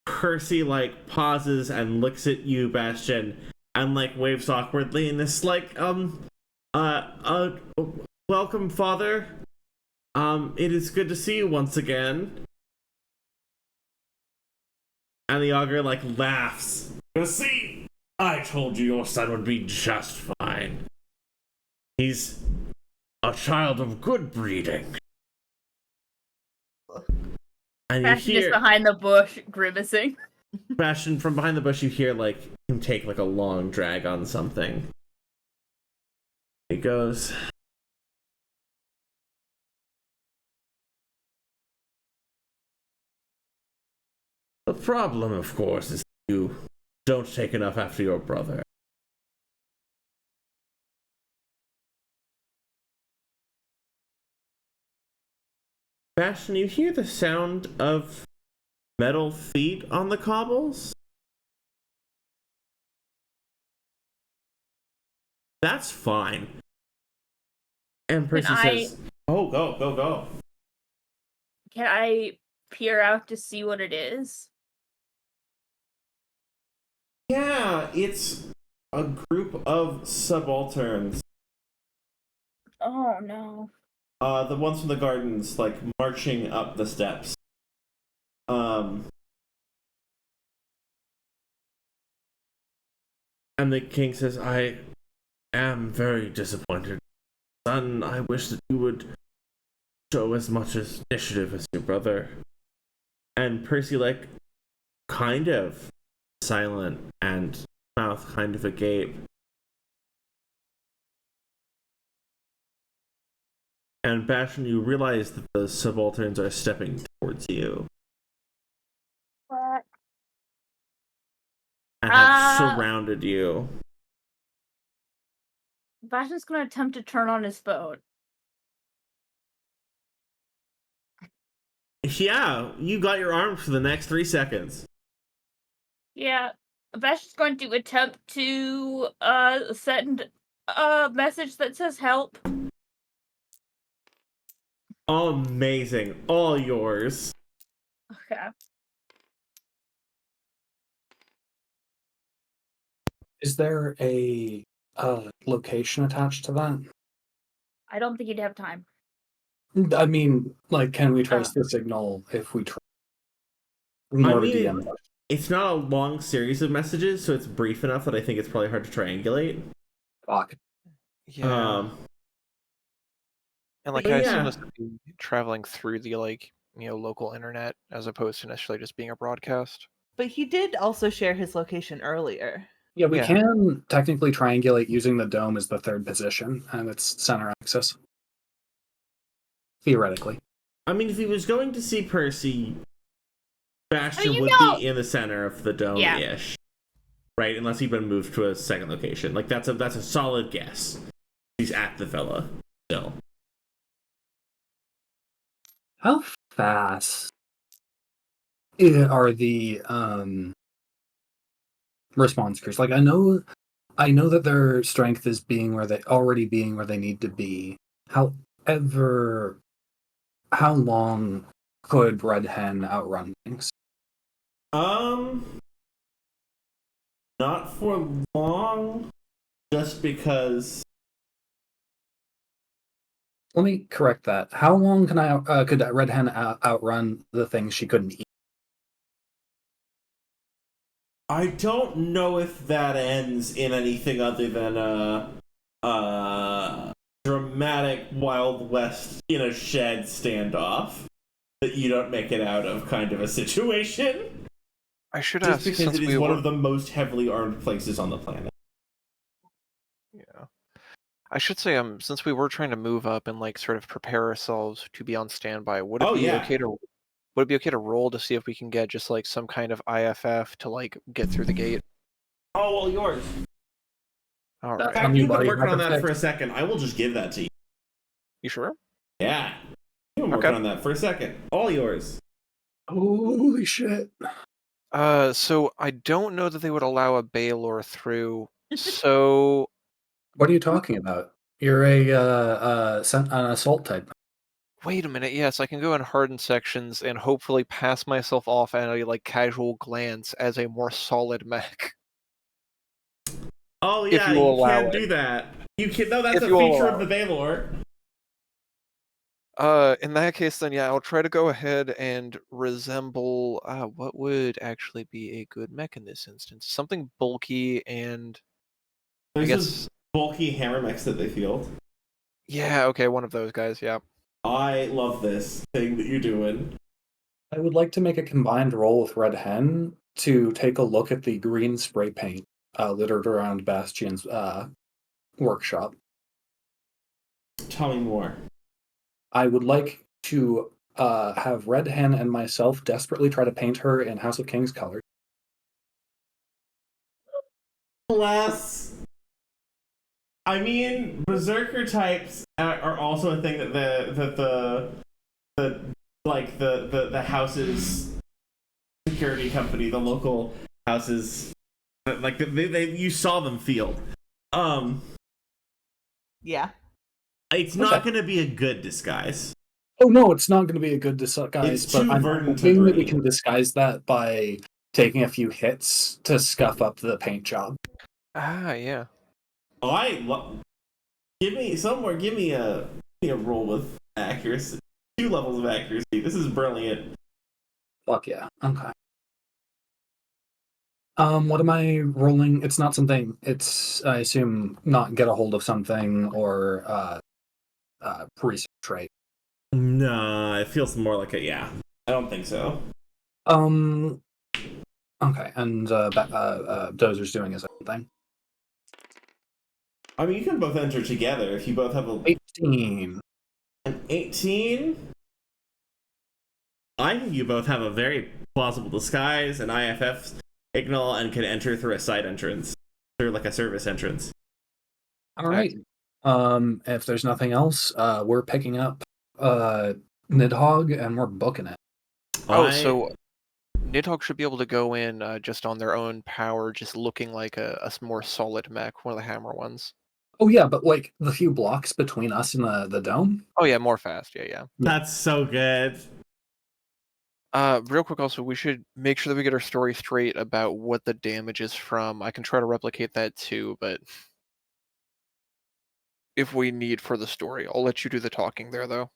Percy, like, pauses and looks at you, Bastion, and, like, waves awkwardly, and it's like, welcome, father. It is good to see you once again. And the augur, like, laughs. See, I told you your son would be just fine. He's a child of good breeding. And you Bastion is hear behind the bush, grimacing. Bastion from behind the bush. You hear like him take like a long drag on something. He goes, "The problem, of course, is you don't take enough after your brother." Bastion, you hear the sound of metal feet on the cobbles? That's fine. And Percy says, "Oh, go. Can I peer out to see what it is? Yeah, it's a group of subalterns. Oh no. The ones from the gardens, like, marching up the steps. And the king says, "I am very disappointed. Son, I wish that you would show as much as initiative as your brother." And Percy, like, kind of silent and mouth kind of agape. And Bastion, you realize that the subalterns are stepping towards you. What? And have surrounded you. Bastion's gonna attempt to turn on his phone. Yeah, you got your arms for the next 3 seconds. Yeah. Bastion's going to attempt to send a message that says help. Amazing. All yours. Okay. Is there a location attached to that? I don't think he'd have time. I mean, like, can we trace the signal if we try? It's not a long series of messages, so it's brief enough that I think it's probably hard to triangulate. Fuck. Yeah. And like I assume this would be traveling through the local internet as opposed to necessarily just being a broadcast. But he did also share his location earlier. Yeah, we can technically triangulate using the dome as the third position and its center axis. Theoretically. I mean, if he was going to see Percy, Bastion would be in the center of the dome-ish. Right? Unless he'd been moved to a second location. Like, that's a solid guess. He's at the villa still. How fast are the response crews? Like, I know that their strength is being where they need to be. However, how long could Red Hen outrun things? Not for long, just because. Let me correct that. How long could Red Hen outrun the things she couldn't eat? I don't know if that ends in anything other than a dramatic Wild West in a shed standoff that you don't make it out of kind of a situation. I should just ask, because it is one of the most heavily armed places on the planet. Yeah. I should say, since we were trying to move up and like sort of prepare ourselves to be on standby, would it be okay to roll to see if we can get just like some kind of IFF to like get through the gate? Oh, well, yours. All That's right. on Fact, you, you've been buddy. working on that Perfect. for a second. I will just give that to you. You sure? Yeah. You've been working on that for a second. All yours. Holy shit. So I don't know that they would allow a Baylor through. So What are you talking about? You're an assault type. wait a minute. Yes, I can go in hardened sections and hopefully pass myself off at a like casual glance as a more solid mech. Oh If yeah, you will you allow can it. do that. You can. No, that's If a you will feature allow of the Baylor. In that case, then yeah, I'll try to go ahead and resemble. What would actually be a good mech in this instance? Something bulky and I There's guess. those bulky hammer mechs that they field. Yeah, okay, one of those guys. Yeah. I love this thing that you're doing. I would like to make a combined roll with Red Hen to take a look at the green spray paint littered around Bastion's workshop. Tell me more. I would like to have Red Hen and myself desperately try to paint her in House of Kings colors. Bless. I mean, berserker types are also a thing that the house's security company, the local houses, like they you saw them field. Yeah. It's not going to be a good disguise. Oh no, it's not going to be a good disguise, It's but too I'm verdant to hoping that we green. can disguise that by taking a few hits to scuff up the paint job. Yeah. Give me a roll with accuracy. 2 levels of accuracy. This is brilliant. Fuck yeah. Okay. What am I rolling? It's not something. It's, I assume, not get a hold of something or research, right? Nah, it feels more like a yeah. I don't think so. Okay, and Dozer's doing his own thing. I mean, you can both enter together if you both have 18. an 18. I think you both have a very plausible disguise, an IFF signal, and can enter through a side entrance, through like a service entrance. All right. If there's nothing else, we're picking up Nidhogg and we're booking it. So Nidhogg should be able to go in just on their own power, just looking like a more solid mech, one of the hammer ones. Oh yeah, but like the few blocks between us and the dome. Oh yeah, more fast. Yeah. That's so good. Real quick, also, we should make sure that we get our story straight about what the damage is from. I can try to replicate that too, but if we need for the story, I'll let you do the talking there, though.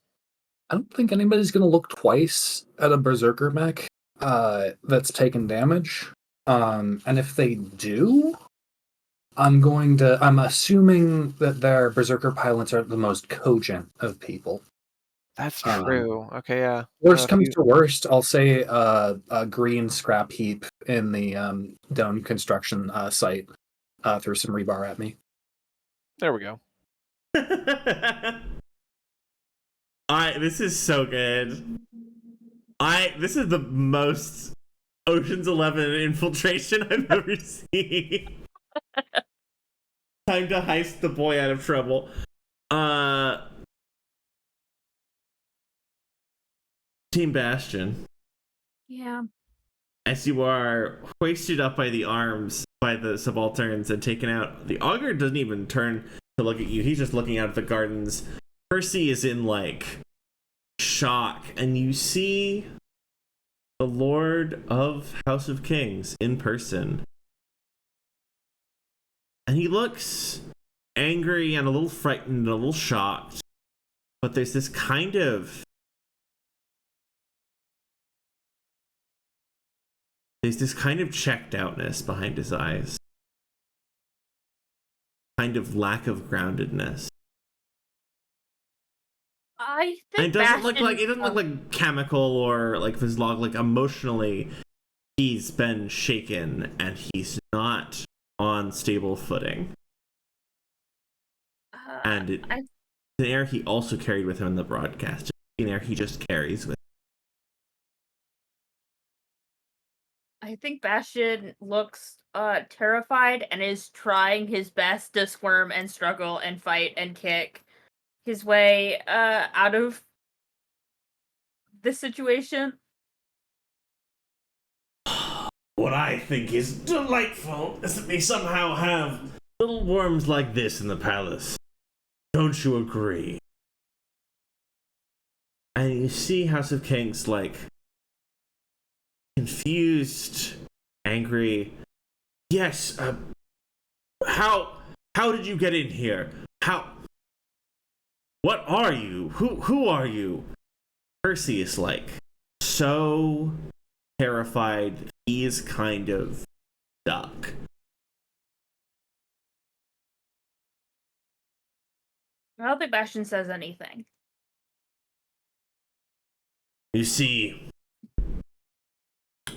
I don't think anybody's gonna look twice at a berserker mech that's taken damage. And if they do, I'm assuming that their berserker pilots are the most cogent of people. That's true. Okay, yeah. Worst comes to worst, I'll say a green scrap heap in the dome construction site. Throw some rebar at me. There we go. This is so good. This is the most Ocean's 11 infiltration I've ever seen. Time to heist the boy out of trouble. Team Bastion. Yeah. As you are hoisted up by the arms by the subalterns and taken out, the augur doesn't even turn to look at you. He's just looking out at the gardens. Percy is in like shock, and you see the Lord of House of Kings in person. And he looks angry and a little frightened and a little shocked. But there's this kind of checked outness behind his eyes. Kind of lack of groundedness. I think And it doesn't look like chemical or like physiological, like emotionally he's been shaken and he's not on stable footing. And it's an air he also carried with him in the broadcast. An air he just carries with him. I I think Bastion looks terrified and is trying his best to squirm and struggle and fight and kick his way out of this situation. What I think is delightful is that we somehow have little worms like this in the palace. Don't you agree? And you see House of Kings, like, confused, angry. Yes, how did you get in here? What are you? Who are you? Percy is, like, so terrified, he's kind of stuck. I don't think Bastion says anything. You see,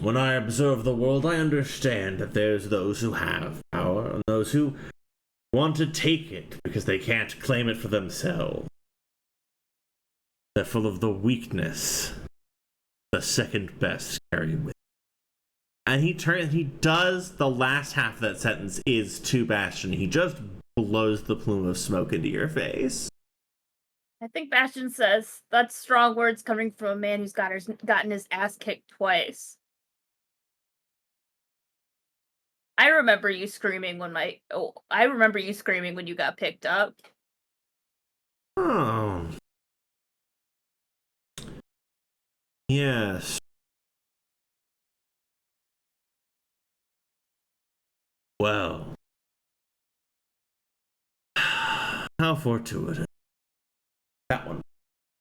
when I observe the world, I understand that there's those who have power and those who want to take it because they can't claim it for themselves. They're full of the weakness the second best carry with. And he does the last half of that sentence is to Bastion. He just blows the plume of smoke into your face. I think Bastion says, that's strong words coming from a man who's gotten his ass kicked twice. I remember you screaming when you got picked up. Oh. Yes. Well. How fortuitous. That one.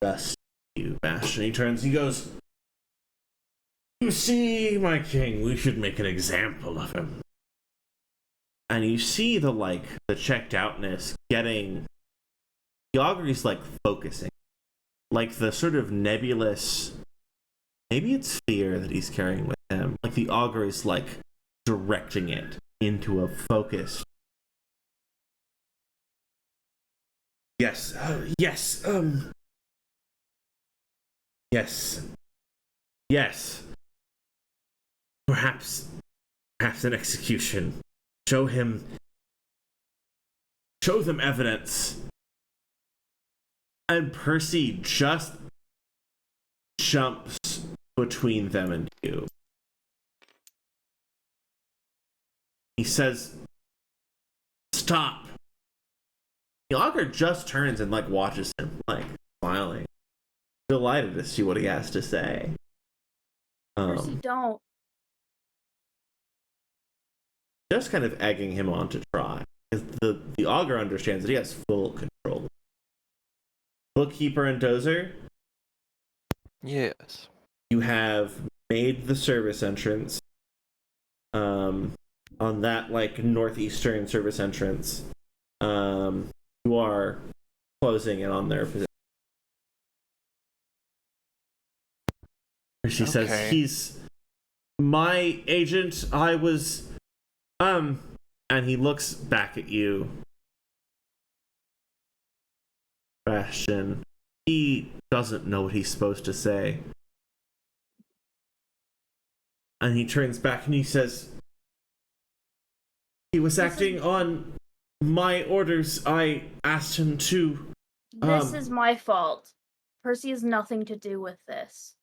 Just you, Bastion. He turns, he goes, you see, my king, we should make an example of him. And you see the checked outness getting, the augury's focusing. Like the sort of nebulous, maybe it's fear that he's carrying with him. Like the augury's directing it into a focus. Yes, yes. Perhaps an execution. Show them evidence. And Percy just jumps between them and you. He says, stop. The augur just turns and watches him, smiling. Delighted to see what he has to say. Percy, don't. Just kind of egging him on to try. Because the augur understands that he has full control. Bookkeeper and Dozer? Yes. You have made the service entrance. On that, northeastern service entrance. You are closing in on their position. She says, he's my agent. I was, and he looks back at you, Bastion. He doesn't know what he's supposed to say. And he turns back and he says, he was acting on my orders. I asked him to. This is my fault. Percy has nothing to do with this.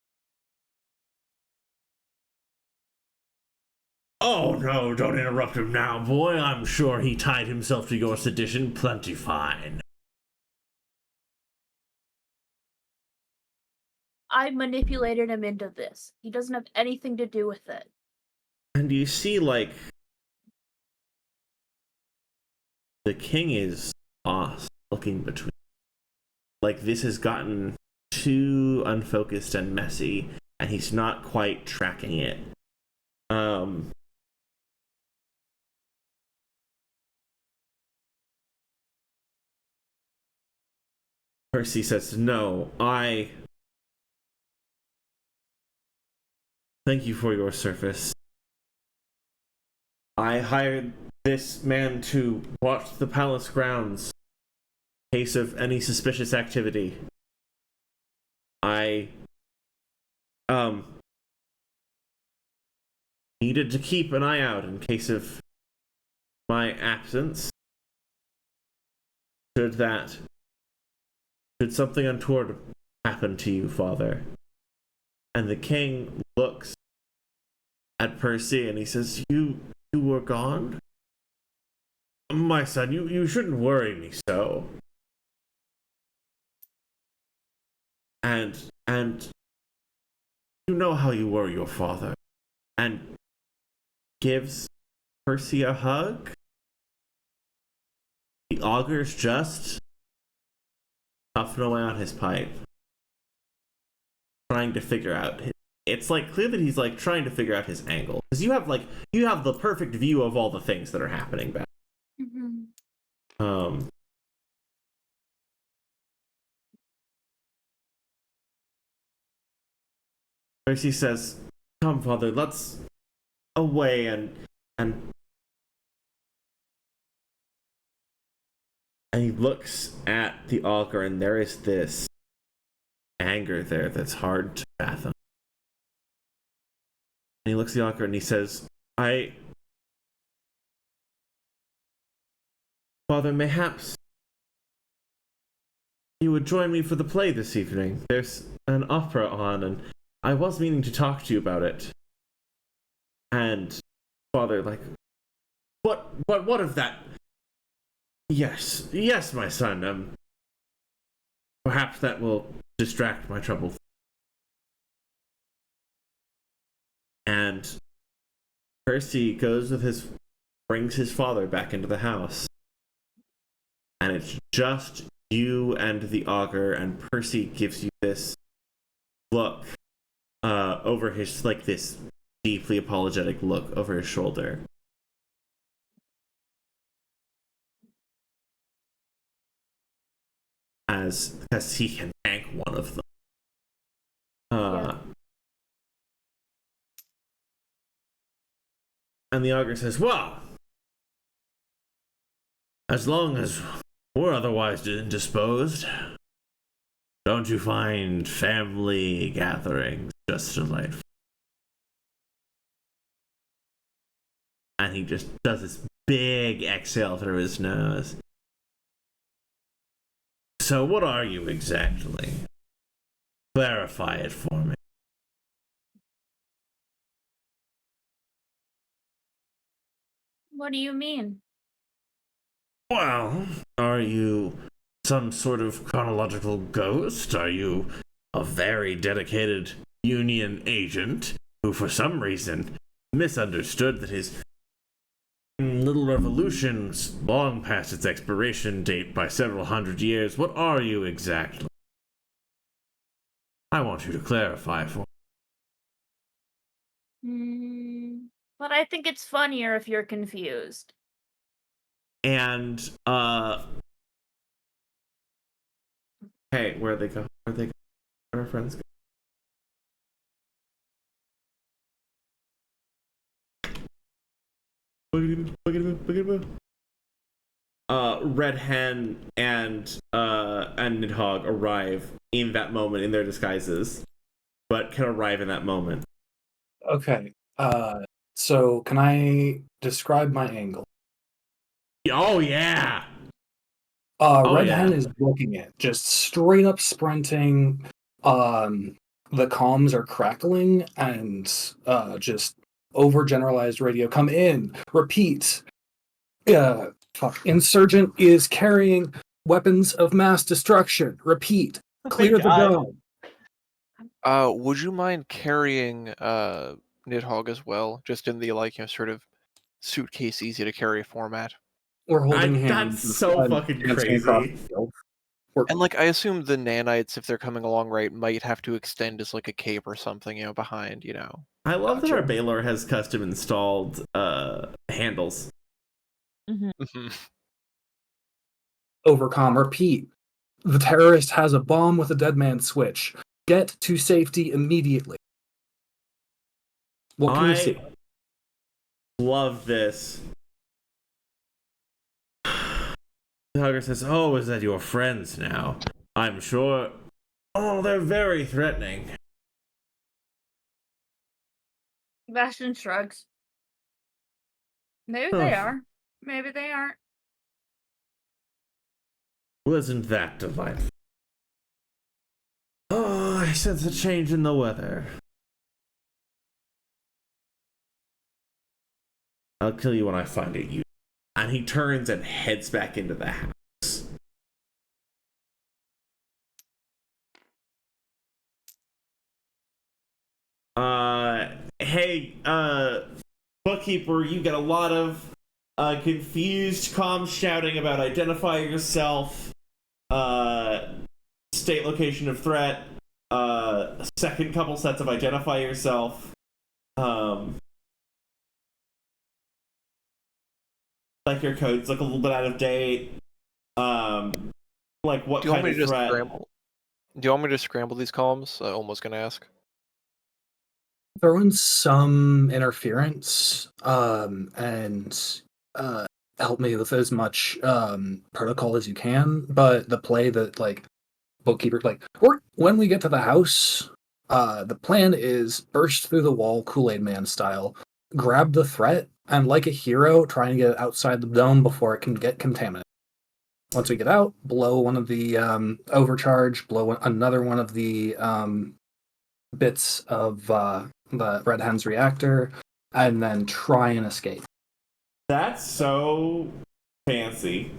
Oh no, don't interrupt him now, boy. I'm sure he tied himself to your sedition plenty fine. I manipulated him into this. He doesn't have anything to do with it. And you see, the king is lost, looking between. This has gotten too unfocused and messy, and he's not quite tracking it. Percy says, no, I thank you for your service. I hired this man to watch the palace grounds in case of any suspicious activity. needed to keep an eye out in case of my absence. Should something untoward happen to you, father? And the king looks at Percy and he says, You were gone? My son, you shouldn't worry me so. And you know how you worry your father. And gives Percy a hug. The auger's just puffing away on his pipe, trying to figure out. It's like clear that he's like trying to figure out his angle, because you have the perfect view of all the things that are happening back. Mm-hmm. Percy says, "Come, father, let's away and he looks at the auger, and there is this anger there that's hard to fathom. And he looks at the auger and he says, Father, mayhaps you would join me for the play this evening. There's an opera on, and I was meaning to talk to you about it." And father, like, what of that? Yes, my son. Perhaps that will distract my trouble. And Percy brings his father back into the house. And it's just you and the auger, and Percy gives you this look over his, like, this deeply apologetic look over his shoulder. As he can tank one of them. And the augur says, "Well, as long as we're otherwise indisposed, don't you find family gatherings just delightful?" And he just does this big exhale through his nose. "So what are you exactly? Clarify it for me." What do you mean? "Well, are you some sort of chronological ghost? Are you a very dedicated Union agent who, for some reason, misunderstood that his little revolution's long past its expiration date by several hundred years? What are you exactly? I want you to clarify for me. But I think it's funnier if you're confused. And, hey, where'd they go? Where'd our friends go? Red Hen and Nidhogg arrive in that moment in their disguises, but can arrive in that moment. Okay. So can I describe my angle? Oh yeah. Red Hen is booking it, just straight up sprinting. The comms are crackling and just overgeneralized radio. Come in. Repeat. Insurgent is carrying weapons of mass destruction. Repeat. Clear the dome. Would you mind carrying Nidhogg as well, just in the sort of suitcase easy to carry format? We're holding hands. That's so fucking crazy. And I assume the nanites, if they're coming along right, might have to extend as a cape or something, behind, I love that our Baylor has custom installed handles. Mm-hmm. Overcom, repeat. The terrorist has a bomb with a dead man switch. Get to safety immediately. What can you see? Love this. The hugger says, "Oh, is that your friends now? I'm sure. Oh, they're very threatening." Sebastian shrugs. Maybe they are. Maybe they aren't. Well, isn't that delightful? Oh, I sense a change in the weather. I'll kill you when I find it, you. And he turns and heads back into the house. Hey, bookkeeper, you get a lot of confused comms shouting about identify yourself, state location of threat, second couple sets of identify yourself, like your codes look a little bit out of date, like what kind of threat. Do you want me to scramble these comms? I'm almost gonna ask. Throw in some interference, and help me with as much protocol as you can. But the play that bookkeeper or when we get to the house, the plan is burst through the wall, Kool-Aid Man style, grab the threat, and like a hero, try and get it outside the dome before it can get contaminated. Once we get out, blow one of the overcharge, blow another one of the bits of the Red Hen's reactor, and then try and escape. That's so fancy.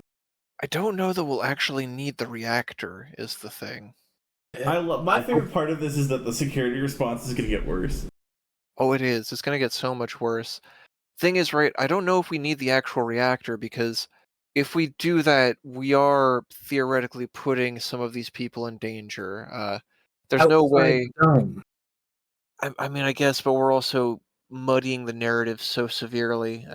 I don't know that we'll actually need the reactor, is the thing. My favorite part of this is that the security response is going to get worse. Oh, it is. It's going to get so much worse. Thing is, right, I don't know if we need the actual reactor, because if we do that, we are theoretically putting some of these people in danger. There's no way... I mean, I guess, but we're also muddying the narrative so severely.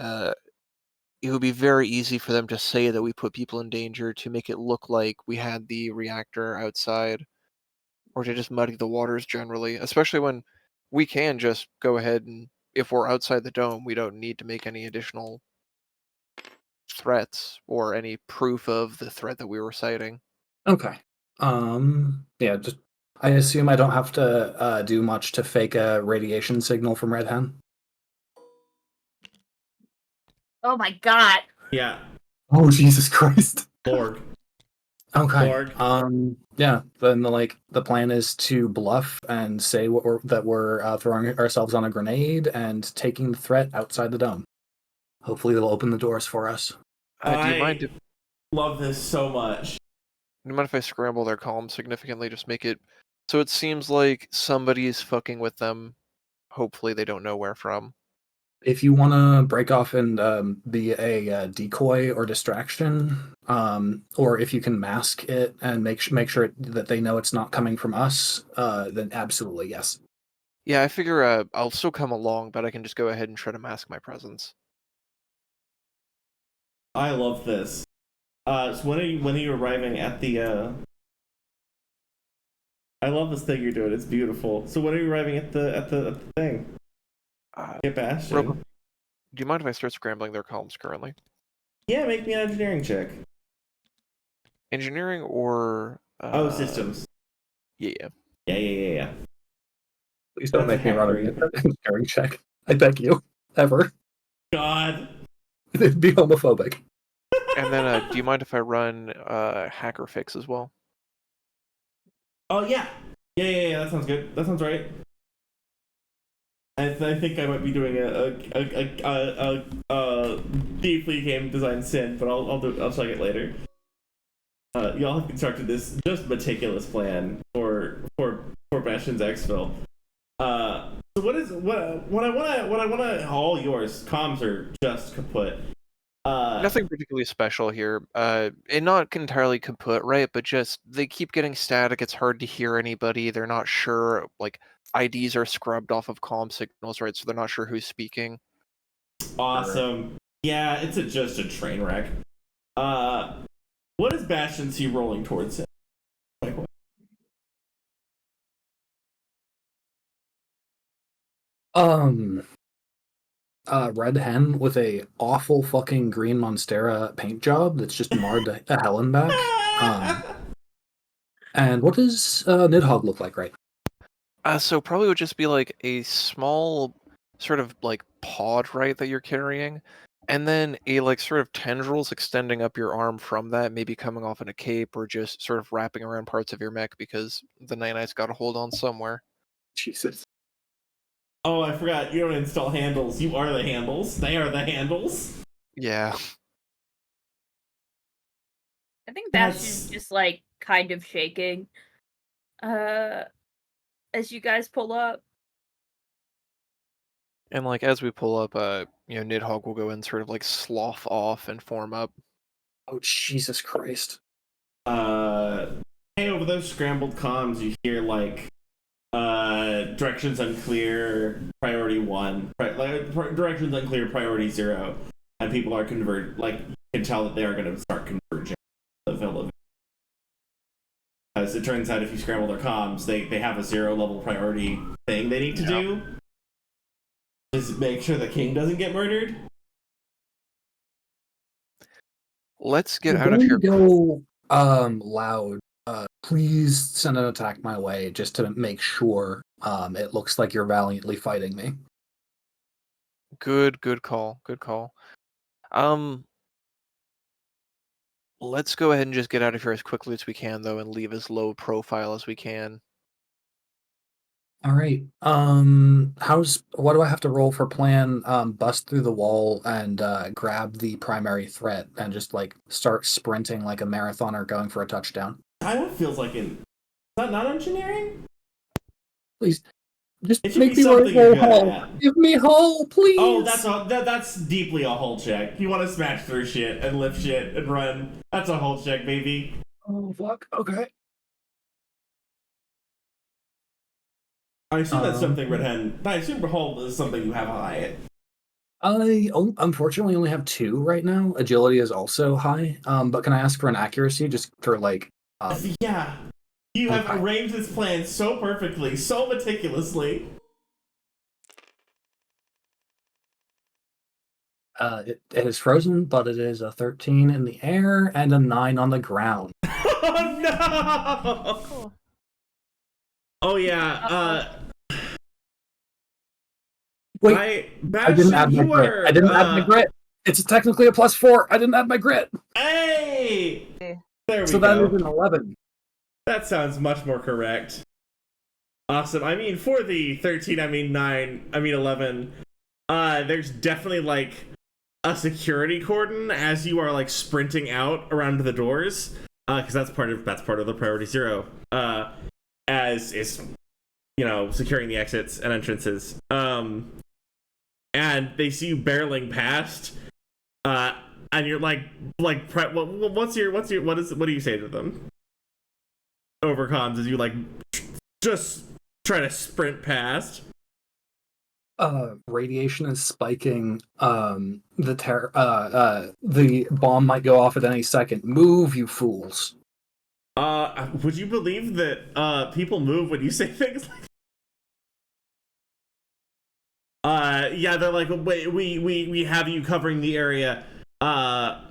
It would be very easy for them to say that we put people in danger to make it look like we had the reactor outside, or to just muddy the waters generally, especially when we can just go ahead and, if we're outside the dome, we don't need to make any additional threats or any proof of the threat that we were citing. Okay. Yeah, just I assume I don't have to do much to fake a radiation signal from Red Hen. Oh my god. Yeah. Oh Jesus Christ. Borg. Okay. Borg. Yeah. Then the plan is to bluff and say that we're throwing ourselves on a grenade and taking the threat outside the dome. Hopefully, they'll open the doors for us. Do you mind if... love this so much. Do you mind if I scramble their column significantly? Just make it so it seems like somebody's fucking with them. Hopefully, they don't know where from. If you want to break off and be a decoy or distraction, or if you can mask it and make sure that they know it's not coming from us, then absolutely yes. Yeah, I figure I'll still come along, but I can just go ahead and try to mask my presence. I love this. So when are you arriving at the? I love this thing you're doing. It's beautiful. So when are you arriving at the thing? Get Bastion. Do you mind if I start scrambling their columns currently? Yeah, make me an engineering check. Engineering or... systems. Yeah. Please don't make me run an engineering check. I beg you. Ever. God. It'd be homophobic. And then, do you mind if I run hacker fix as well? Oh yeah. Yeah. That sounds good. That sounds right. I think I might be doing a deeply game design sin, but I'll check it later. Y'all have constructed this just meticulous plan for Bastion's exfil. So what I wanna all yours comms are just kaput. Nothing particularly special here. And not entirely kaput, right? But just they keep getting static. It's hard to hear anybody. They're not sure. Like IDs are scrubbed off of comm signals, right? So they're not sure who's speaking. Awesome. Yeah, it's just a train wreck. What does Bastion see rolling towards him? Red Hen with a awful fucking green Monstera paint job that's just marred to hell and back. And what does Nidhogg look like, right? So probably would just be like a small sort of like pod, right, that you're carrying. And then a like sort of tendrils extending up your arm from that, maybe coming off in a cape or just sort of wrapping around parts of your mech because the nanites got a hold on somewhere. Jesus. Oh, I forgot. You don't install handles. You are the handles. They are the handles. Yeah. I think That's- Bastion's just like kind of shaking. As you guys pull up. And like as we pull up, Nidhogg will go and sort of like slough off and form up. Oh, Jesus Christ. Hey, over those scrambled comms, you hear like directions unclear, priority 1, directions unclear, priority 0, and people are like you can tell that they are going to start converging the villa. As it turns out, if you scramble their comms, they have a 0 level priority thing they need to do. Is make sure the king doesn't get murdered. Let's get out Before of here. you go loud, please send an attack my way just to make sure it looks like you're valiantly fighting me. Good call. Let's go ahead and just get out of here as quickly as we can, though, and leave as low profile as we can. All right. What do I have to roll for plan? Bust through the wall and grab the primary threat and just like start sprinting like a marathoner going for a touchdown. That feels like is that not engineering? Please, just It should make be me roll something you're good hull. at. Give me hull, please. Oh, that's deeply a hull check. You want to smash through shit and lift shit and run. That's a hull check, baby. Oh fuck. Okay. I assume that's something Red Hen. I assume hull is something you have high. I unfortunately only have 2 right now. Agility is also high. But can I ask for an accuracy just for like? Yeah. You have Okay. arranged this plan so perfectly, so meticulously. It is frozen, but it is a 13 in the air and a 9 on the ground. Oh no! Cool. Oh yeah. Wait, I didn't add my grit. I didn't add my grit. It's technically a +4. I didn't add my grit. Hey! There we So go. that is an 11. That sounds much more correct. Awesome. I mean, for the 13, I mean 9, I mean 11. There's definitely like a security cordon as you are like sprinting out around the doors, because that's part of the priority 0. As is, securing the exits and entrances. And they see you barreling past, and you're what do you say to them? Over comms as you like just try to sprint past. Radiation is spiking. The bomb might go off at any second. Move, you fools. Would you believe that people move when you say things like yeah, they're like, wait, we have you covering the area. Dozer,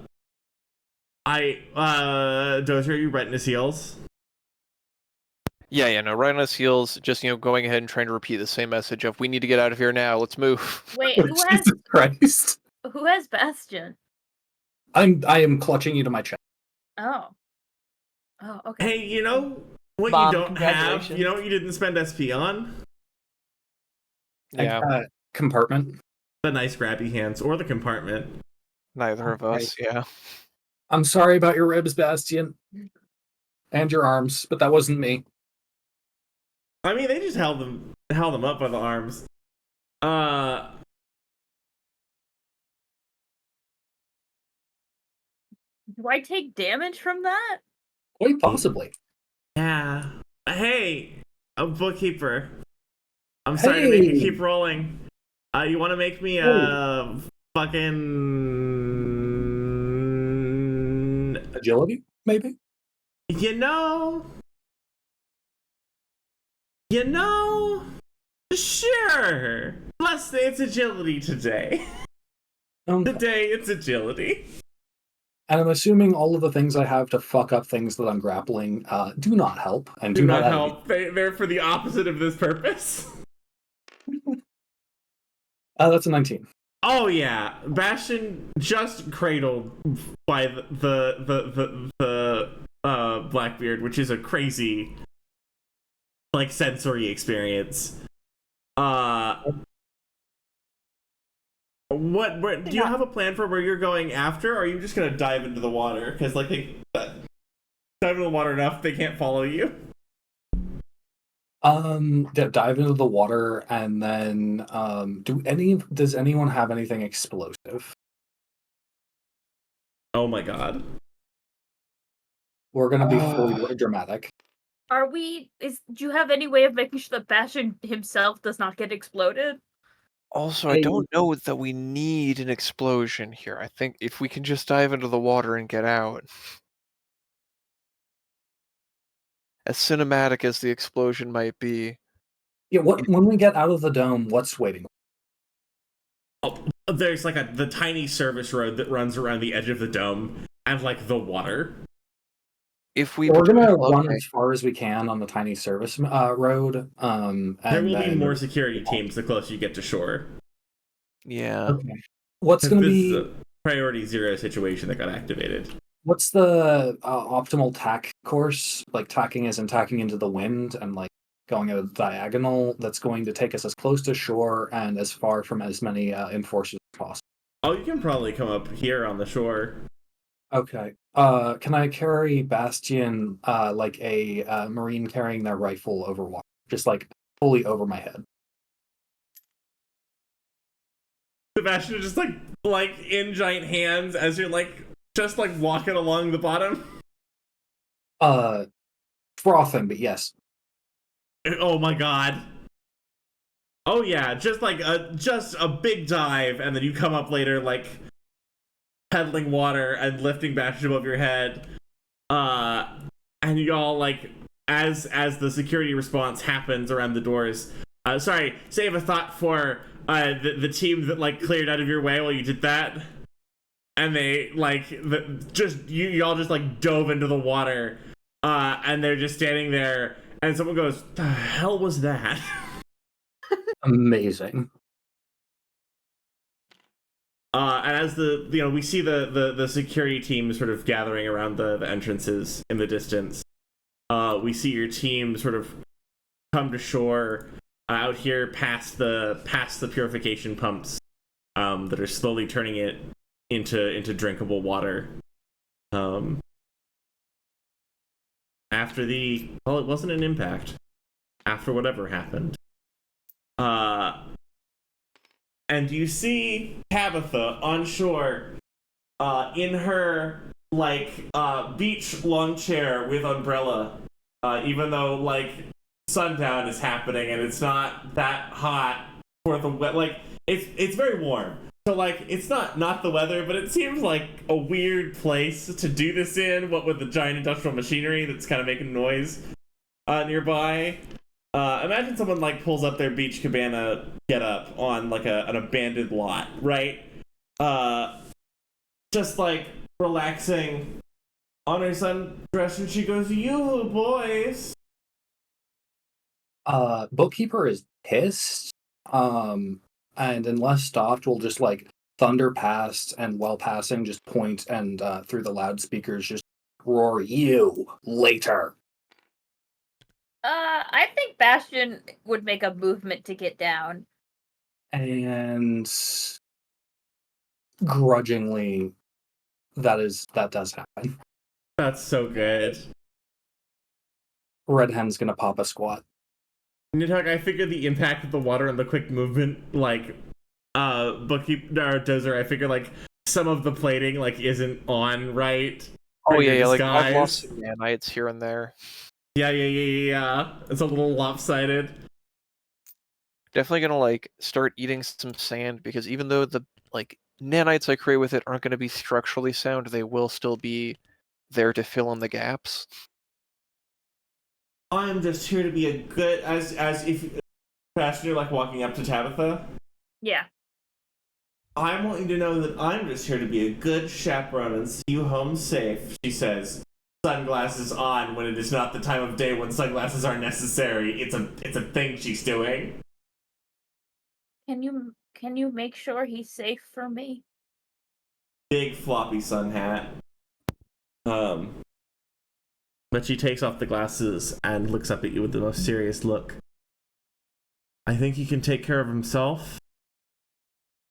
are you right in his heels? Yeah, no, right on his heels, just, going ahead and trying to repeat the same message of, we need to get out of here now, let's move. Wait, Oh, Jesus Christ. who has Bastion? I am clutching you to my chest. Oh. Oh, okay. Hey, you know what Bob, you don't have? congratulations. You know what you didn't spend SP on? Yeah, Compartment. The nice grabby hands, or the compartment. neither of us, yeah. I'm sorry about your ribs, Bastion. And your arms, but that wasn't me. I mean, they just held them up by the arms. Do I take damage from that? Quite possibly. Yeah. Hey, a bookkeeper. I'm sorry to make you keep rolling. You want to make me a fucking Agility, maybe? You know, sure. Let's say it's agility today. Today it's agility. And I'm assuming all of the things I have to fuck up things that I'm grappling do not help. And Do not help. They're for the opposite of this purpose. That's a 19. Oh yeah, Bastion just cradled by the Blackbeard, which is a crazy like sensory experience. What do you have a plan for where you're going after? Or are you just gonna dive into the water? Because like they dive into the water enough, they can't follow you. Dive into the water, and then does anyone have anything explosive? Oh my god. We're gonna be fully dramatic. Do you have any way of making sure that Bastion himself does not get exploded? Also, I don't know that we need an explosion here. I think if we can just dive into the water and get out. As cinematic as the explosion might be. Yeah, when we get out of the dome, what's waiting? Oh, there's like the tiny service road that runs around the edge of the dome and like the water. If we're gonna run as far as we can on the tiny service road. There will be more security teams the closer you get to shore. Yeah. Okay. What's gonna be a priority 0 situation that got activated? What's the optimal tack course? Like tacking into the wind and like going at a diagonal that's going to take us as close to shore and as far from as many enforcers as possible. Oh, you can probably come up here on the shore. Okay. Can I carry Bastion like a Marine carrying their rifle over water? Just like fully over my head. Sebastian is just like in giant hands as you're like just like walking along the bottom. Frothing, but yes. Oh my god. Oh yeah, just a big dive, and then you come up later like peddling water and lifting Bastion above your head. And you all like as the security response happens around the doors. Sorry, save a thought for the team that like cleared out of your way while you did that. And they like y'all just like dove into the water. And they're just standing there, and someone goes, "The hell was that?" Amazing. And as we see the security team sort of gathering around the entrances in the distance. We see your team sort of come to shore out here past the purification pumps that are slowly turning it into drinkable water. After it wasn't an impact. After whatever happened. And you see Tabitha on shore in her beach lawn chair with umbrella, even though like sundown is happening and it's not that hot for the it's very warm. So like it's not the weather, but it seems like a weird place to do this in, what with the giant industrial machinery that's kind of making noise nearby. Imagine someone like pulls up their beach cabana get up on like an abandoned lot, right? Just like relaxing on her sundress, and she goes, "You boys." Bookkeeper is pissed. And unless stopped, will just like thunder past and while passing, just point and through the loudspeakers, just roar, "You later." I think Bastion would make a movement to get down. And grudgingly, that does happen. That's so good. Red Hen's gonna pop a squat. Nidhogg, I figured the impact of the water and the quick movement, like, Bookkeeper or Dozer, I figure like some of the plating like isn't on right. Oh yeah, like I've lost some nanites here and there. Yeah. It's a little lopsided. Definitely gonna like start eating some sand, because even though the like nanites I create with it aren't gonna be structurally sound, they will still be there to fill in the gaps. I'm just here to be a good as if Bastion, you're like walking up to Tabitha. Yeah. I want you to know that I'm just here to be a good chaperone and see you home safe, she says. Sunglasses on when it is not the time of day when sunglasses are necessary. It's a thing she's doing. Can Can you make sure he's safe for me? Big floppy sun hat. But she takes off the glasses and looks up at you with the most serious look. I think he can take care of himself,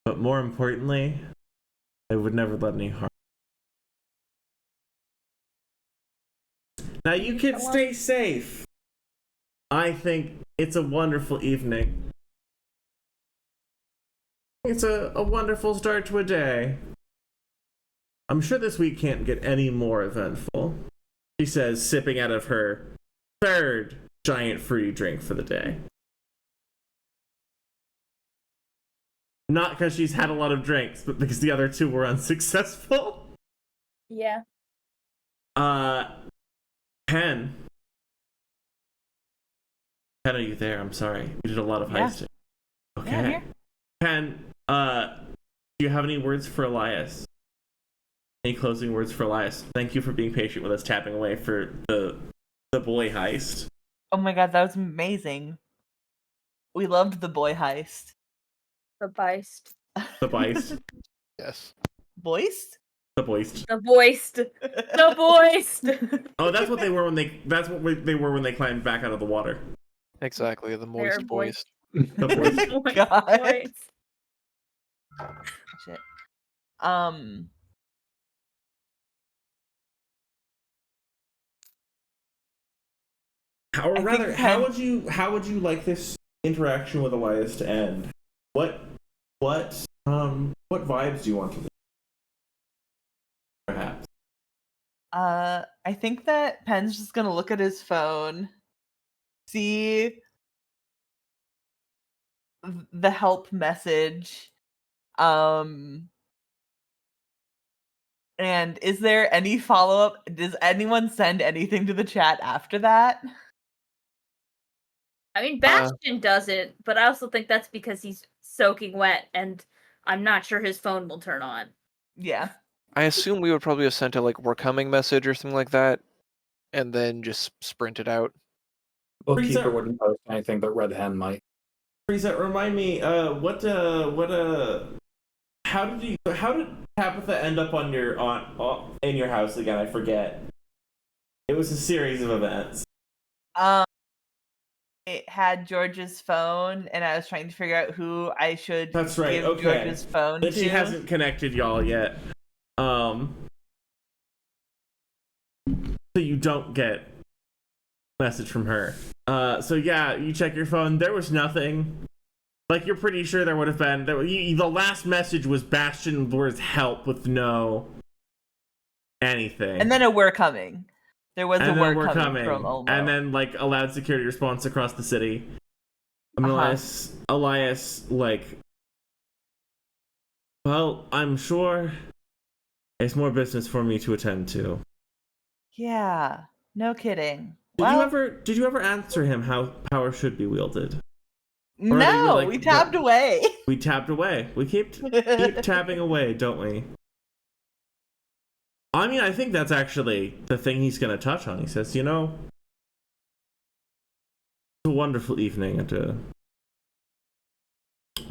but more importantly, I would never let any harm. Now you can stay safe. I think it's a wonderful evening. It's a wonderful start to a day. I'm sure this week can't get any more eventful, she says, sipping out of her third giant fruity drink for the day. Not because she's had a lot of drinks, but because the other two were unsuccessful. Yeah. Pen. Pen, are you there? I'm sorry. We did a lot of heisting. Okay. Yeah, I'm here. Pen, do you have any words for Elias? Any closing words for Elias? Thank you for being patient with us, tapping away for the boy heist. Oh my god, that was amazing. We loved the boy heist. The Beist. The Beist. Yes. Boist? The Boist. The Boist. The Boist. Oh, that's what they were when they were when they climbed back out of the water. Exactly. The moist boys. boys. The Boist. Moist God. Boist. Shit. Or I rather, think how would you like this interaction with Elias to end? What vibes do you want to leave? Perhaps. I think that Pen's just gonna look at his phone, see the help message, and is there any follow-up? Does anyone send anything to the chat after that? I mean, Bastion does it, but I also think that's because he's soaking wet, and I'm not sure his phone will turn on. Yeah. I assume we would probably have sent a like "we're coming" message or something like that, and then just sprint it out. Bookkeeper Reset. wouldn't post anything, but Red Hen might. Reset. Remind me. How did Tabitha end up on in your house again? I forget. It was a series of events. It had George's phone, and I was trying to figure out who I should That's right. give Okay. George's phone But to. she hasn't connected y'all yet. So you don't get a message from her. So yeah, you check your phone. There was nothing. Like, you're pretty sure there would have been. The last message was Bastion Blur's help with no anything. And then a "we're coming." There was And a then "we're coming" from Olmo. And then, like, a loud security response across the city. I mean, Elias, like, well, I'm sure it's more business for me to attend to. Yeah, no kidding. Did you ever answer him how power should be wielded? No, like, we tapped away. We tapped away. We keep tapping away, don't we? I mean, I think that's actually the thing he's going to touch on. He says, it's a wonderful evening and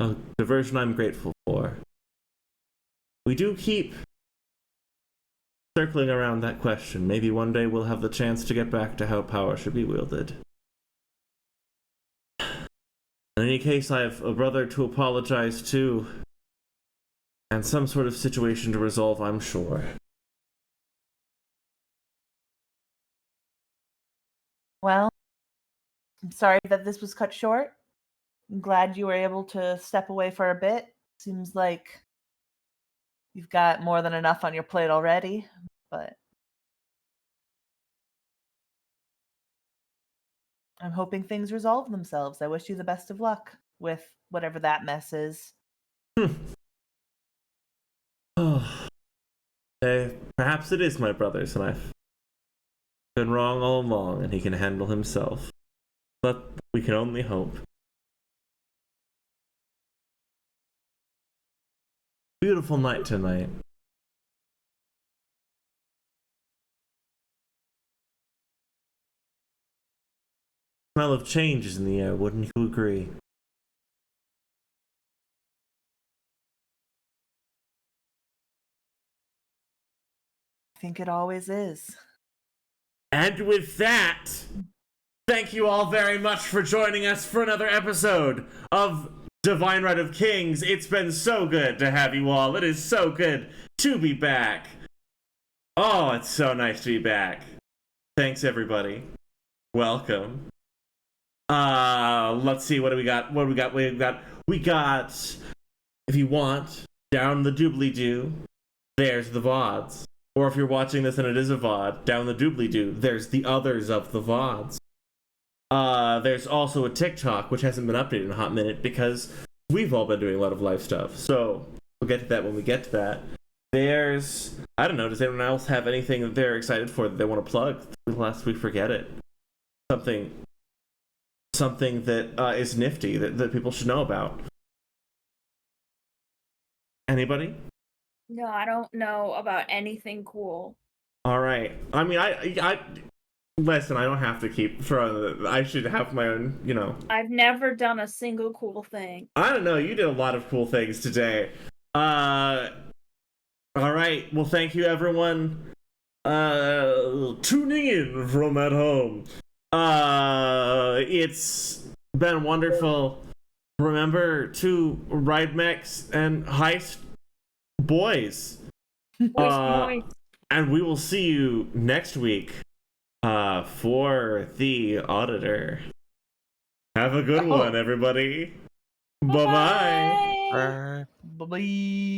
a diversion I'm grateful for. We do keep circling around that question. Maybe one day we'll have the chance to get back to how power should be wielded. In any case, I have a brother to apologize to, and some sort of situation to resolve, I'm sure. Well, I'm sorry that this was cut short. I'm glad you were able to step away for a bit. Seems like you've got more than enough on your plate already, but I'm hoping things resolve themselves. I wish you the best of luck with whatever that mess is. Perhaps it is my brother's, and I've been wrong all along, and he can handle himself. But we can only hope. Beautiful night tonight. Smell of change is in the air, wouldn't you agree? think it always is. And with that, thank you all very much for joining us for another episode of Divine Right of Kings. It's been so good to have you all. It is so good to be back. Oh, it's so nice to be back. Thanks, everybody. Welcome. Let's see, what do we got? We got, if you want, down the doobly-doo, there's the VODs. Or if you're watching this and it is a VOD, down the doobly-doo, there's the others of the VODs. There's also a TikTok, which hasn't been updated in a hot minute because we've all been doing a lot of live stuff. So we'll get to that when we get to that. There's, I don't know, does anyone else have anything that they're excited for that they want to plug lest we forget it? Something that is nifty that people should know about. Anybody? No, I don't know about anything cool. All right. I mean, I listen, I don't have to keep throwing. I should have my own, you know. I've never done a single cool thing. I don't know. You did a lot of cool things today. All right. Well, thank you, everyone. Tuning in from at home. It's been wonderful. Remember to ride mechs and heist boys. Boys. And we will see you next week for the auditor. Have a good one, everybody. Bye-bye. Bye. Bye-bye.